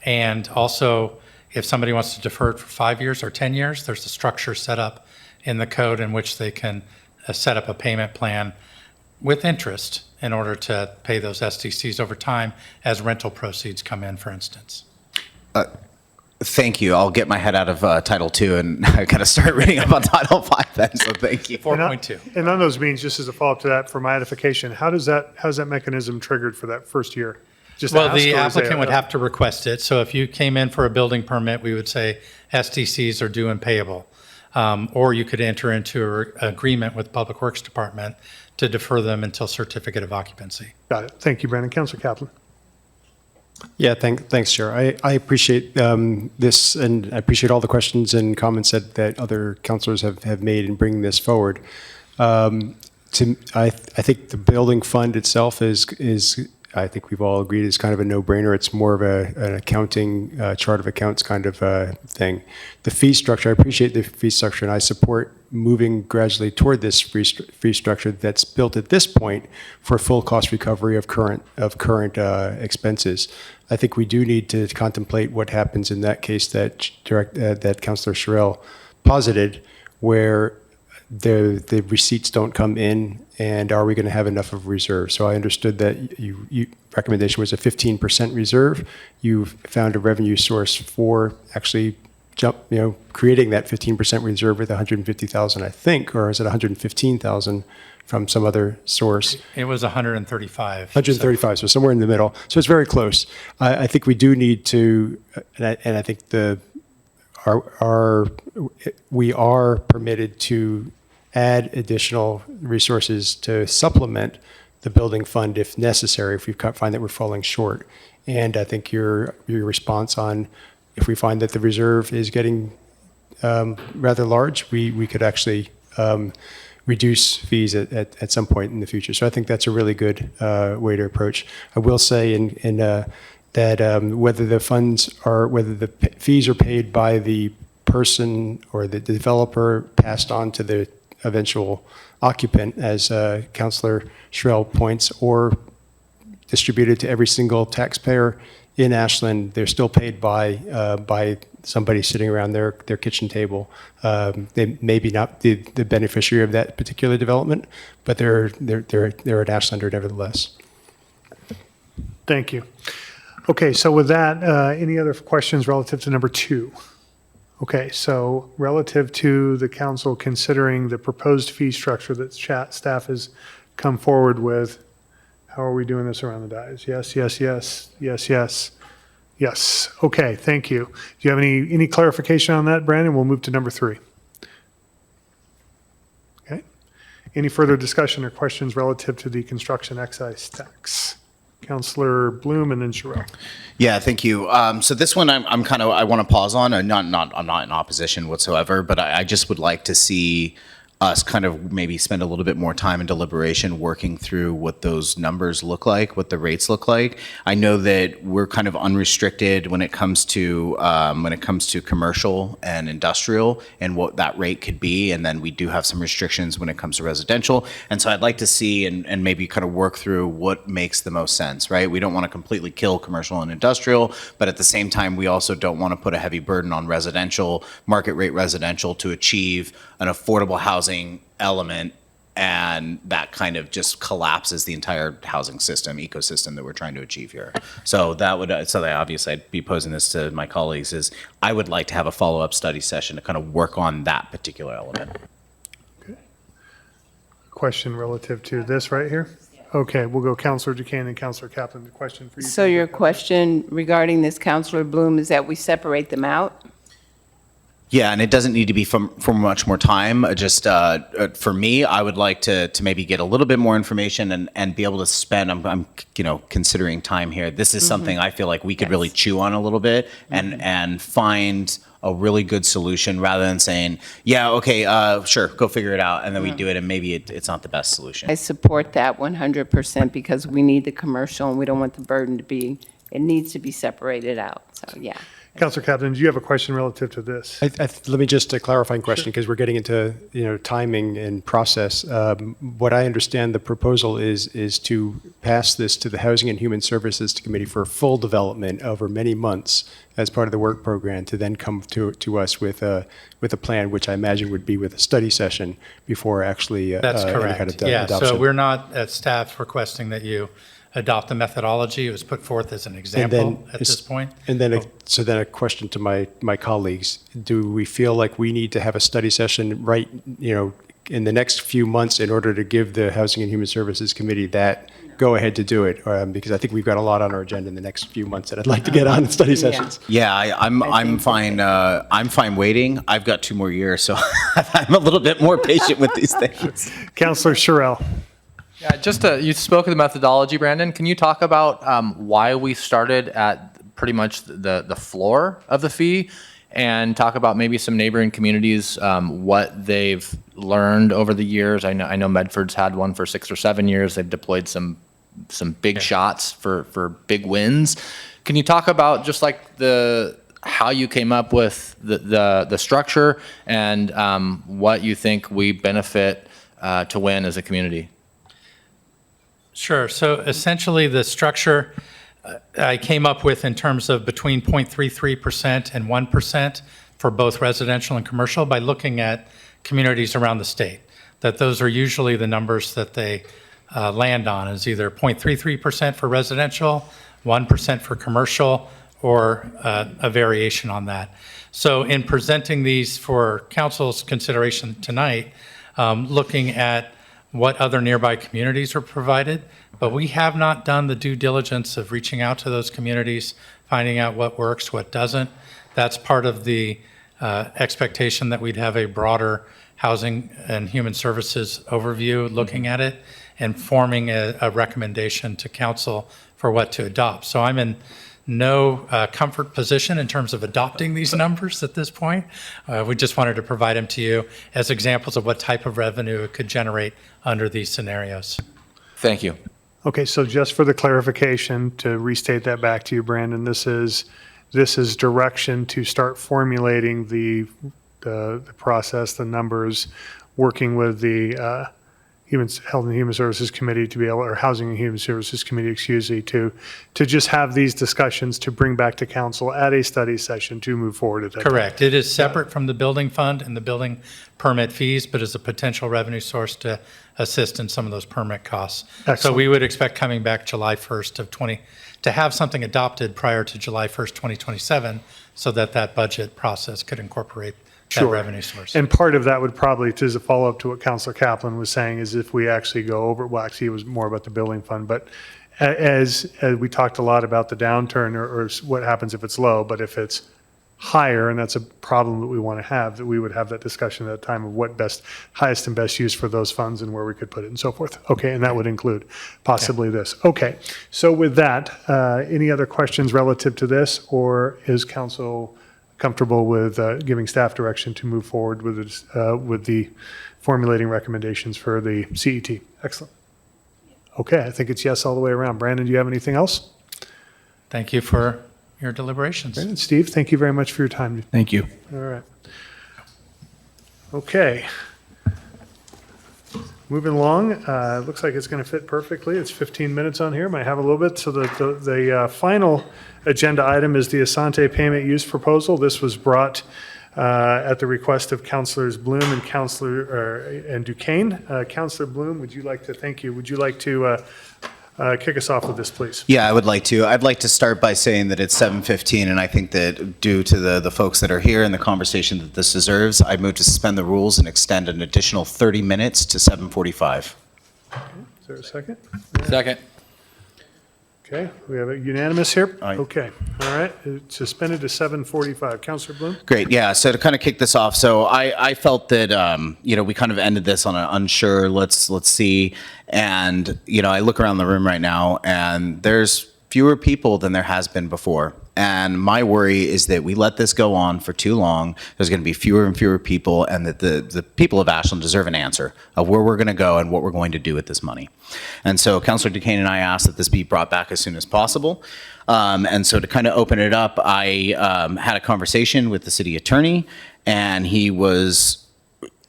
And also, if somebody wants to defer it for 5 years or 10 years, there's a structure set up in the code in which they can set up a payment plan with interest in order to pay those SDCs over time as rental proceeds come in, for instance. Thank you. I'll get my head out of Title II and I got to start reading up on Title V then, so thank you. 4.2. And on those means, just as a follow-up to that, for my edification, how's that mechanism triggered for that first year? Just Well, ask, the or is applicant there- would have to request it. So if you came in for a building permit, we would say SDCs are due and payable. Or you could enter into an agreement with Public Works Department to defer them until certificate of occupancy. Got it. Thank you, Brandon. Councilor Kaplan. Yeah, thanks, Chair. I appreciate this, and I appreciate all the questions and comments that other councilors have made in bringing this forward. I think the building fund itself is I think we've all agreed is kind of a no-brainer. It's more of an accounting chart of accounts kind of thing. The fee structure, I appreciate the fee structure, and I support moving gradually toward this fee structure that's built at this point for full cost recovery of current expenses. I think we do need to contemplate what happens in that case that Councilor Sherrill posited, where the receipts don't come in, and are we going to have enough of reserve? So I understood that you recommendation was a 15% reserve. You've found a revenue source for actually creating that 15% reserve with 150,000, I think, or is it 115,000 from some other source? It was 135. 135, so somewhere in the middle. So it's very close. I think we do need to, and I think we are permitted to add additional resources to supplement the building fund if necessary, if we find that we're falling short. And I think your response on if we find that the reserve is getting rather large, we could actually reduce fees at some point in the future. So I think that's a really good way to approach. I will say that whether the fees are paid by the person or the developer passed on to the eventual occupant, as Councilor Sherrill points, or distributed to every single taxpayer in Ashland, they're still paid by somebody sitting around their kitchen table. They may be not the beneficiary of that particular development, but they're an Ashlander nevertheless. Thank you. Okay, so with that, any other questions relative to number 2? Okay, so relative to the council considering the proposed fee structure that staff has come forward with, how are we doing this around the dais? Yes, yes, yes, yes, yes, yes. Okay, thank you. Do you have any clarification on that, Brandon? We'll move to number 3. Okay. Any further discussion or questions relative to the construction excise tax? Councilor Bloom and then Sherrill. Yeah, thank you. So this one I want to pause on. I'm not in opposition whatsoever, but I just would like to see us kind of maybe spend a little bit more time in deliberation working through what those numbers look like, what the rates look like. I know that we're kind of unrestricted when it comes to commercial and industrial and what that rate could be, and then we do have some restrictions when it comes to residential. And so I'd like to see and maybe kind of work through what makes the most sense, right? We don't want to completely kill commercial and industrial, but at the same time, we also don't want to put a heavy burden on residential, market rate residential, to achieve an affordable housing element and that kind of just collapses the entire housing system, ecosystem that we're trying to achieve here. So obviously I'd be posing this to my colleagues is I would like to have a follow-up study session to kind of work on that particular element. Question relative to this right here? Okay, we'll go Councilor Duquesne and Councilor Kaplan. The question for you. So your question regarding this, Councilor Bloom, is that we separate them out? Yeah, and it doesn't need to be for much more time. Just for me, I would like to maybe get a little bit more information and be able to spend. I'm considering time here. This is something I feel like we could really chew on a little bit and find a really good solution rather than saying, yeah, okay, sure, go figure it out, and then we do it, and maybe it's not the best solution. I support that 100% because we need the commercial and we don't want the burden to be, it needs to be separated out. So, yeah. Councilor Kaplan, do you have a question relative to this? Let me just a clarifying question because we're getting into timing and process. What I understand the proposal is to pass this to the Housing and Human Services Committee for full development over many months as part of the work program to then come to us with a plan, which I imagine would be with a study session before actually That's any correct. kind of Yeah, adoption. so we're not, at staff, requesting that you adopt the methodology. It was put forth as an example at this point. And then, so then a question to my colleagues: do we feel like we need to have a study session in the next few months in order to give the Housing and Human Services Committee that go ahead to do it? Because I think we've got a lot on our agenda in the next few months that I'd like to get on in study sessions. Yeah, I'm fine. I'm fine waiting. I've got 2 more years, so I'm a little bit more patient with these things. Councilor Sherrill. Yeah, you spoke of the methodology, Brandon. Can you talk about why we started at pretty much the floor of the fee and talk about maybe some neighboring communities, what they've learned over the years? I know Medford's had one for 6 or 7 years. They've deployed some big shots for big wins. Can you talk about just like how you came up with the structure and what you think we benefit to win as a community? Sure. So essentially, the structure I came up with in terms of between 0.33% and 1% for both residential and commercial by looking at communities around the state, that those are usually the numbers that they land on, is either 0.33% for residential, 1% for commercial, or a variation on that. So in presenting these for council's consideration tonight, looking at what other nearby communities are provided, but we have not done the due diligence of reaching out to those communities, finding out what works, what doesn't. That's part of the expectation that we'd have a broader housing and human services overview looking at it and forming a recommendation to council for what to adopt. So I'm in no comfort position in terms of adopting these numbers at this point. We just wanted to provide them to you as examples of what type of revenue it could generate under these scenarios. Thank you. Okay, so just for the clarification, to restate that back to you, Brandon, this is direction to start formulating the process, the numbers, working with the Health and Human Services Committee to be able, or Housing and Human Services Committee, excuse me, to just have these discussions to bring back to council at a study session to move forward at that time. Correct. It is separate from the building fund and the building permit fees, but is a potential revenue source to assist in some of those permit costs. Excellent. So we would expect coming back July 1st to have something adopted prior to July 1st, 2027, so that budget process could incorporate that revenue source. And part of that would probably, as a follow-up to what Councilor Kaplan was saying, is if we actually go over, well, actually, it was more about the building fund, but as we talked a lot about the downturn or what happens if it's low, but if it's higher, and that's a problem that we want to have, that we would have that discussion at that time of what highest and best use for those funds and where we could put it and so forth. Okay, and that would include possibly this. Okay, so with that, any other questions relative to this, or is council comfortable with giving staff direction to move forward with the formulating recommendations for the CET? Excellent. Okay, I think it's yes all the way around. Brandon, do you have anything else? Thank you for your deliberations. Brandon, Steve, thank you very much for your time. Thank you. All right. Okay. Moving along, looks like it's going to fit perfectly. It's 15 minutes on here. Might have a little bit. So the final agenda item is the Asante payment use proposal. This was brought at the request of Councilors Bloom and and Duquesne. Councilor Bloom, would you like to, thank you, would you like to kick us off with this, please? Yeah, I would like to. I'd like to start by saying that it's 7:15, and I think that due to the folks that are here and the conversation that this deserves, I move to suspend the rules and extend an additional 30 minutes to 7:45. Is there a second? Second. Okay, we have it unanimous here? Aye. Okay, all right, it's suspended to 7:45. Councilor Bloom? Great, yeah, so to kind of kick this off, so I felt that, we kind of ended this on an unsure, let's see, and, I look around the room right now, and there's fewer people than there has been before. And my worry is that we let this go on for too long. There's going to be fewer and fewer people, and that the people of Ashland deserve an answer of where we're going to go and what we're going to do with this money. And so Councilor Duquesne and I asked that this be brought back as soon as possible. And so to kind of open it up, I had a conversation with the city attorney, and he was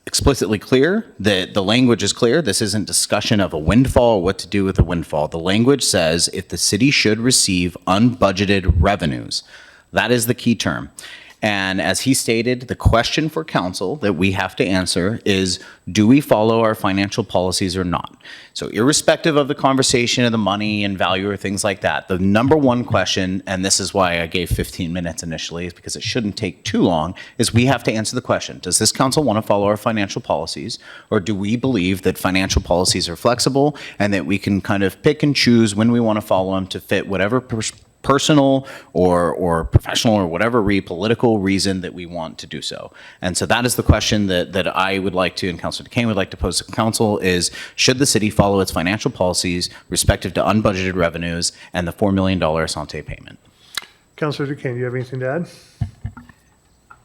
explicitly clear that the language is clear. This isn't discussion of a windfall or what to do with a windfall. The language says if the city should receive unbudgeted revenues, that is the key term. And as he stated, the question for council that we have to answer is, do we follow our financial policies or not? So irrespective of the conversation of the money and value or things like that, the number one question, and this is why I gave 15 minutes initially, is because it shouldn't take too long, is we have to answer the question, does this council want to follow our financial policies, or do we believe that financial policies are flexible and that we can kind of pick and choose when we want to follow them to fit whatever personal or professional or whatever political reason that we want to do so. And so that is the question that I would like to, and Councilor Duquesne would like to pose to council, is should the city follow its financial policies respective to unbudgeted revenues and the $4 million Asante payment? Councilor Duquesne, do you have anything to add?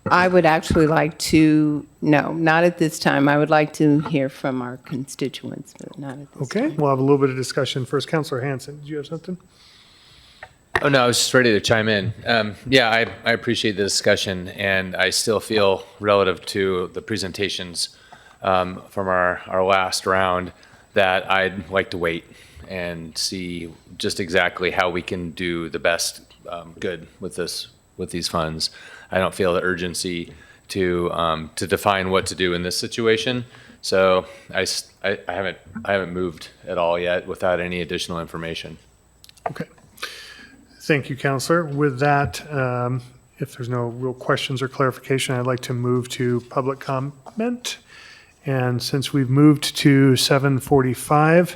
I would actually like to, no, not at this time. I would like to hear from our constituents, but not at this time. Okay, we'll have a little bit of discussion. First, Councilor Hanson, did you have something? Oh, no, I was just ready to chime in. I appreciate the discussion, and I still feel relative to the presentations from our last round that I'd like to wait and see just exactly how we can do the best good with these funds. I don't feel the urgency to define what to do in this situation. So I haven't moved at all yet without any additional information. Okay. Thank you, Councilor. With that, if there's no real questions or clarification, I'd like to move to public comment. And since we've moved to 7:45,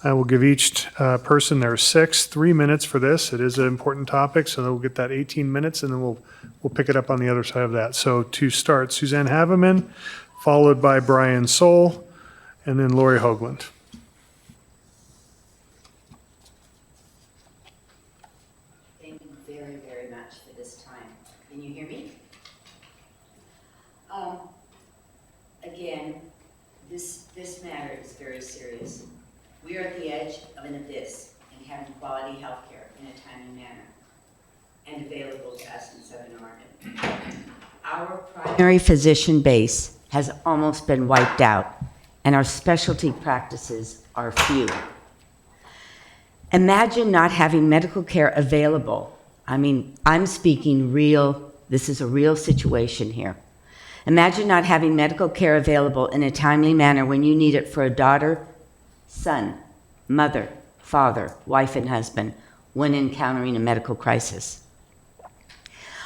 I will give each person, there are 3 minutes for this. It is an important topic, so we'll get that 18 minutes, and then we'll pick it up on the other side of that. So to start, Suzanne Haveman, followed by Brian Soul, and then Lori Hoagland. Can you hear me? Again, this matter is very serious. We are at the edge of an abyss in having quality health care in a timely manner and available to us in Southern Oregon. Our primary physician base has almost been wiped out, and our specialty practices are few. Imagine not having medical care available. I mean, I'm speaking real, this is a real situation here. Imagine not having medical care available in a timely manner when you need it for a daughter, son, mother, father, wife, and husband when encountering a medical crisis.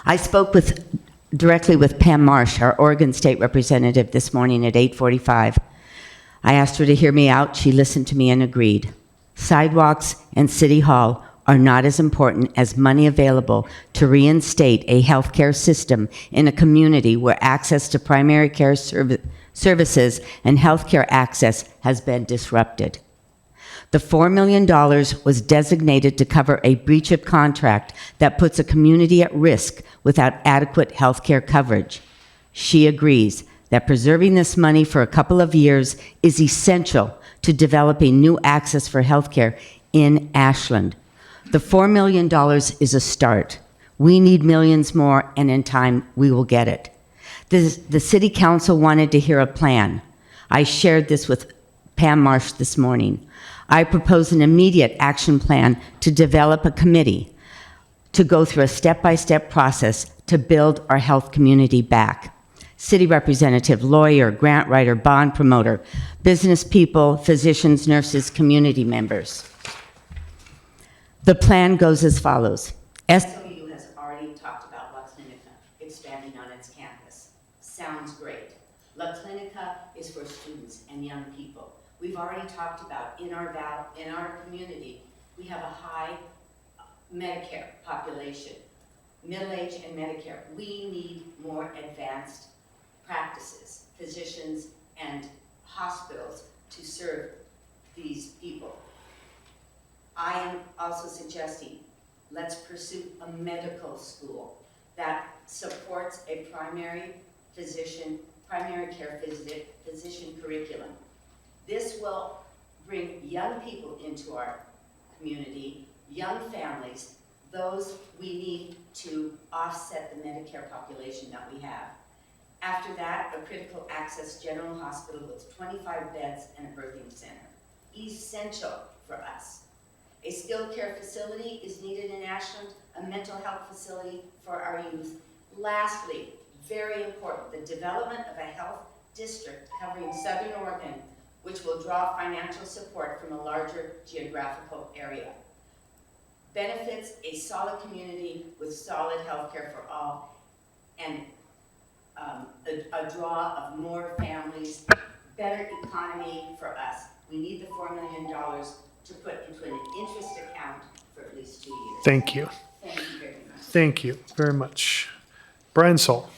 I spoke directly with Pam Marsh, our Oregon State Representative, this morning at 8:45. I asked her to hear me out. She listened to me and agreed. Sidewalks and City Hall are not as important as money available to reinstate a healthcare system in a community where access to primary care services and healthcare access has been disrupted. The $4 million was designated to cover a breach of contract that puts a community at risk without adequate healthcare coverage. She agrees that preserving this money for a couple of years is essential to developing new access for healthcare in Ashland. The $4 million is a start. We need millions more, and in time, we will get it. The City Council wanted to hear a plan. I shared this with Pam Marsh this morning. I propose an immediate action plan to develop a committee to go through a step-by-step process to build our health community back. city representative, lawyer, grant writer, bond promoter, business people, physicians, nurses, community members. The plan goes as follows. SOU has already talked about La Clinica expanding on its campus. Sounds great. La Clinica is for students and young people. We've already talked about in our community, we have a high Medicare population, middle age and Medicare. We need more advanced practices, physicians and hospitals to serve these people. I am also suggesting, let's pursue a medical school that supports a primary care physician curriculum. This will bring young people into our community, young families, those we need to offset the Medicare population that we have. After that, a critical access general hospital with 25 beds and a birthing center. Essential for us. A skilled care facility is needed in Ashland, a mental health facility for our youth. Lastly, very important, the development of a health district covering Southern Oregon, which will draw financial support from a larger geographical area. Benefits a solid community with solid health care for all, and a draw of more families, better economy for us. We need the $4 million to put into an interest account for at least 2 years. Thank you. Thank you very much. Thank you very much. Brian Soul.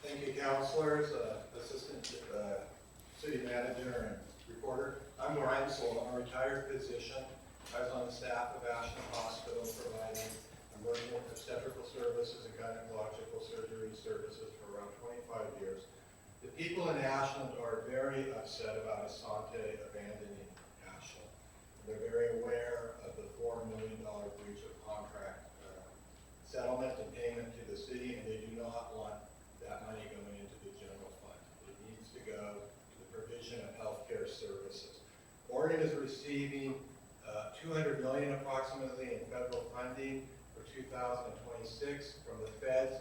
Thank you, counselors, assistant city manager and reporter. I'm Brian Soul. I'm a retired physician. I was on the staff of Ashland Hospital providing emergent obstetrical services and gynecological surgery services for around 25 years. The people in Ashland are very upset about Asante abandoning Ashland. They're very aware of the $4 million breach of contract settlement and payment to the city, and they do not want that money going into the general fund. It needs to go to the provision of healthcare services. Oregon is receiving $200 million approximately in federal funding for 2026 from the feds,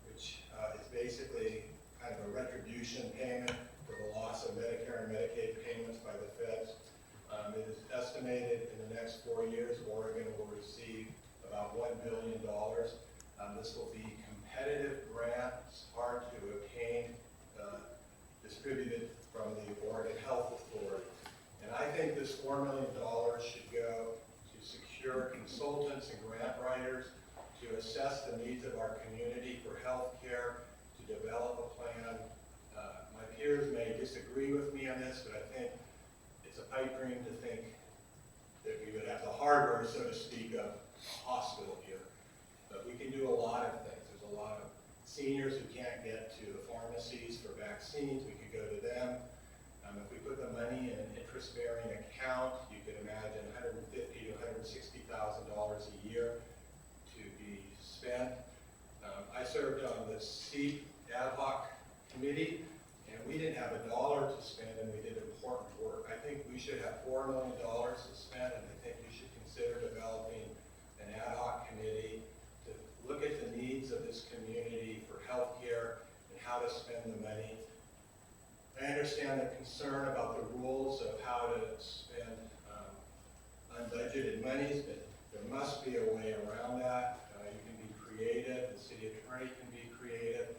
which is basically kind of a retribution payment for the loss of Medicare and Medicaid payments by the feds. It is estimated in the next 4 years, Oregon will receive about $1 billion. This will be competitive grants, hard to obtain, distributed from the Oregon Health Authority. And I think this $4 million should go to secure consultants and grant writers to assess the needs of our community for health care, to develop a plan. My peers may disagree with me on this, but I think it's a pipe dream to think that we would have the hardware, so to speak, of a hospital here. But we can do a lot of things. There's a lot of seniors who can't get to the pharmacies for vaccines. We could go to them. If we put the money in an interest-bearing account, you could imagine $150,000 to $160,000 a year to be spent. I served on the SEEP ad hoc committee, and we didn't have $1 to spend, and we did important work. I think we should have $4 million to spend, and I think you should consider developing an ad hoc committee to look at the needs of this community for health care and how to spend the money. I understand the concern about the rules of how to spend unbudgeted monies, but there must be a way around that. You can be creative. The city attorney can be creative.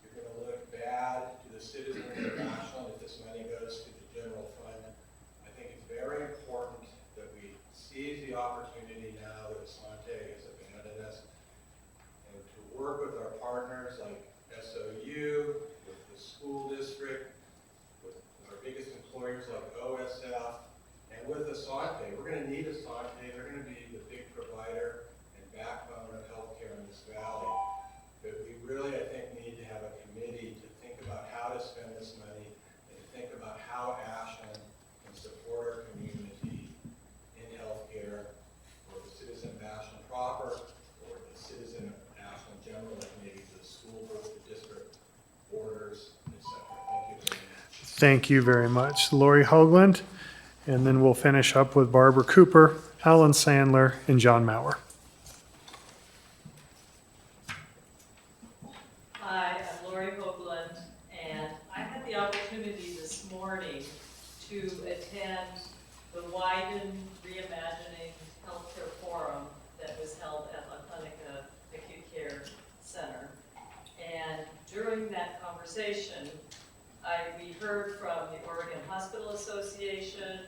You're going to look bad to the citizens of Ashland if this money goes to the general fund. I think it's very important that we seize the opportunity now that Asante has abandoned us, and to work with our partners like SOU, with the school district, with our biggest employers like OSF, and with Asante. We're going to need Asante. They're going to be the big provider and backbone of healthcare in this valley. But we really, I think, need to have a committee to think about how to spend this money and to think about how Ashland can support our community in healthcare, or the citizen of Ashland proper, or the citizen of Ashland general, like maybe the school board, the district borders, etc. Thank you very much. Thank you very much. Lori Hoagland, and then we'll finish up with Barbara Cooper, Alan Sandler, and John Maurer. morning to attend the Wyden Reimagining Healthcare Forum that was held at La Clinica Acute Care Center. And during that conversation, we heard from the Oregon Hospital Association,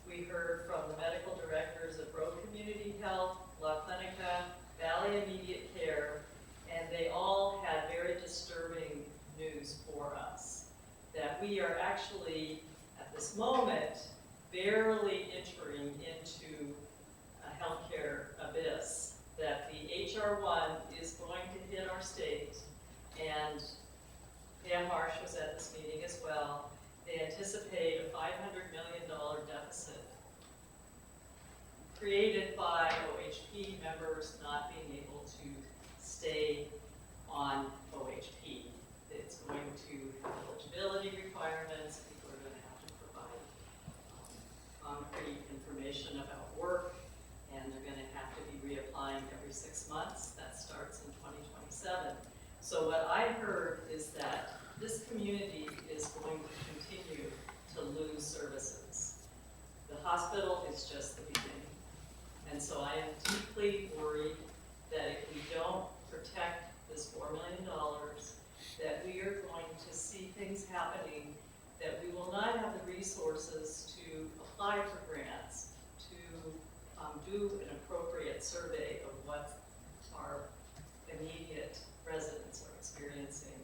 we heard from the medical directors of Road Community Health, La Clinica, Valley Immediate Care, and they all had very disturbing news for us. That we are actually, at this moment, barely entering into a healthcare abyss. That the HR1 is going to hit our state, and Pam Marsh was at this meeting as well. They anticipate a $500 million deficit created by OHP members not being able to stay on OHP. It's going to have eligibility requirements. People are going to have to provide concrete information about work, and they're going to have to be reapplying every 6 months. That starts in 2027. So what I heard is that this community is going to continue to lose services. The hospital is just the beginning. And so I am deeply worried that if we don't protect this $4 million, that we are going to see things happening that we will not have the resources to apply for grants, to do an appropriate survey of what our immediate residents are experiencing.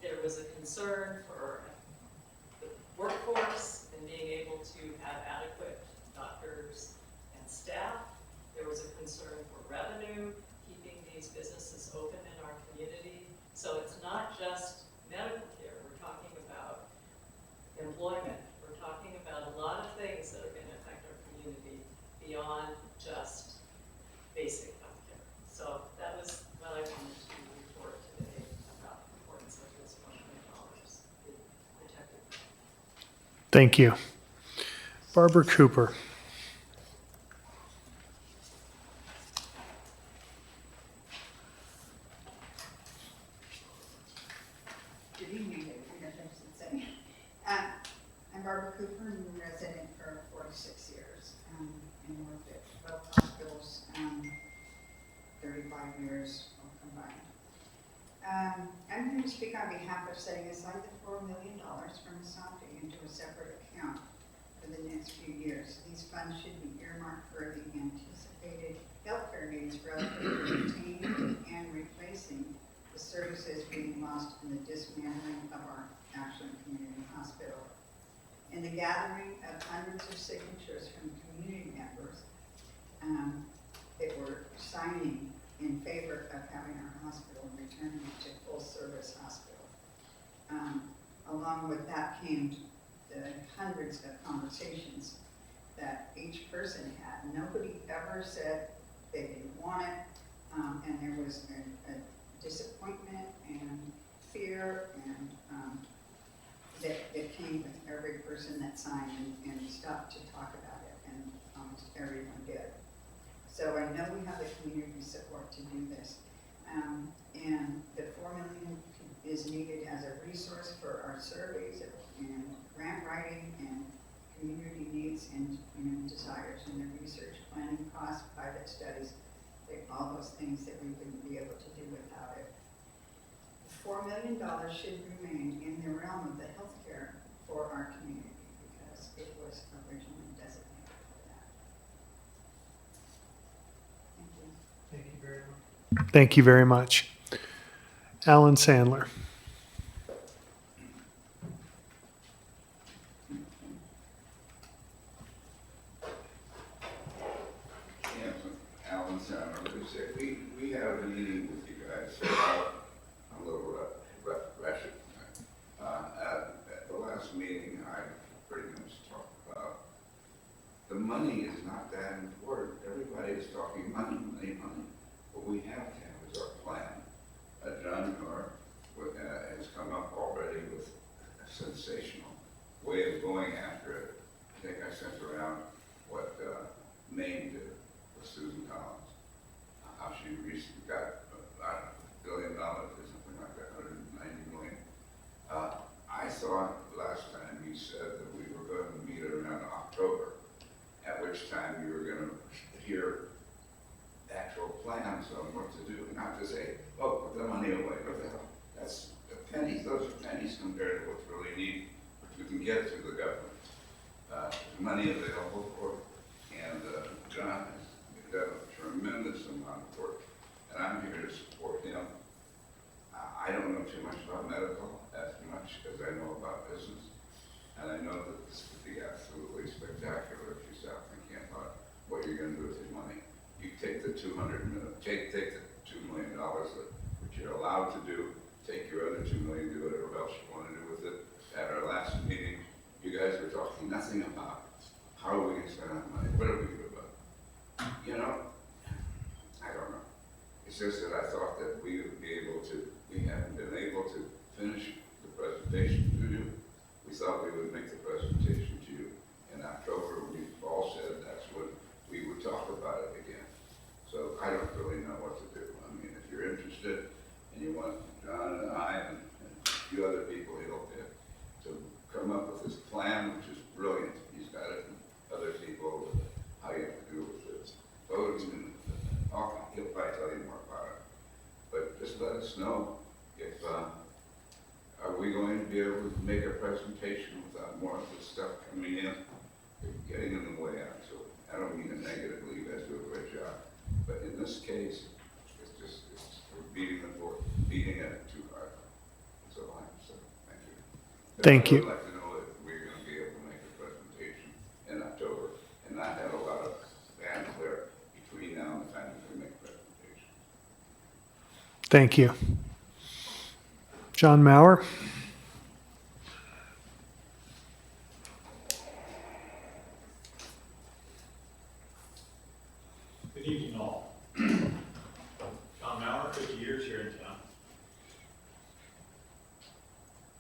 There was a concern for the workforce and being able to have adequate doctors and staff. There was a concern for revenue, keeping these businesses open in our community. So it's not just medical care. We're talking about employment. We're talking about a lot of things that are going to affect our community beyond just basic health care. So that was what I wanted to report today about the importance of this $1 million being protected. Thank you. Barbara Cooper. Good evening, I should say. I'm Barbara Cooper, I'm a resident for 46 years and worked at 12 hospitals, 35 years all combined. I'm here to speak on behalf of setting aside the $4 million from Asante into a separate account for the next few years. These funds should be earmarked for the anticipated healthcare needs relative to retaining and replacing the services being lost in the dismantling of our Ashland Community Hospital. In the gathering of hundreds of signatures from community members that were signing in favor of having our hospital returning to full service hospital. Along with that came the hundreds of conversations that each person had. Nobody ever said they didn't want it, and there was a disappointment and fear and that came with every person that signed and stopped to talk about it, and almost everyone did. So I know we have the community support to do this, and the $4 million is needed as a resource for our surveys and grant writing and community needs and desires and the research, planning, costs, pilot studies, all those things that we wouldn't be able to do without it. The $4 million should remain in the realm of the healthcare for our community because it was originally designated for that. Thank you. Thank you very much. Thank you very much. Alan Sandler. Alan Sandler, we had a meeting with you guys about a little Russian. At the last meeting, I pretty much talked about the money is not that important. Everybody is talking money. What we have to have is our plan. John Moore has come up already with a sensational way of going after it. I think I sent around what Maine did with Susan Collins. How she recently got $1 billion or something like that, 190 million. I thought last time you get to the government. There's money available for it, and John has done a tremendous amount of work, and I'm here to support him. I don't know too much about medical, as much as I know about business, and I know that this would be absolutely spectacular if you start thinking about what you're going to do with your money. You take the take the $2 million that you're allowed to do, take your other $2 million, do whatever else you want to do with it. At our last meeting, you guys were talking nothing about how are we going to spend our money, what are we going to do about it? You know, I don't know. It's just that I thought that we would be able to, we haven't been able to finish the presentation to you. We thought we would make the presentation to you in October. We all said that's when we would talk about it again. So I don't really know what to do. I mean, if you're interested and you want John and I and a few other people help you to come up with this plan, which is brilliant. He's got it from other people, how you have to do with this voting and all. He'll probably tell you more about it. But just let us know if, are we going to be able to make a presentation without more of this stuff coming in, getting in the way out. So I don't mean it negatively, you guys do a great job. But in this case, we're beating it too hard. That's all I have to say. Thank you. Thank you. I would like to know if we're going to be able to make a presentation in October and not have a lot of fanfare between now and the time we make a presentation. Thank you. John Maurer. Good evening, all. John Maurer, 50 years here in town.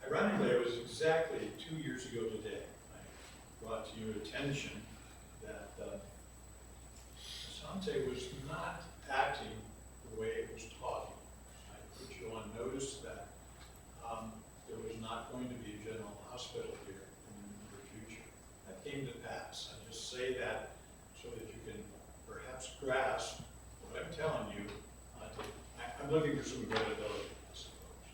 Ironically, it was exactly 2 years ago today, I brought to your attention that Asante was not acting the way it was talking. I put you on notice that there was not going to be a general hospital here in the near future. That came to pass. I just say that so that you can perhaps grasp what I'm telling you. I'm looking for some credibility, I suppose.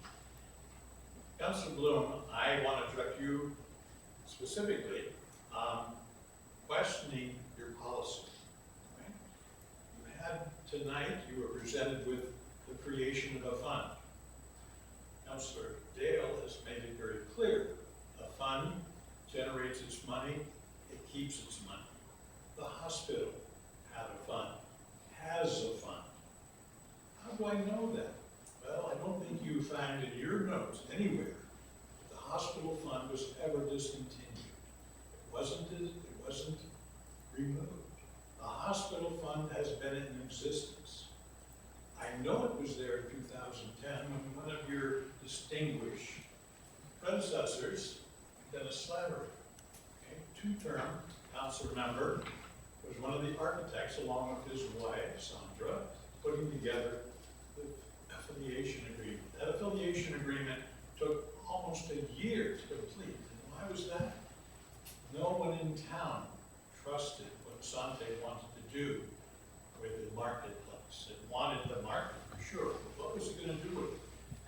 Councilor Bloom, I want to direct you specifically questioning your policy. Right? You had tonight, you were presented with the creation of a fund. Councilor Dale has made it very clear. A fund generates its money, it keeps its money. The hospital had a fund, has a fund. How do I know that? Well, I don't think you find in your notes anywhere that the hospital fund was ever discontinued. It wasn't removed. The hospital fund has been in existence. I know it was there in 2010 when one of your distinguished predecessors, Dennis Slattery, okay, two-term council member, was one of the architects along with his wife, Sandra, putting together the affiliation agreement. That affiliation agreement took almost a year to complete. And why was that? No one in town trusted what Asante wanted to do with the marketplace. It wanted the market, for sure. But what was it going to do with it?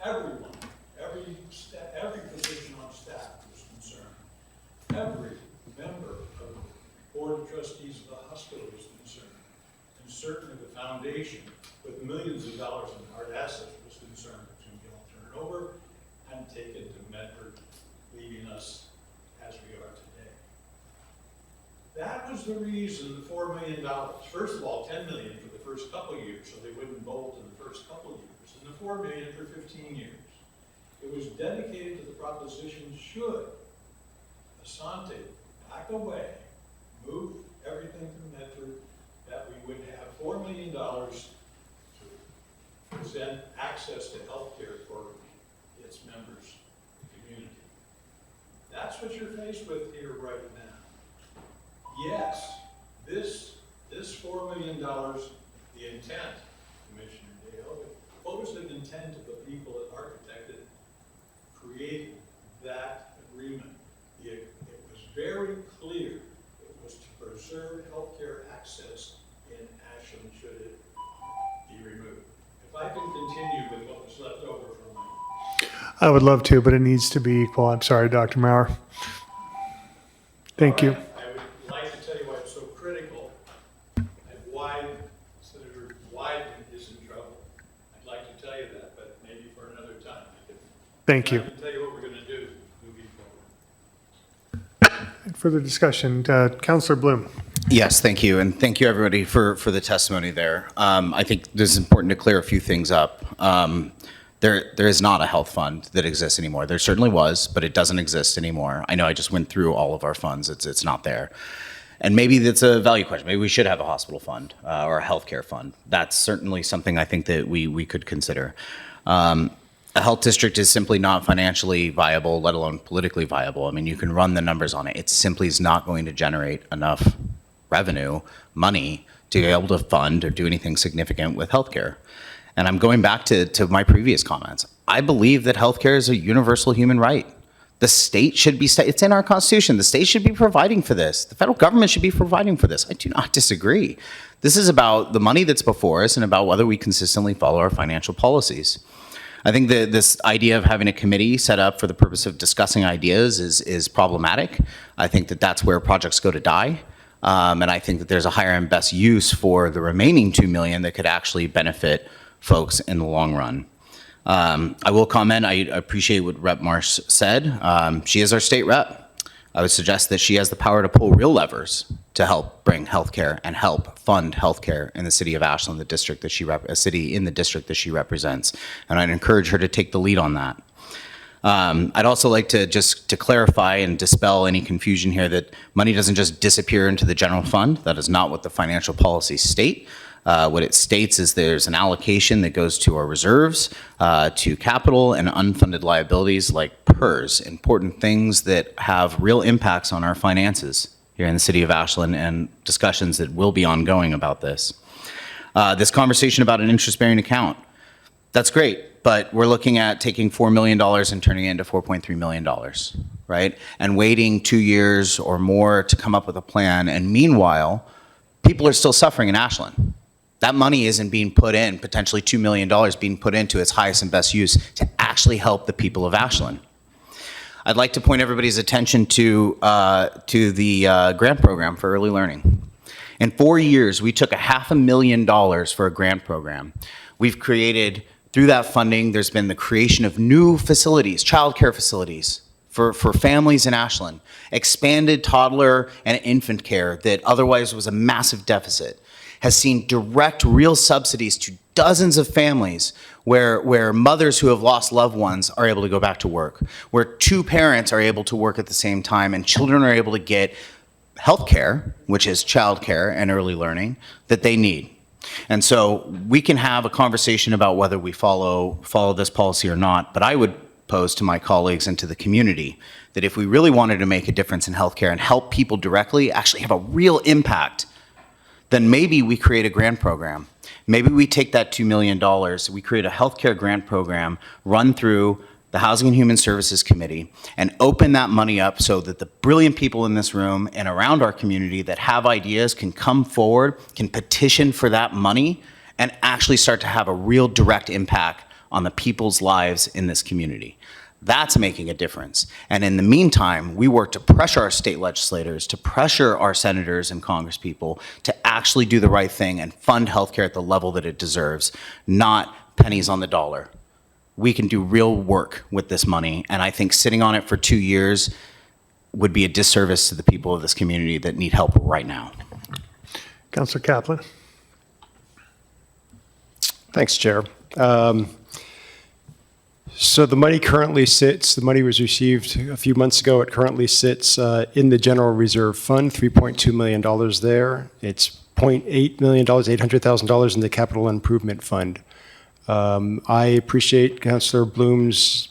Everyone, every position on staff was concerned. Every member of the board of trustees of the hospital was concerned. And certainly the foundation, with millions of dollars in hard assets, was concerned it was going to be all turned over and taken to Medford, leaving us as we are today. That was the reason the $4 million. First of all, $10 million for the first couple of years, so they wouldn't bolt in the first couple of years, and the $4 million for 15 years. It was dedicated to the proposition: should Asante back away, move everything from Medford, that we would have $4 million to present access to health care for its members, the community. That's what you're faced with here right now. Yes, this $4 million, the intent, Commissioner Dale, what was the intent of the people that architected, created that agreement? It was very clear. It was to preserve healthcare access in Ashland should it be removed. If I can continue with what was left over from my... I would love to, but it needs to be equal. I'm sorry, Dr. Maurer. Thank you. I would like to tell you why it's so critical and why Senator Wyden is in trouble. I'd like to tell you that, but maybe for another time. Thank you. I can tell you what we're going to do moving forward. Further discussion, Councillor Bloom. Yes, thank you, and thank you everybody for the testimony there. I think this is important to clear a few things up. There is not a health fund that exists anymore. There certainly was, but it doesn't exist anymore. I know I just went through all of our funds. It's not there. And maybe that's a value question. Maybe we should have a hospital fund or a healthcare fund. That's certainly something I think that we could consider. A health district is simply not financially viable, let alone politically viable. I mean, you can run the numbers on it. It simply is not going to generate enough revenue, money, to be able to fund or do anything significant with healthcare. And I'm going back to my previous comments. I believe that healthcare is a universal human right. The state should be, it's in our Constitution, the state should be providing for this. The federal government should be providing for this. I do not disagree. This is about the money that's before us and about whether we consistently follow our financial policies. I think that this idea of having a committee set up for the purpose of discussing ideas is problematic. I think that that's where projects go to die. And I think that there's a higher and best use for the remaining 2 million that could actually benefit folks in the long run. I will comment, I appreciate what Rep. Marsh said. She is our state rep. I would suggest that she has the power to pull real levers to help bring healthcare and help fund healthcare in the city of Ashland, the district that a city in the district that she represents. And I'd encourage her to take the lead on that. I'd also like to just clarify and dispel any confusion here that money doesn't just disappear into the general fund. That is not what the financial policies state. What it states is there's an allocation that goes to our reserves, to capital and unfunded liabilities like PERS, important things that have real impacts on our finances here in the city of Ashland, and discussions that will be ongoing about this. This conversation about an interest-bearing account, that's great, but we're looking at taking $4 million and turning it into $4.3 million, right? And waiting 2 years or more to come up with a plan, and meanwhile, people are still suffering in Ashland. That money isn't being put in, potentially $2 million being put into its highest and best use to actually help the people of Ashland. I'd like to point everybody's attention to the grant program for early learning. In 4 years, we took $500,000 for a grant program. We've created, through that funding, there's been the creation of new facilities, childcare facilities for families in Ashland, expanded toddler and infant care that otherwise was a massive deficit, has seen direct real subsidies to dozens of families where mothers who have lost loved ones are able to go back to work, where two parents are able to work at the same time, and children are able to get health care, which is child care and early learning, that they need. And so we can have a conversation about whether we follow this policy or not, but I would pose to my colleagues and to the community that if we really wanted to make a difference in healthcare and help people directly, actually have a real impact, then maybe we create a grant program. Maybe we take that $2 million, we create a healthcare grant program, run through the Housing and Human Services Committee, and open that money up so that the brilliant people in this room and around our community that have ideas can come forward, can petition for that money, and actually start to have a real direct impact on the people's lives in this community. That's making a difference. And in the meantime, we work to pressure our state legislators, to pressure our senators and congresspeople to actually do the right thing and fund healthcare at the level that it deserves, not pennies on the dollar. We can do real work with this money, and I think sitting on it for 2 years would be a disservice to the people of this community that need help right now. Councillor Kaplan. Thanks, Chair. So the money currently sits, the money was received a few months ago. It currently sits in the General Reserve Fund, $3.2 million there. It's $0.8 million, $800,000 in the Capital Improvement Fund. I appreciate Councillor Bloom's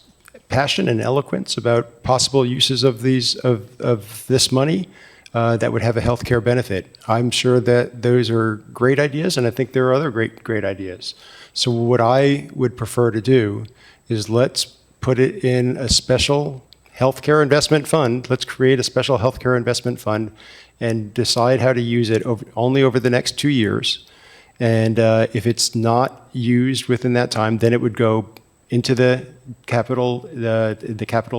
passion and eloquence about possible uses of this money that would have a healthcare benefit. I'm sure that those are great ideas, and I think there are other great ideas. So what I would prefer to do is let's put it in a special healthcare investment fund. Let's create a special healthcare investment fund and decide how to use it only over the next 2 years. And if it's not used within that time, then it would go into the capital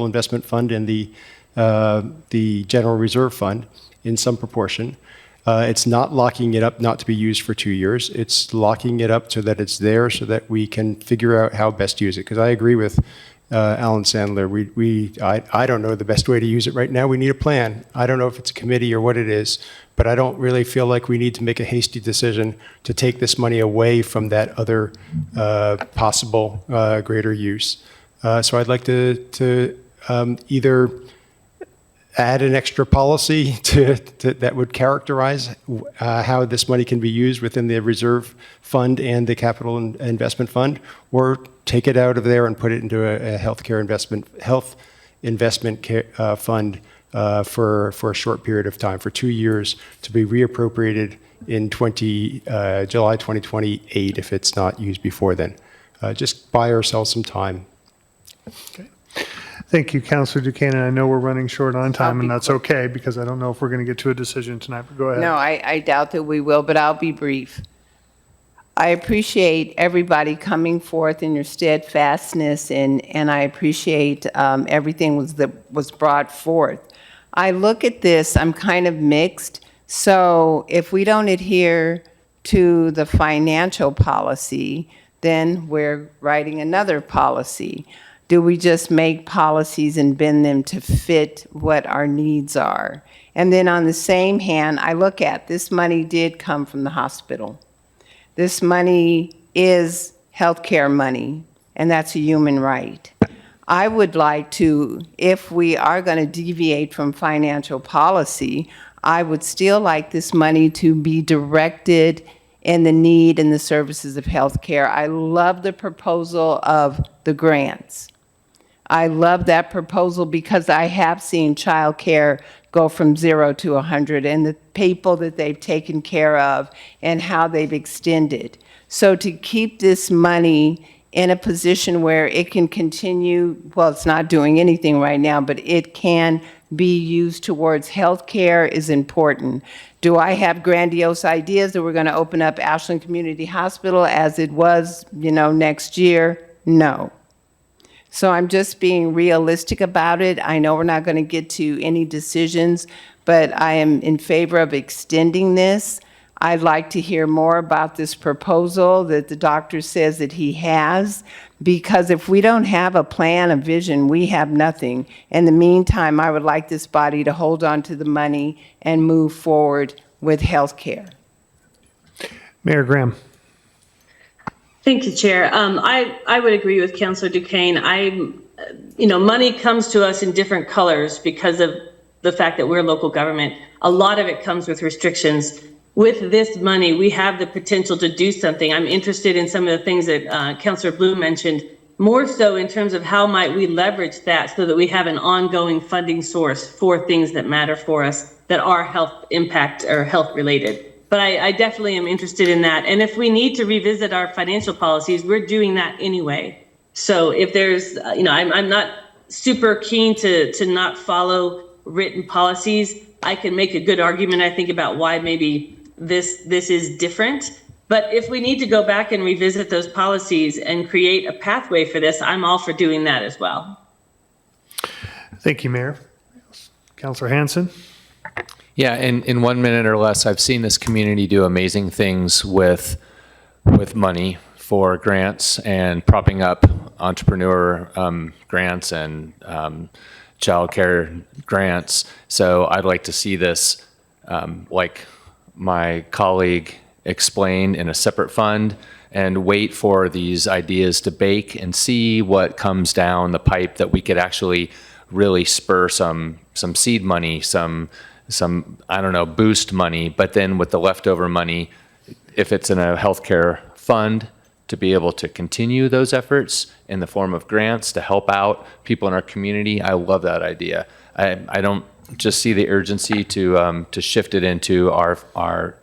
investment fund and the the general reserve fund in some proportion. It's not locking it up not to be used for 2 years. It's locking it up so that it's there so that we can figure out how best to use it. Because I agree with Alan Sandler. I don't know the best way to use it right now. We need a plan. I don't know if it's a committee or what it is, but I don't really feel like we need to make a hasty decision to take this money away from that other possible greater use. So I'd like to either add an extra policy that would characterize how this money can be used within the reserve fund and the capital investment fund, or take it out of there and put it into a health investment fund for a short period of time, for 2 years, to be reappropriated in July 2028 if it's not used before then. Just buy ourselves some time. Okay. Thank you, Councilor Duquesne. I know we're running short on time, and that's okay, because I don't know if we're going to get to a decision tonight, but go ahead. No, I doubt that we will, but I'll be brief. I appreciate everybody coming forth in your steadfastness, and I appreciate everything that was brought forth. I look at this, I'm kind of mixed. So if we don't adhere to the financial policy, then we're writing another policy. Do we just make policies and bend them to fit what our needs are? And then on the same hand, I look at this money did come from the hospital. This money is healthcare money, and that's a human right. I would like to, if we are going to deviate from financial policy, I would still like this money to be directed in the need and the services of healthcare. I love the proposal of the grants. I love that proposal because I have seen childcare go from 0 to 100 and the people that they've taken care of and how they've extended. So to keep this money in a position where it can continue, well, it's not doing anything right now, but it can be used towards healthcare is important. Do I have grandiose ideas that we're going to open up Ashland Community Hospital as it was, next year? No. So I'm just being realistic about it. I know we're not going to get to any decisions, but I am in favor of extending this. I'd like to hear more about this proposal that the doctor says that he has, because if we don't have a plan, a vision, we have nothing. In the meantime, I would like this body to hold on to the money and move forward with health care. Mayor Graham. Thank you, Chair. I would agree with Councilor Duquesne. Money comes to us in different colors because of the fact that we're local government. A lot of it comes with restrictions. With this money, we have the potential to do something. I'm interested in some of the things that Councilor Bloom mentioned, more so in terms of how might we leverage that so that we have an ongoing funding source for things that matter for us that are health impact or health related. But I definitely am interested in that. And if we need to revisit our financial policies, we're doing that anyway. So if there's, I'm not super keen to not follow written policies. I can make a good argument, I think, about why maybe this is different. But if we need to go back and revisit those policies and create a pathway for this, I'm all for doing that as well. Thank you, Mayor. Councilor Hansen. Yeah, in 1 minute or less, I've seen this community do amazing things with money for grants and propping up entrepreneur grants and child care grants. So I'd like to see this, like my colleague explained, in a separate fund and wait for these ideas to bake and see what comes down the pipe that we could actually really spur some seed money, some boost money, but then with the leftover money, if it's in a healthcare fund, to be able to continue those efforts in the form of grants to help out people in our community. I love that idea. I don't just see the urgency to shift it into our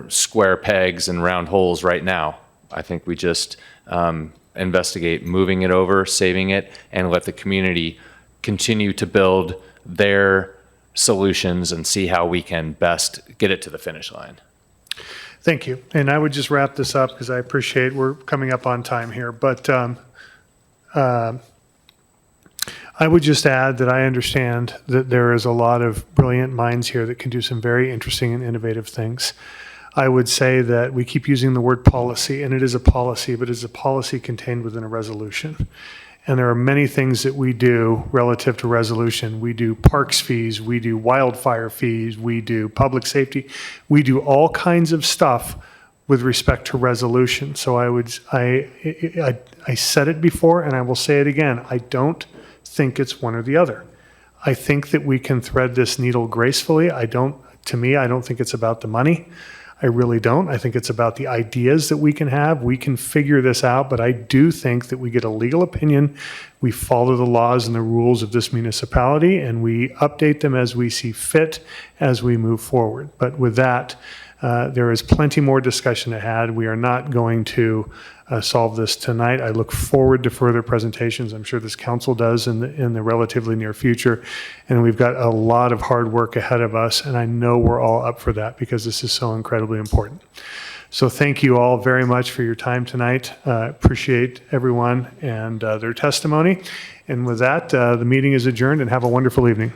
square pegs and round holes right now. I think we just investigate moving it over, saving it, and let the community continue to build their solutions and see how we can best get it to the finish line. Thank you. And I would just wrap this up because I appreciate we're coming up on time here. But I would just add that I understand that there is a lot of brilliant minds here that can do some very interesting and innovative things. I would say that we keep using the word policy, and it is a policy, but it's a policy contained within a resolution. And there are many things that we do relative to resolution. We do parks fees, we do wildfire fees, we do public safety. We do all kinds of stuff with respect to resolution. So I said it before and I will say it again. I don't think it's one or the other. I think that we can thread this needle gracefully. To me, I don't think it's about the money. I really don't. I think it's about the ideas that we can have. We can figure this out, but I do think that we get a legal opinion, we follow the laws and the rules of this municipality, and we update them as we see fit as we move forward. But with that, there is plenty more discussion to have. We are not going to solve this tonight. I look forward to further presentations. I'm sure this council does in the relatively near future. And we've got a lot of hard work ahead of us, and I know we're all up for that because this is so incredibly important. So thank you all very much for your time tonight. Appreciate everyone and their testimony. And with that, the meeting is adjourned, and have a wonderful evening.